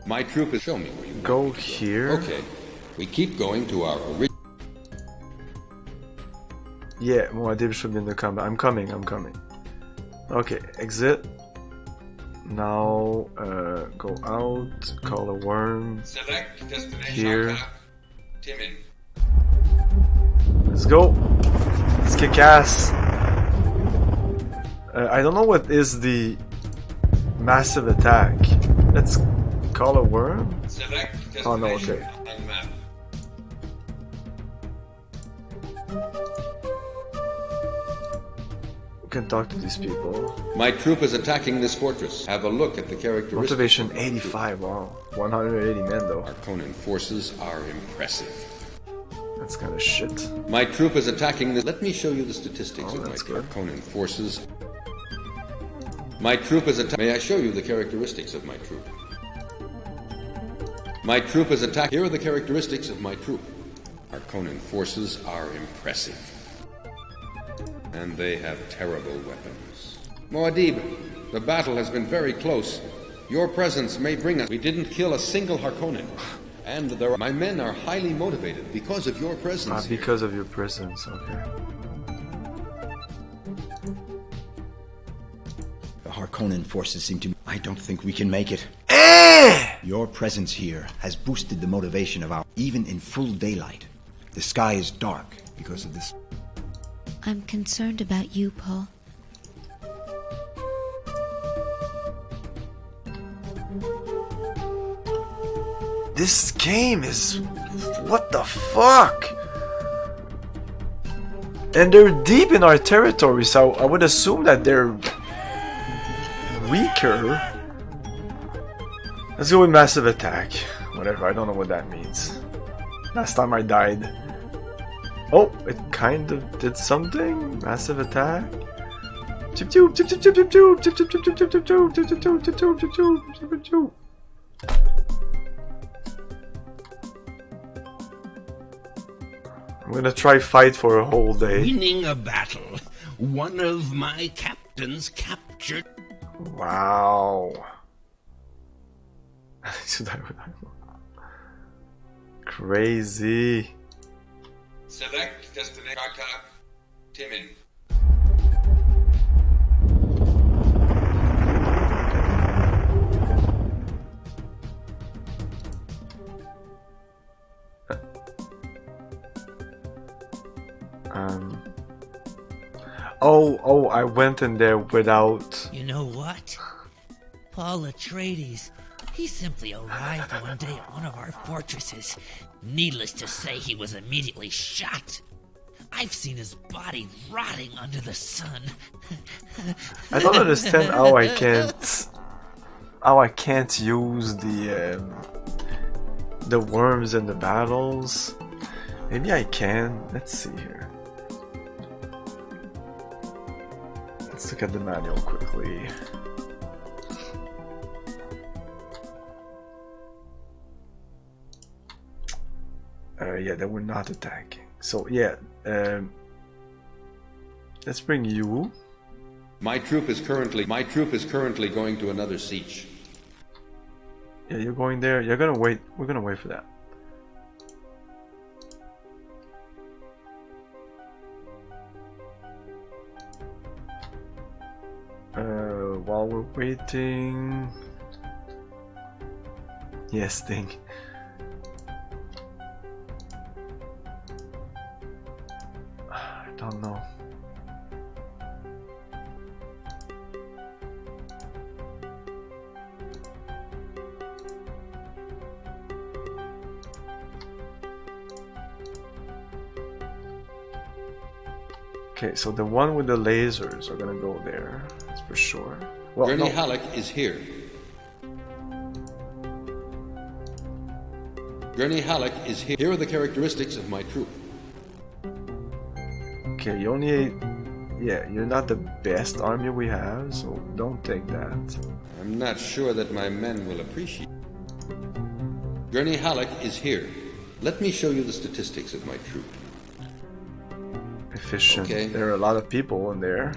My troop is show me where you want Go me to here. Okay. We keep going to our original. Yeah, Muad'Dib should be in the combat. I'm coming. Okay, exit. Now, go out. Call a worm. Select destination Here. on map. Timid. Let's go. Let's kick ass. I don't know what is the massive attack. Let's call a worm. Select destination Oh no, okay. on map. We can talk to these people. My troop is attacking this fortress. Have a look at the characteristics. Motivation of my troop. 85. Wow, 180 men though. Our Conan forces are impressive. That's kind of shit. My troop is attacking this. Let me show you the statistics Oh, of my that's troop. good. Conan forces. My troop is attacking. May I show you the characteristics of my troop? My troop is attacking. Here are the characteristics of my troop. Our Conan forces are impressive. And they have terrible weapons. Muad'Dib, the battle has been very close. Your presence may bring us. We didn't kill a single Harkonnen. And my men are highly motivated because of your presence. here. Because of your presence, okay. The Harkonnen forces seem to... I don't think we can make it. Your presence here has boosted the motivation of our... Even in full daylight. The sky is dark because of this. I'm concerned about you, Paul. This game is... what the fuck? And they're deep in our territory, so I would assume that they're weaker. Let's go with massive attack. Whatever, I don't know what that means. Last time I died. Oh, it kind of did something. Massive attack. Chip tube, chip chip chip chip chip chip chip chip chip chip chip chip chip chip chip chip chip chip chip. I'm gonna try fight for a whole day. Winning a battle. One of my captains captured. Wow. Crazy. Select destination. Timid. Oh, I went in there without... You know what? Paul Atreides, he simply arrived one day at one of our fortresses. Needless to say, he was immediately shot. I've seen his body rotting under the sun. I don't understand how I can't use the worms in the battles. Maybe I can. Let's see here. Let's look at the manual quickly. Yeah, they were not attacking. So yeah, let's bring you. My troop is currently going to another siege. Yeah, you're going there. You're gonna wait. We're gonna wait for that. While we're waiting... Yes, thing. I don't know. Okay, so the one with the lasers are gonna go there. That's for sure. Well, Gurney no. Halleck is here. Gurney Halleck is here. Here are the characteristics of my troop. Okay, you only... Yeah, you're not the best army we have, so don't take that. I'm not sure that my men will appreciate. Gurney Halleck is here. Let me show you the statistics of my troop. Efficient. Okay. There are a lot of people in there.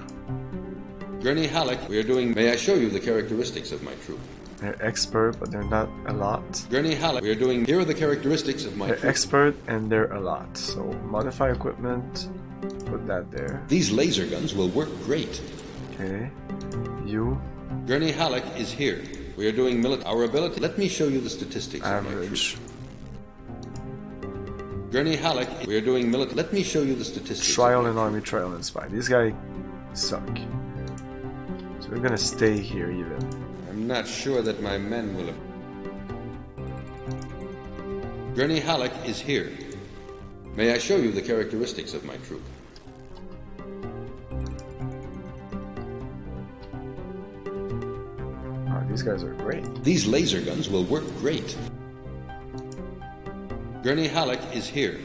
Gurney Halleck, we are doing... May I show you the characteristics of my troop? They're expert, but they're not a lot. Gurney Halleck, we are doing... Here are the characteristics of my troop. They're expert and they're a lot. So modify equipment, put that there. These laser guns will work great. Okay. You. Gurney Halleck is here. We are doing our ability. Let me show you the statistics Average. of my troop. Gurney Halleck, we are doing Let me show you the statistics. Trial and army, trial and spy. These guys suck. So we're gonna stay here even. I'm not sure that my men will... Gurney Halleck is here. May I show you the characteristics of my troop? Oh, these guys are great. These laser guns will work great. Gurney Halleck is here.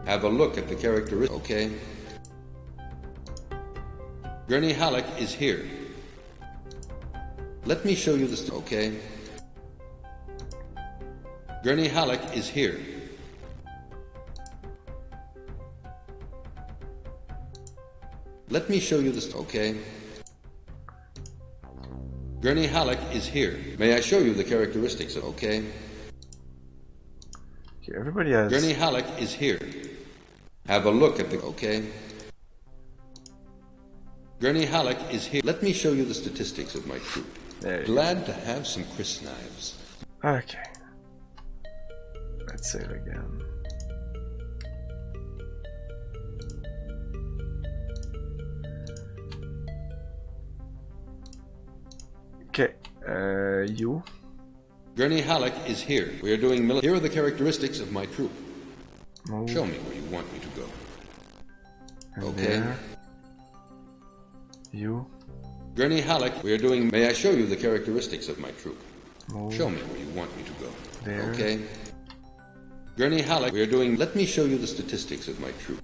Have a look at the characteristics. Okay. Gurney Halleck is here. Let me show you this. Okay. Gurney Halleck is here. Let me show you this. Okay. Gurney Halleck is here. May I show you the characteristics? Okay. Okay, everybody has... Gurney Halleck is here. Have a look at the... Okay. Gurney Halleck is here. Let me show you the statistics of my troop. Glad to have some Chris knives. Okay. Let's save again. You? Gurney Halleck is here. We are doing Here are the characteristics of my troop. Move. Show me where you want me to go. And Okay. there. You? Gurney Halleck, we are doing... May I show you the characteristics of my troop? Move. Show me where you want me to go. There. Okay. Gurney Halleck, we are doing... Let me show you the statistics of my troop.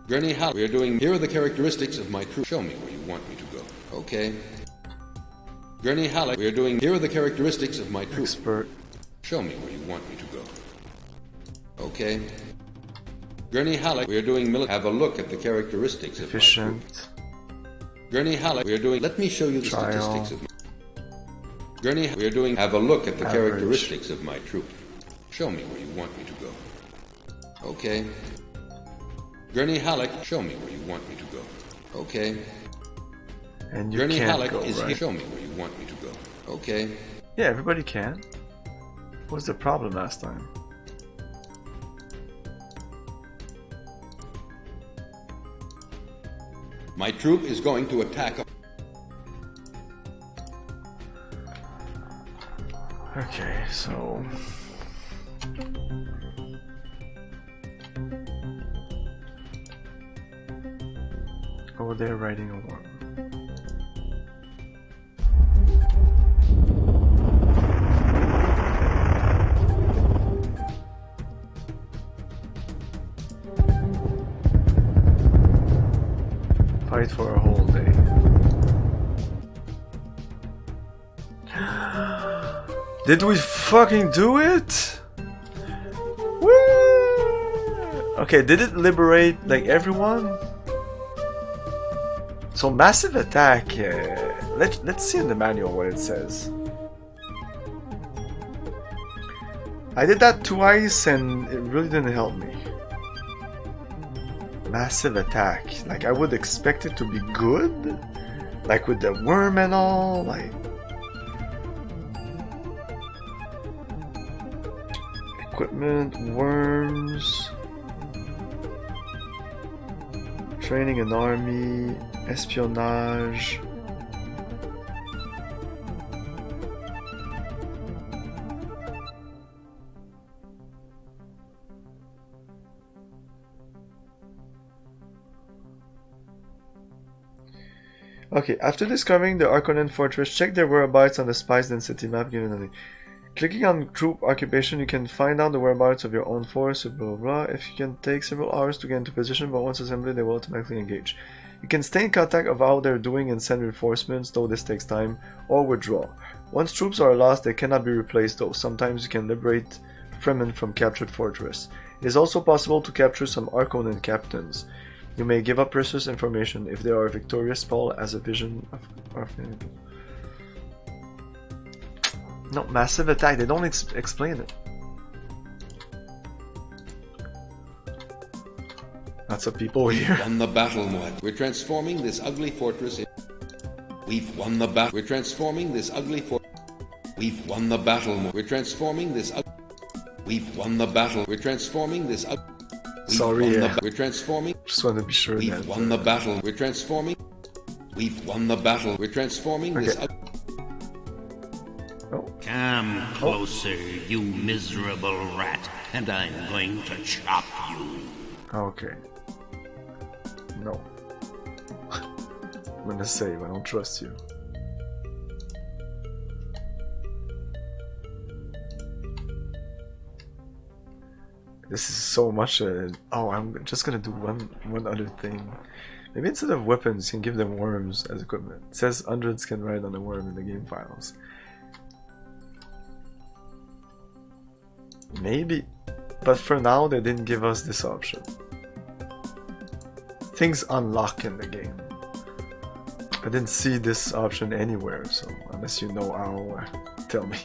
Gurney Halleck, we are doing... Here are the characteristics of my troop. Show me where you want me to go. Okay. Gurney Halleck, we are doing... Here are the characteristics of my troop. Expert. Show me where you want me to go. Okay. Gurney Halleck, we are doing... Have a look at the characteristics of my troop. Efficient. Gurney Halleck, we are doing... Let me show you the Trial. statistics of my... Gurney, we are doing... Have a look at the Average. characteristics of my troop. Show me where you want me to go. Okay. Gurney Halleck, show me where you want me to go. Okay. And you Gurney can't Halleck go, is right? here. Show me where you want me to go. Okay. Yeah, everybody can. What was the problem last time? My troop is going to attack... Okay, so... Over there riding a worm. Fight for a whole day. Did we fucking do it? Woo! Okay, did it liberate like everyone? So massive attack. Let's see in the manual what it says. I did that twice and it really didn't help me. Massive attack. Like I would expect it to be good, like with the worm and all. Like equipment, worms, training an army, espionage. Okay, after discovering the Arconen fortress, check their whereabouts on the spice density map given on the... Clicking on troop occupation, you can find out the whereabouts of your own force, blah blah blah. If you can take several hours to get into position, but once assembled, they will automatically engage. You can stay in contact of how they're doing and send reinforcements, though this takes time, or withdraw. Once troops are lost, they cannot be replaced, though. Sometimes you can liberate Fremen from captured fortress. It is also possible to capture some Arconen captains. You may give up precious information. If they are victorious, Paul has a vision of... No, massive attack. They don't explain it. Lots of people here. We've won the battle, Mod. We're transforming this ugly fortress in... We've won the battle. We're transforming this ugly fortress. We've won the battle, Mod. We're transforming this... We've won the battle. We're transforming this... Sorry, yeah. We're transforming. Just want to be sure. We've won the battle. We're transforming. We've won the battle. We're transforming this... Come closer, you miserable rat, and I'm going to chop you. Okay. No. I'm gonna save, I don't trust you. This is so much. Oh, I'm just gonna do one other thing. Maybe instead of weapons, you can give them worms as equipment. It says hundreds can ride on a worm in the game files. Maybe, but for now they didn't give us this option. Things unlock in the game. I didn't see this option anywhere, so unless you know how, tell me.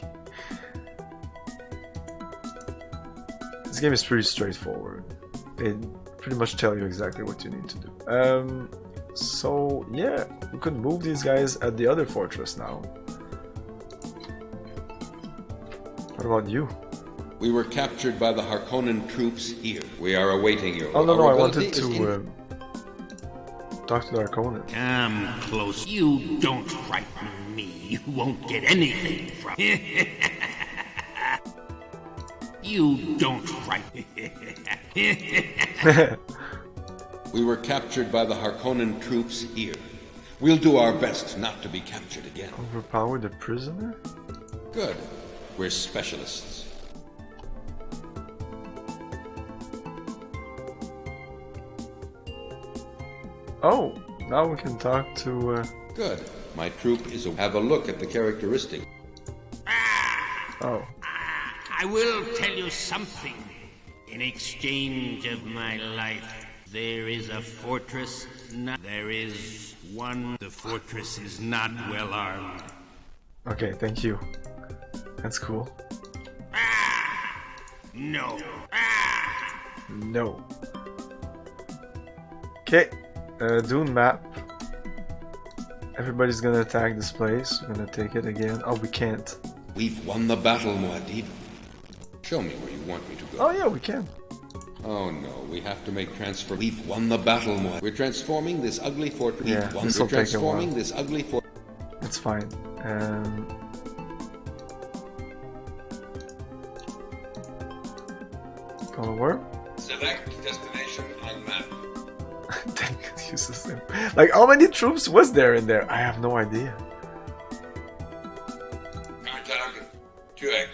This game is pretty straightforward. They pretty much tell you exactly what you need to do. So yeah, we could move these guys at the other fortress now. What about you? We were captured by the Harkonnen troops here. We are awaiting your... Oh no, I wanted to Talk to the Harkonnen. Come close. You don't frighten me. You won't get anything from You don't frighten We were captured by the Harkonnen troops here. We'll do our best not to be captured again. Overpower the prisoner? Good. We're specialists. Oh, now we can talk to... Good. My troop is have a look at the characteristic. Oh. I will tell you something. In exchange of my life, there is a fortress. There is one. The fortress is not well armed. Okay, thank you. That's cool. No. No. Okay, Dune map. Everybody's gonna attack this place. We're gonna take it again. Oh, we can't. We've won the battle, Muad'Dib. Show me where you want me to go. Oh yeah, we can. Oh no, we have to make transfer. We've won the battle, Muad'Dib. We're transforming this ugly fortress. Yeah, this will take a while. Transforming this ugly fortress. It's fine. Gonna work? Select destination on map. Dang it, uses them. Like, how many troops was there in there? I have no idea. Target 2x.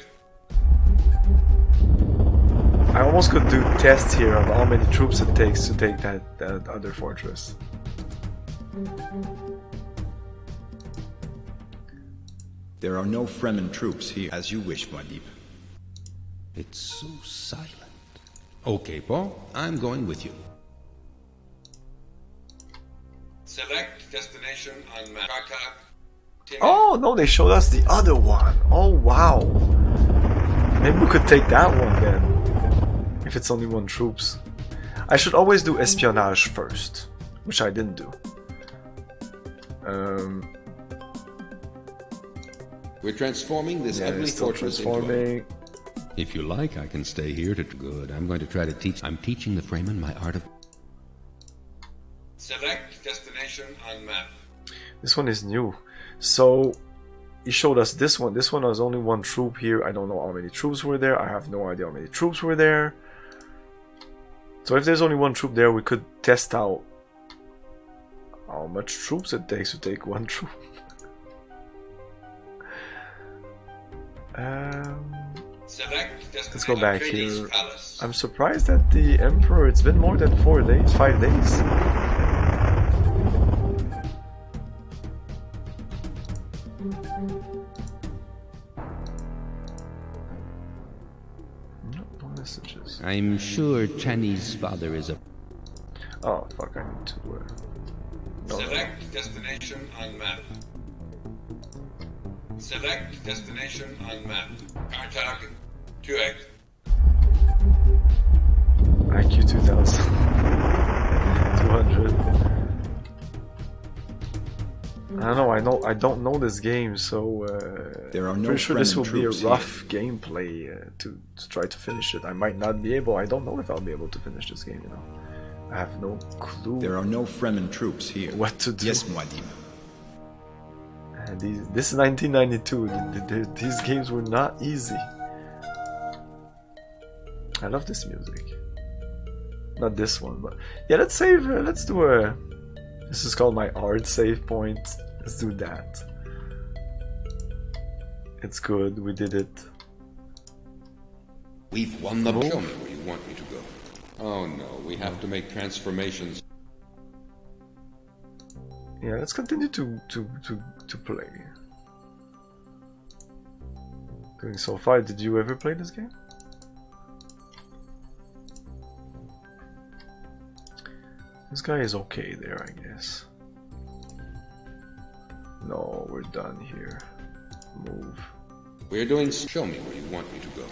I almost could do tests here of how many troops it takes to take that other fortress. There are no Fremen troops here. As you wish, Muad'Dib. It's so silent. Okay, Paul, I'm going with you. Select destination on map. Oh no, they showed us the other one. Oh wow. Maybe we could take that one then. If it's only one troops. I should always do espionage first, which I didn't do. We're transforming this ugly fortress transforming. If you like, I can stay here to good. I'm going to try to teach. I'm teaching the Fremen my art of. Select destination on map. This one is new. So he showed us this one. This one has only one troop here. I don't know how many troops were there. I have no idea how many troops were there. So if there's only one troop there, we could test out how much troops it takes to take one troop. Let's go back here. I'm surprised that the Emperor, it's been more than 4 days, 5 days. No messages. I'm sure Channy's father is a. Oh fuck! I need to. Select destination on map. Select destination on map. Target 2x. IQ 2000. 200. I don't know. I don't know this game, so there are no pretty sure this will be a rough here. gameplay to try to finish it. I might not be able. I don't know if I'll be able to finish this game. You know, I have no clue. There are no Fremen troops here. What to do? Yes, Muad'Dib. This is 1992. These games were not easy. I love this music. Not this one, but yeah. Let's save. Let's do a. This is called my art save point. Let's do that. It's good. We did it. We've won the. Show me where you want me to go. Oh no, we have to make transformations. Yeah, let's continue to play. Doing so far. Did you ever play this game? This guy is okay there, I guess. No, we're done here. Move. We're doing. Show me where you want me to go.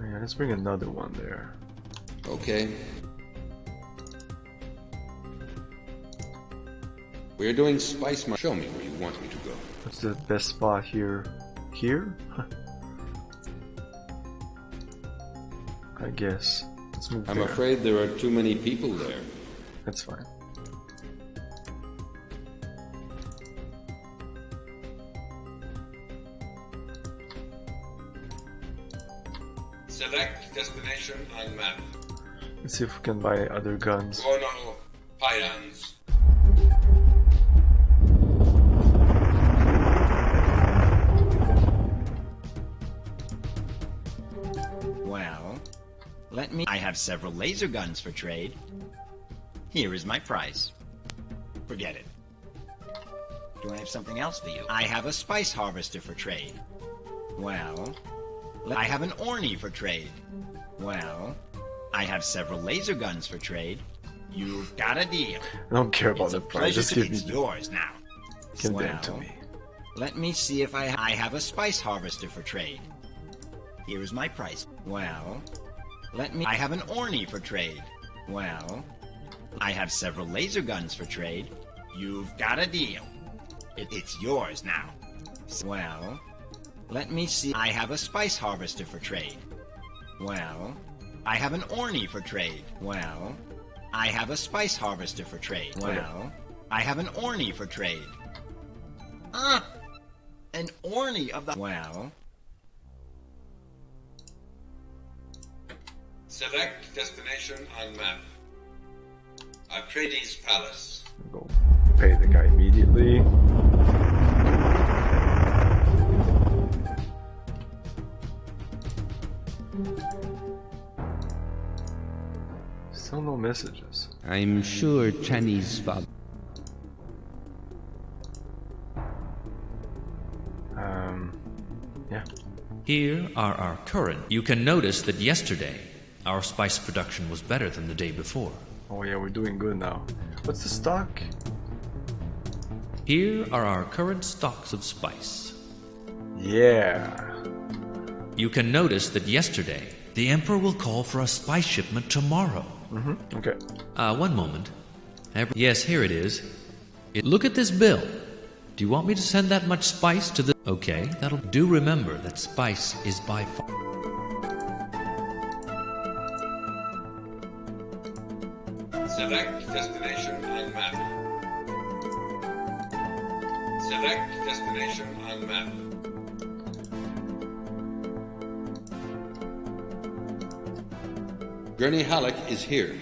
Yeah, let's bring another one there. Okay. We're doing spice. Show me where you want me to go. What's the best spot here? Here? I I guess. Let's move I'm there. afraid there are too many people there. That's fine. Select destination on map. Let's see if we can buy other guns. Oh no, Pyans. Well, let me... I have several laser guns for trade. Here is my price. Forget it. Do I have something else for you? I have a spice harvester for trade. Well, I have an Orny for trade. Well, I have several laser guns for trade. You've got a deal. I don't care about the price. Just give me It's yours now. Give them to me. Let me see if I have a spice harvester for trade. Here is my price. Well, I have an Orny for trade. Well, I have several laser guns for trade. You've got a deal. It's yours now. Well, let me see. I have a spice harvester for trade. Well, I have an Orny for trade. Well, I have a spice harvester for trade. Well, I have an Orny for trade. An Orny of the... Well... Select destination on map. Atreides Palace. Go pay the guy immediately. Still no messages. I'm sure Chinese father. Yeah. Here are our current. You can notice that yesterday, our spice production was better than the day before. Oh yeah, we're doing good now. What's the stock? Here are our current stocks of spice. Yeah. You can notice that yesterday, the Emperor will call for a spice shipment tomorrow. Okay. One moment. Yes, here it is. Look at this bill. Do you want me to send that much spice to the... Okay, that'll... Do remember that spice is by far... Select destination on map. Select destination on map. Gurney Halleck is here.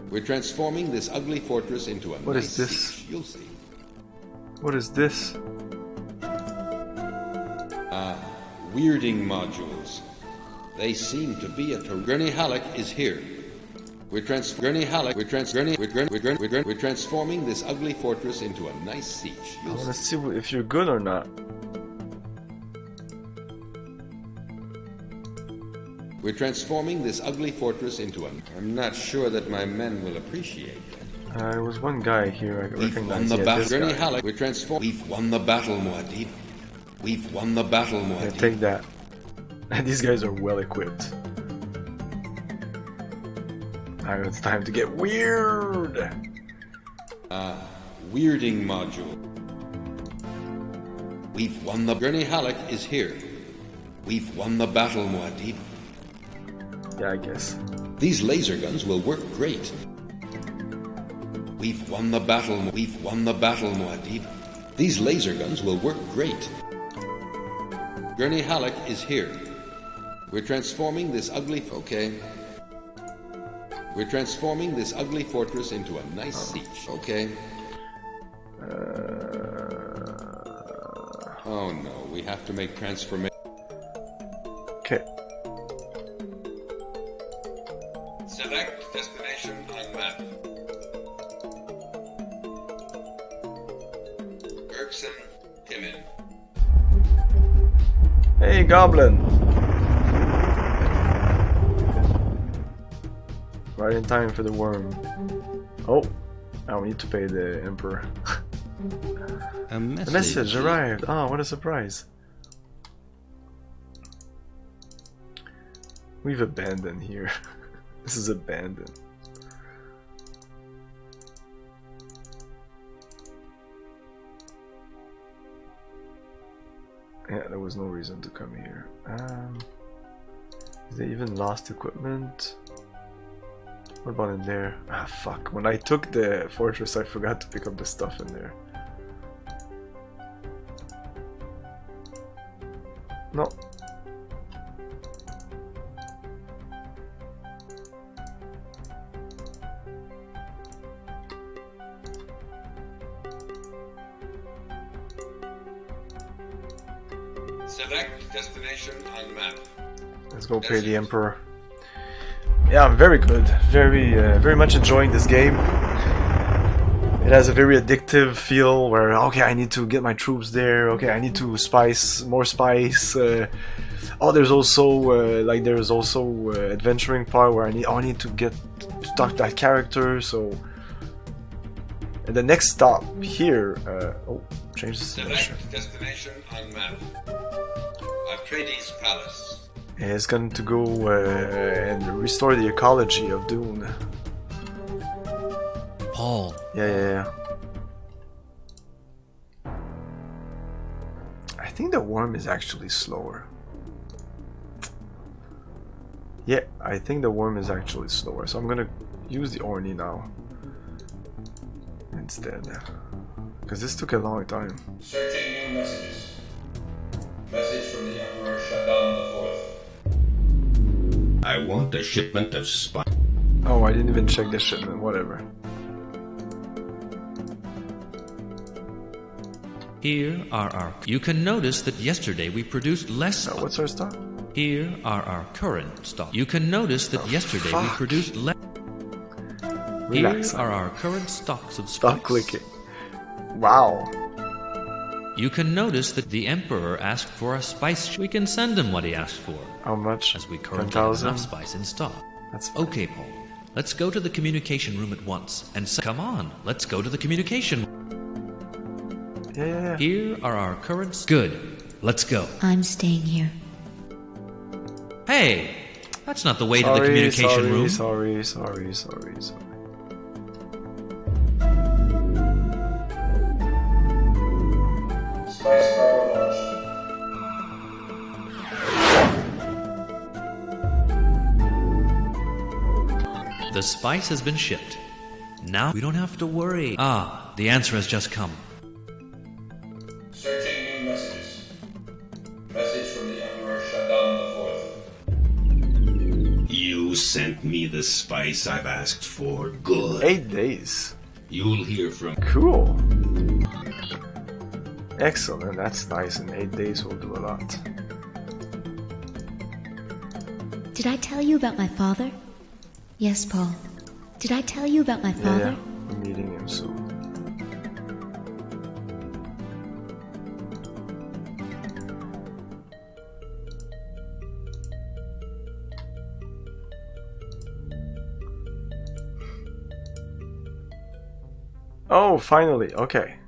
We're transforming this ugly fortress into a What nice is this? siege. You'll see. What is this? Weirding modules. They seem to be a... Gurney Halleck is here. We're transforming this ugly fortress into a nice siege. I want to see if you're good or not. We're transforming this ugly fortress into a... I'm not sure that my men will appreciate that. There was one guy here I recognized. We've won the battle. Gurney Halleck, We've won the battle, Muad'Dib. We've won the battle, Muad'Dib. Yeah, take that. These guys are well equipped. Alright, it's time to get weird! Weirding module. We've won the... Gurney Halleck is here. We've won the battle, Muad'Dib. Yeah, I guess. These laser guns will work great. We've won the battle. We've won the battle, Muad'Dib. These laser guns will work great. Gurney Halleck is here. We're transforming this ugly... Okay. We're transforming this ugly fortress into a nice siege. Okay. Oh no, we have to make transformation. Okay. Select destination on map. Erkson, Timon. Hey, Goblin! Right in time for the worm. Oh, now we need to pay the Emperor. A The message arrived. Oh, what a surprise. We've abandoned here. This is abandoned. Yeah, there was no reason to come here. Is there even lost equipment? What about in there? Ah, fuck. When I took the fortress, I forgot to pick up the stuff in there. No. Select destination on map. Let's go pay the Emperor. Yeah, I'm very good. Very much enjoying this game. It has a very addictive feel where, okay, I need to get my troops there. Okay, I need to spice, more spice. Oh, there's also adventuring part where I need to get to talk to that character. So, and the next stop here. Oh, change the destination. Select destination on map. Atreides Palace. And it's going to go and restore the ecology of Dune. Paul. Yeah. I think the worm is actually slower. Yeah, I think the worm is actually slower. So I'm gonna use the Orny now instead. Because this took a long time. Searching new messages. Message from the Emperor Shaddam IV. I want a shipment of spice. Oh, I didn't even check the shipment, whatever. Here are our... You can notice that yesterday we produced less... what's our stock? Here are our current stock. You can notice that yesterday we produced less... Relax. Here are our current stocks of Stop clicking. Wow. You can notice that the Emperor asked for a spice. We can send him what he asked for. How much? As we currently have 10,000? enough spice in stock. That's fine. Okay, Paul. Let's go to the communication room at once. And come on, let's go to the communication. Yeah. Here are our current... Good. Let's go. I'm staying here. Hey! That's not the way to the communication room. Sorry. Spice cargo launched. The spice has been shipped. Now we don't have to worry. Ah, the answer has just come. Searching new messages. Message from the Emperor Shaddam IV. You sent me the spice I've asked for. Good. 8 days. You'll hear from... Cool. Excellent, that's nice. In 8 days we'll do a lot. Did I tell you about my father? Yes, Paul. Did I tell you about my father? Yeah. I'm meeting him soon. Oh, finally. Okay.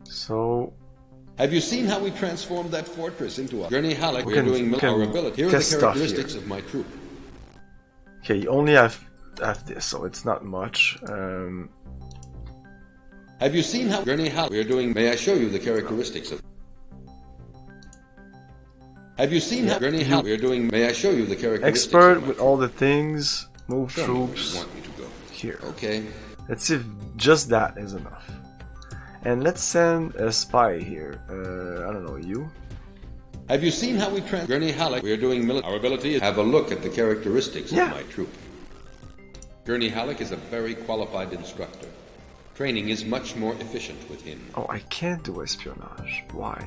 So... Have you seen how we transformed that fortress into a... Gurney Halleck, we're doing our ability. Here are the test stuff characteristics here. of my troop. Okay, you only have this, so it's not much. Have you seen how... Gurney Halleck, we're doing... May I show you the characteristics of... Have you seen how... Gurney Halleck, we're doing... May I show you the characteristics Expert with all the things. Move Show troops. me where you want me to go. Here. Okay. Let's see if just that is enough. And let's send a spy here. I don't know, you? Have you seen how we Gurney Halleck, we're doing military... Our ability is... Have a look at the characteristics of my troop. Gurney Halleck is a very qualified instructor. Training is much more efficient with him. Oh, I can't do espionage. Why?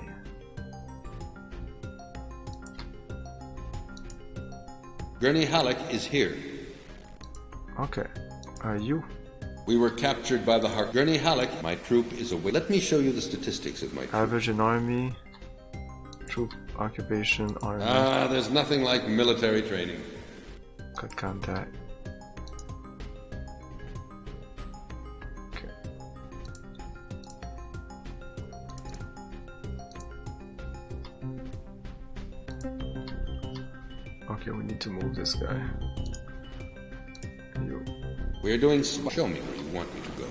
Gurney Halleck is here. Okay. You? We were captured by the Gurney Halleck. My troop is away. Let me show you the statistics of my troop. Average in army. Troop occupation, army. There's nothing like military training. Cut contact. Okay. Okay, we need to move this guy. You. We're doing... Show me where you want me to go.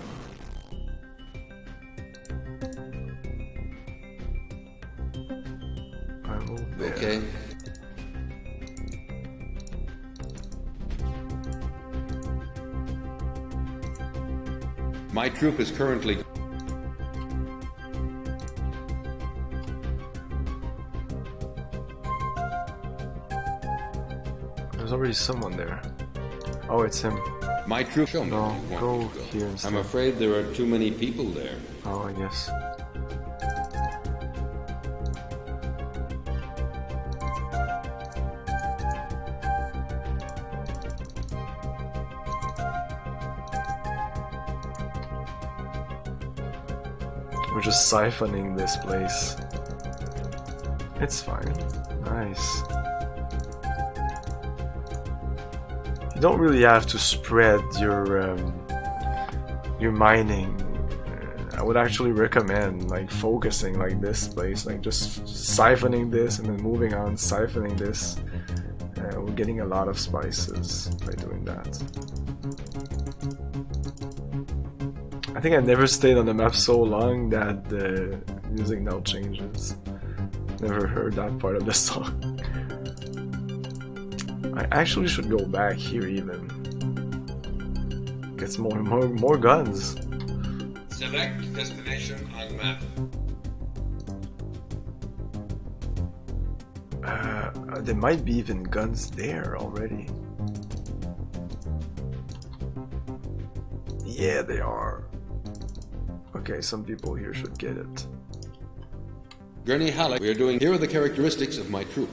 My troop is currently... There's already someone there. Oh, it's him. My troop... Show me no, where you go want me to here instead. I'm afraid there are too many people there. Oh, I guess. We're just siphoning this place. It's fine. Nice. You don't really have to spread your mining. I would actually recommend like focusing like this place, like just siphoning this and then moving on, siphoning this. We're getting a lot of spices by doing that. I think I've never stayed on the map so long that the music now changes. Never heard that part of the song. I actually should go back here even. Get more guns. Select destination on map. There might be even guns there already. Yeah, they are. Okay, some people here should get it. Gurney Halleck, we are doing... Here are the characteristics of my troop.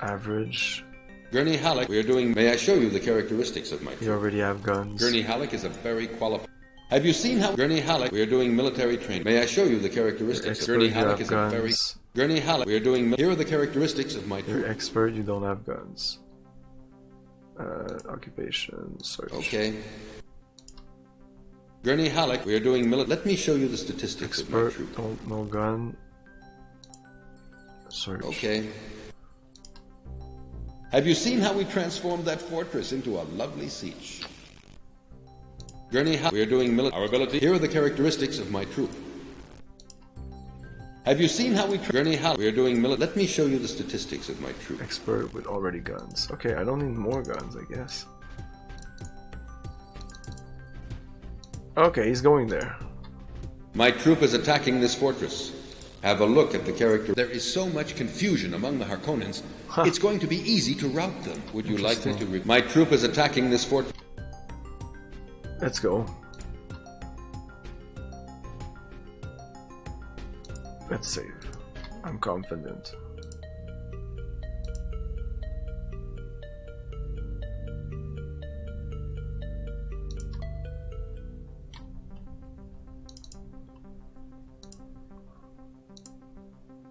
Average. Gurney Halleck, we are doing... May I show you the characteristics of my troop? You already have guns. Gurney Halleck is a very qualified... Have you seen how... Gurney Halleck, we are doing military training. May I show you the characteristics? Expert, Gurney Halleck is guns. a very... Gurney Halleck, we are doing... Here are the characteristics of my troop. You're expert, you don't have guns. Occupation, search. Okay. Gurney Halleck, we are doing Let me show you the statistics of my troop. Don't, no gun. Search. Okay. Have you seen how we transformed that fortress into a lovely siege? Gurney Halleck, we are doing Our ability. Here are the characteristics of my troop. Have you seen how we... Gurney Halleck, we are doing Let me show you the statistics of my troop. Expert with already guns. Okay, I don't need more guns, I guess. Okay, he's going there. My troop is attacking this fortress. Have a look at the character. There is so much confusion among the Harkonnens. It's going to be easy to rout them. Would you like me to... My troop is attacking this fortress. Let's go. Let's save. I'm confident.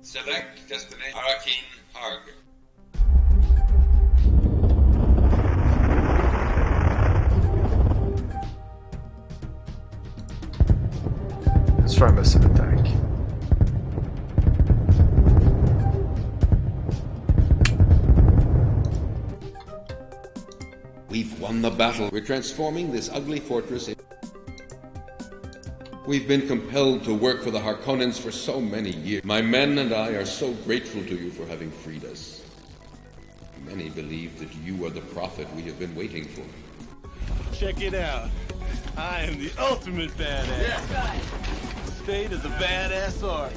Select destination. Arakin Harg. Let's try massive attack. We've won the battle. We're transforming this ugly fortress in... We've been compelled to work for the Harkonnens for so many years. My men and I are so grateful to you for having freed us. Many believe that you are the prophet we have been waiting for. Check it out. I am the ultimate badass. Yeah. State is a badass art.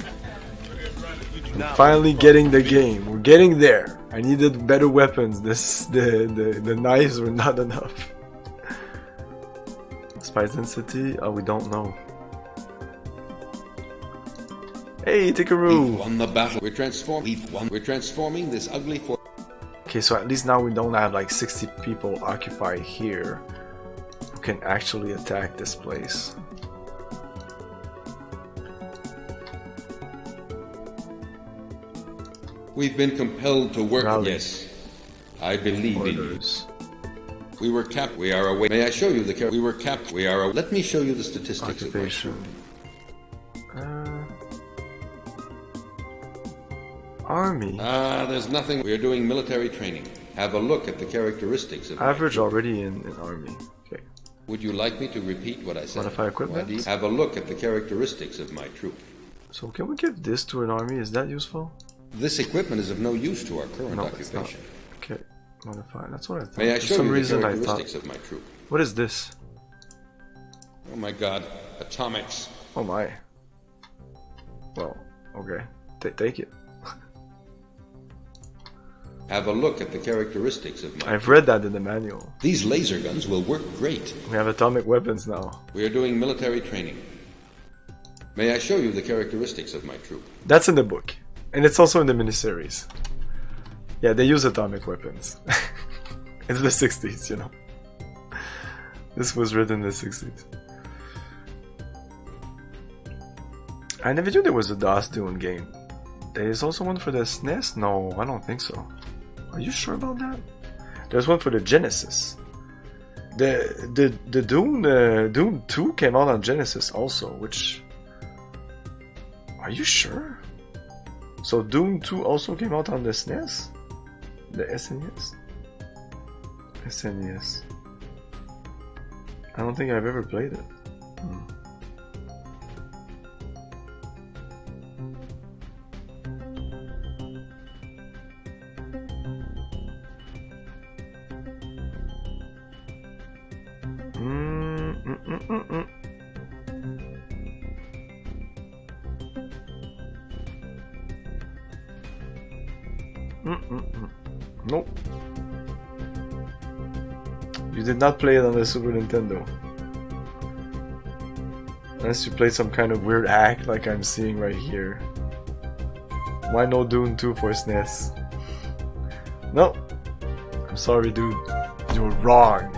We're finally getting the game. We're getting there. I needed better weapons. The knives were not enough. Spice density? Oh, we don't know. Hey, Tikaru! We've won the battle. We're transforming this ugly fortress. Okay, so at least now we don't have like 60 people occupied here who can actually attack this place. We've been compelled to work. Rally. Yes, I believe in you. Orders. We were capped. We are away. May I show you the? We were capped. We are. Let me show you the statistics. Occupation. Army. There's nothing. We are doing military training. Have a look at the characteristics of. Average already in army. Okay. Would you like me to repeat what I said? Modify equipment. Have a look at the characteristics of my troop. So can we give this to an army? Is that useful? This equipment is of no use to our current occupation. It's not. Okay. Modify. That's what I thought. May I For show some you the reason I characteristics thought. of my troop? What is this? Oh my god, atomics. Oh my. Well, okay. Take it. Have a look at the characteristics of my... I've read that in the manual. These laser guns will work great. We have atomic weapons now. We are doing military training. May I show you the characteristics of my troop? That's in the book. And it's also in the miniseries. Yeah, they use atomic weapons. It's the 60s, you know. This was written in the 60s. I never knew there was a DOS Dune game. There is also one for the SNES? No, I don't think so. Are you sure about that? There's one for the Genesis. The Dune 2 came out on Genesis also, which... Are you sure? So Dune 2 also came out on the SNES? The SNES? SNES. I don't think I've ever played it. Nope. You did not play it on the Super Nintendo. Unless you played some kind of weird hack like I'm seeing right here. Why no Dune 2 for SNES? No. I'm sorry, dude. You were wrong.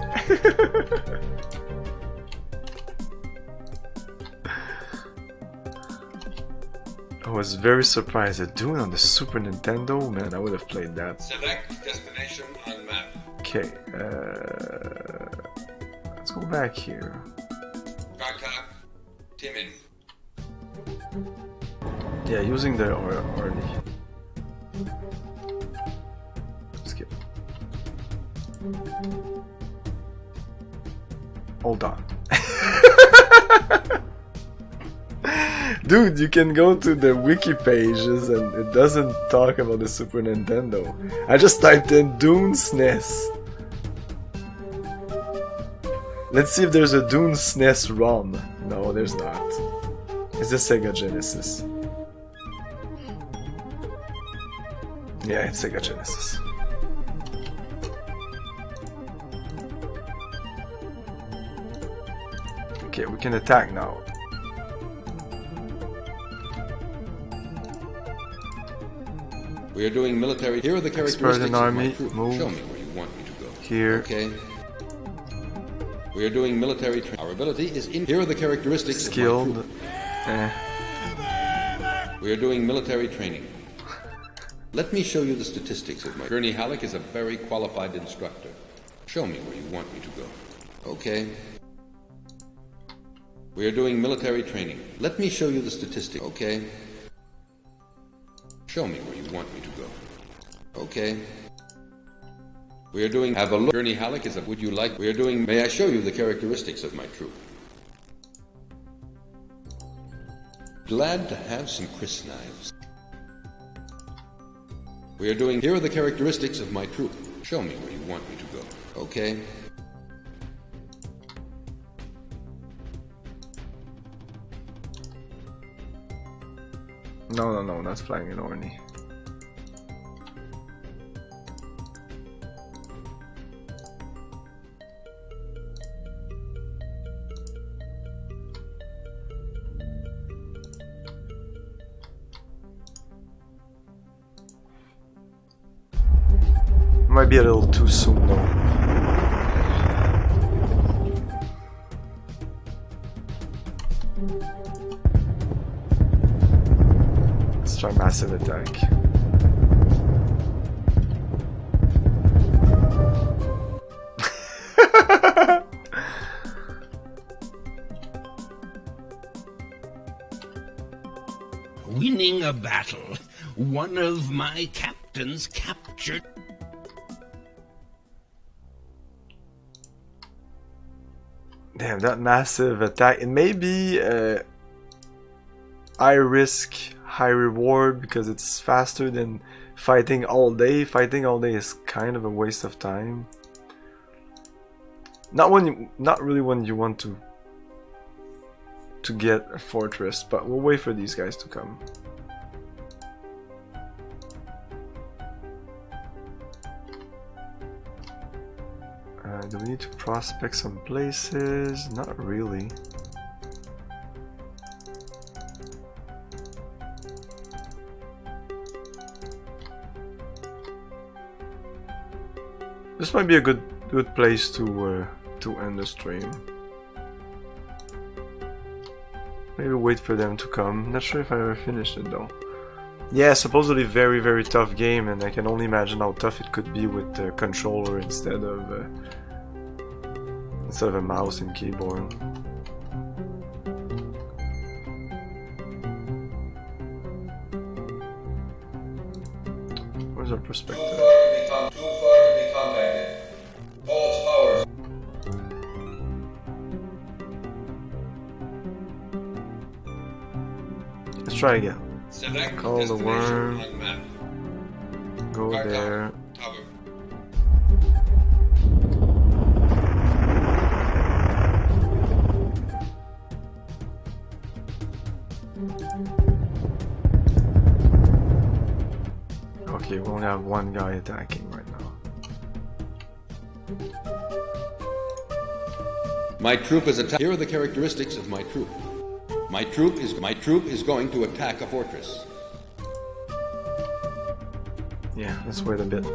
I was very surprised at Dune on the Super Nintendo. Man, I would have played that. Select destination on map. Okay, let's go back here. Timid. Yeah, using the Arnie. Skip. Hold on. Dude, you can go to the Wiki pages and it doesn't talk about the Super Nintendo. I just typed in Dune SNES. Let's see if there's a Dune SNES ROM. No, there's not. It's the Sega Genesis. Yeah, it's Sega Genesis. Okay, we can attack now. We are doing military. Here are the characteristics of army. my troop. Move. Show me where you want me to go. Here. Okay. We are doing military training. Our ability is in. Here are the characteristics Skilled. of my troop. We are doing military training. Let me show you the statistics of my... Gurney Halleck is a very qualified instructor. Show me where you want me to go. Okay. We are doing military training. Let me show you the statistics. Okay. Show me where you want me to go. Okay. We are doing... Have a look. Gurney Halleck is a... Would you like... We are doing... May I show you the characteristics of my troop? Glad to have some crysknives. We are doing... Here are the characteristics of my troop. Show me where you want me to go. Okay. No, not flying in Orny. Might be a little too soon though. Let's try massive attack. Winning a battle. One of my captains captured. Damn, that massive attack. It may be high risk, high reward because it's faster than fighting all day. Fighting all day is kind of a waste of time. Not really when you want to to get a fortress, but we'll wait for these guys to come. Do we need to prospect some places? Not really. This might be a good place to end the stream. Maybe wait for them to come. Not sure if I ever finished it though. Yeah, supposedly very tough game, and I can only imagine how tough it could be with the controller instead of a mouse and keyboard. Where's our perspective? Too far to be contacted. False powers. Let's try again. Select Call the worm. on map. Go there. Tower. Okay, we only have one guy attacking right now. My troop is attacking. Here are the characteristics of my troop. My troop is going to attack a fortress. Yeah, let's wait a bit.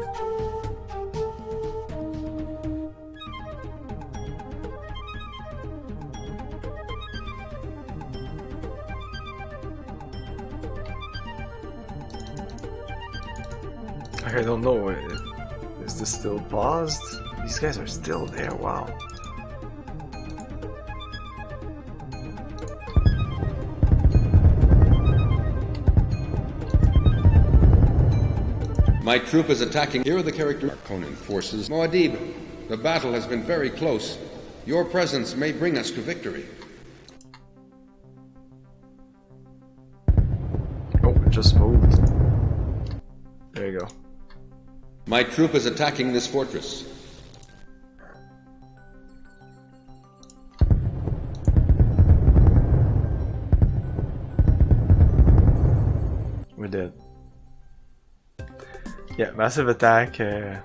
I don't know, is this still paused? These guys are still there, wow. My troop is attacking. Here are the characters. Arconan forces. Muad'Dib, the battle has been very close. Your presence may bring us to victory. Oh, it just moved. There you go. My troop is attacking this fortress. We're dead. Yeah, massive attack. Yeah,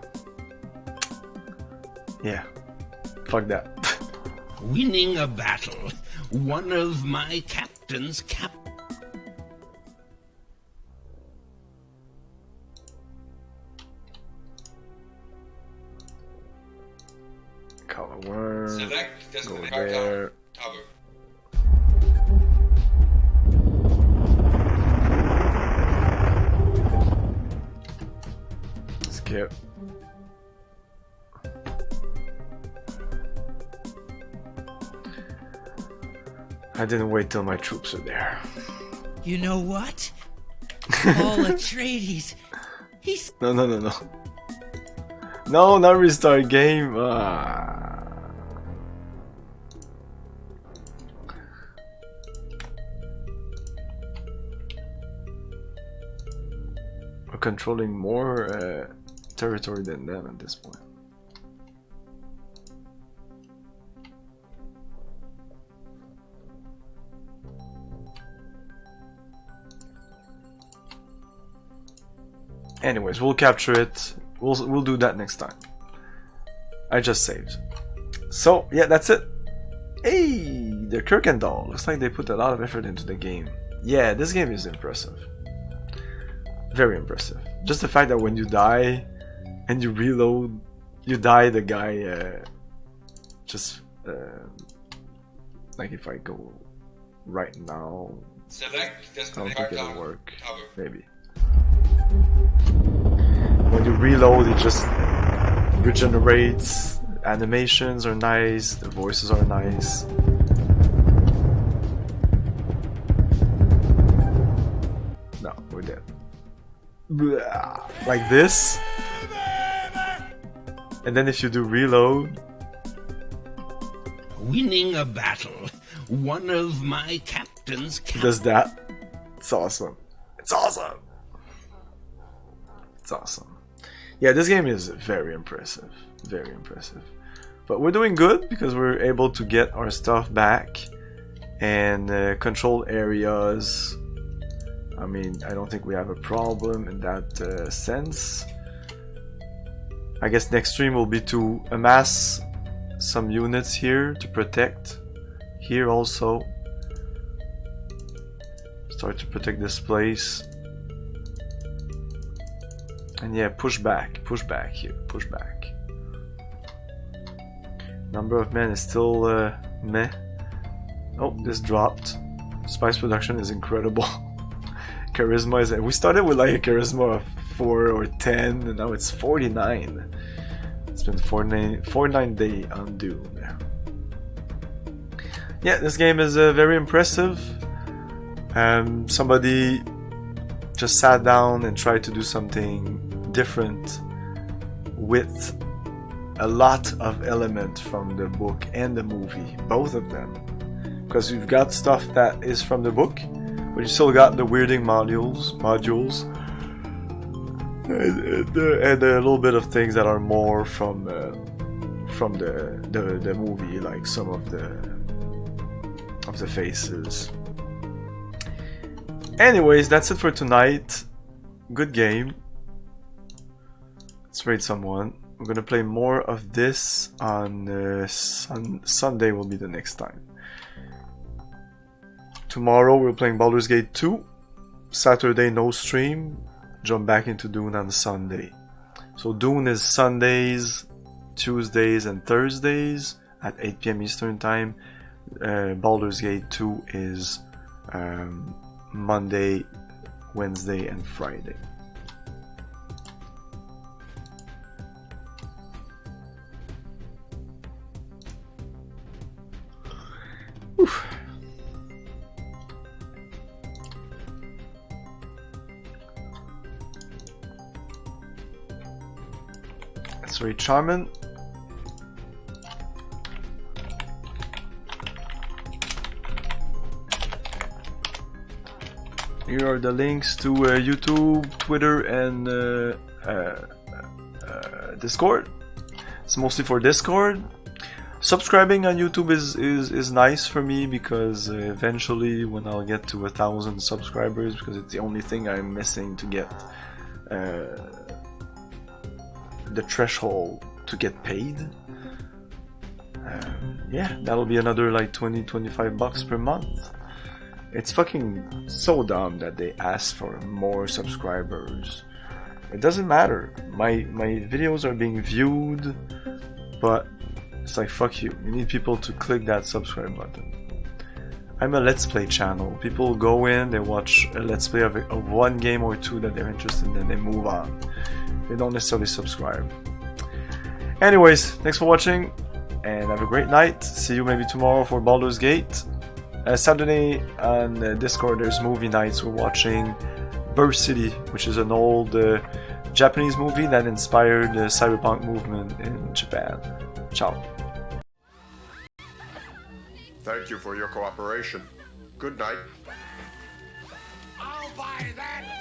fuck that. Winning a battle. One of my captain's Call a worm. Select Go there. Tower. Skip. I didn't wait till my troops are there. You know what? Paul Atreides. He's No. No, not restart game. We're controlling more territory than them at this point. Anyways, we'll capture it. We'll do that next time. I just saved. So yeah, that's it. Hey, the Kirkendall. Looks like they put a lot of effort into the game. Yeah, this game is impressive. Very impressive. Just the fact that when you die and you reload, you die. The guy like if I go right now, Select I don't think it'll tower. work. Maybe. When you reload, it just regenerates. Animations are nice. The voices are nice. No, we're dead. Blah. Like this. And then if you do reload, Winning a battle. One of my captain's it does that. It's awesome. It's awesome. It's awesome. Yeah, this game is very impressive. Very impressive. But we're doing good because we're able to get our stuff back. and control areas. I mean, I don't think we have a problem in that sense. I guess next stream will be to amass some units here to protect. Here also. Start to protect this place. And yeah, push back here, push back. Number of men is still meh. Oh, this dropped. Spice production is incredible. Charisma is... We started with like a charisma of 4 or 10, and now it's 49. It's been 49 day on Dune. Yeah, this game is very impressive. Somebody just sat down and tried to do something different with a lot of element from the book and the movie, both of them. Because you've got stuff that is from the book, but you still got the weirding modules, and a little bit of things that are more from the movie, like some of the faces. Anyways, that's it for tonight. Good game. Let's rate someone. We're gonna play more of this on Sunday. Will be the next time. Tomorrow we're playing Baldur's Gate 2. Saturday no stream. Jump back into Dune on Sunday. So Dune is Sundays, Tuesdays and Thursdays at 8 PM Eastern Time. Baldur's Gate 2 is Monday, Wednesday and Friday. Oof. That's very charming. Here are the links to YouTube, Twitter, and Discord. It's mostly for Discord. Subscribing on YouTube is nice for me because eventually when I'll get to 1,000 subscribers, because it's the only thing I'm missing to get the threshold to get paid. Yeah, that'll be another like 20-25 bucks per month. It's fucking so dumb that they ask for more subscribers. It doesn't matter. My videos are being viewed, but it's like, fuck you. You need people to click that subscribe button. I'm a Let's Play channel. People go in, they watch a Let's Play of one game or two that they're interested in, and they move on. They don't necessarily subscribe. Anyways, thanks for watching, and have a great night. See you maybe tomorrow for Baldur's Gate. Saturday on Discord there's movie nights. We're watching Burst City, which is an old Japanese movie that inspired the cyberpunk movement in Japan. Ciao. Thank you for your cooperation. Good night. I'll buy that!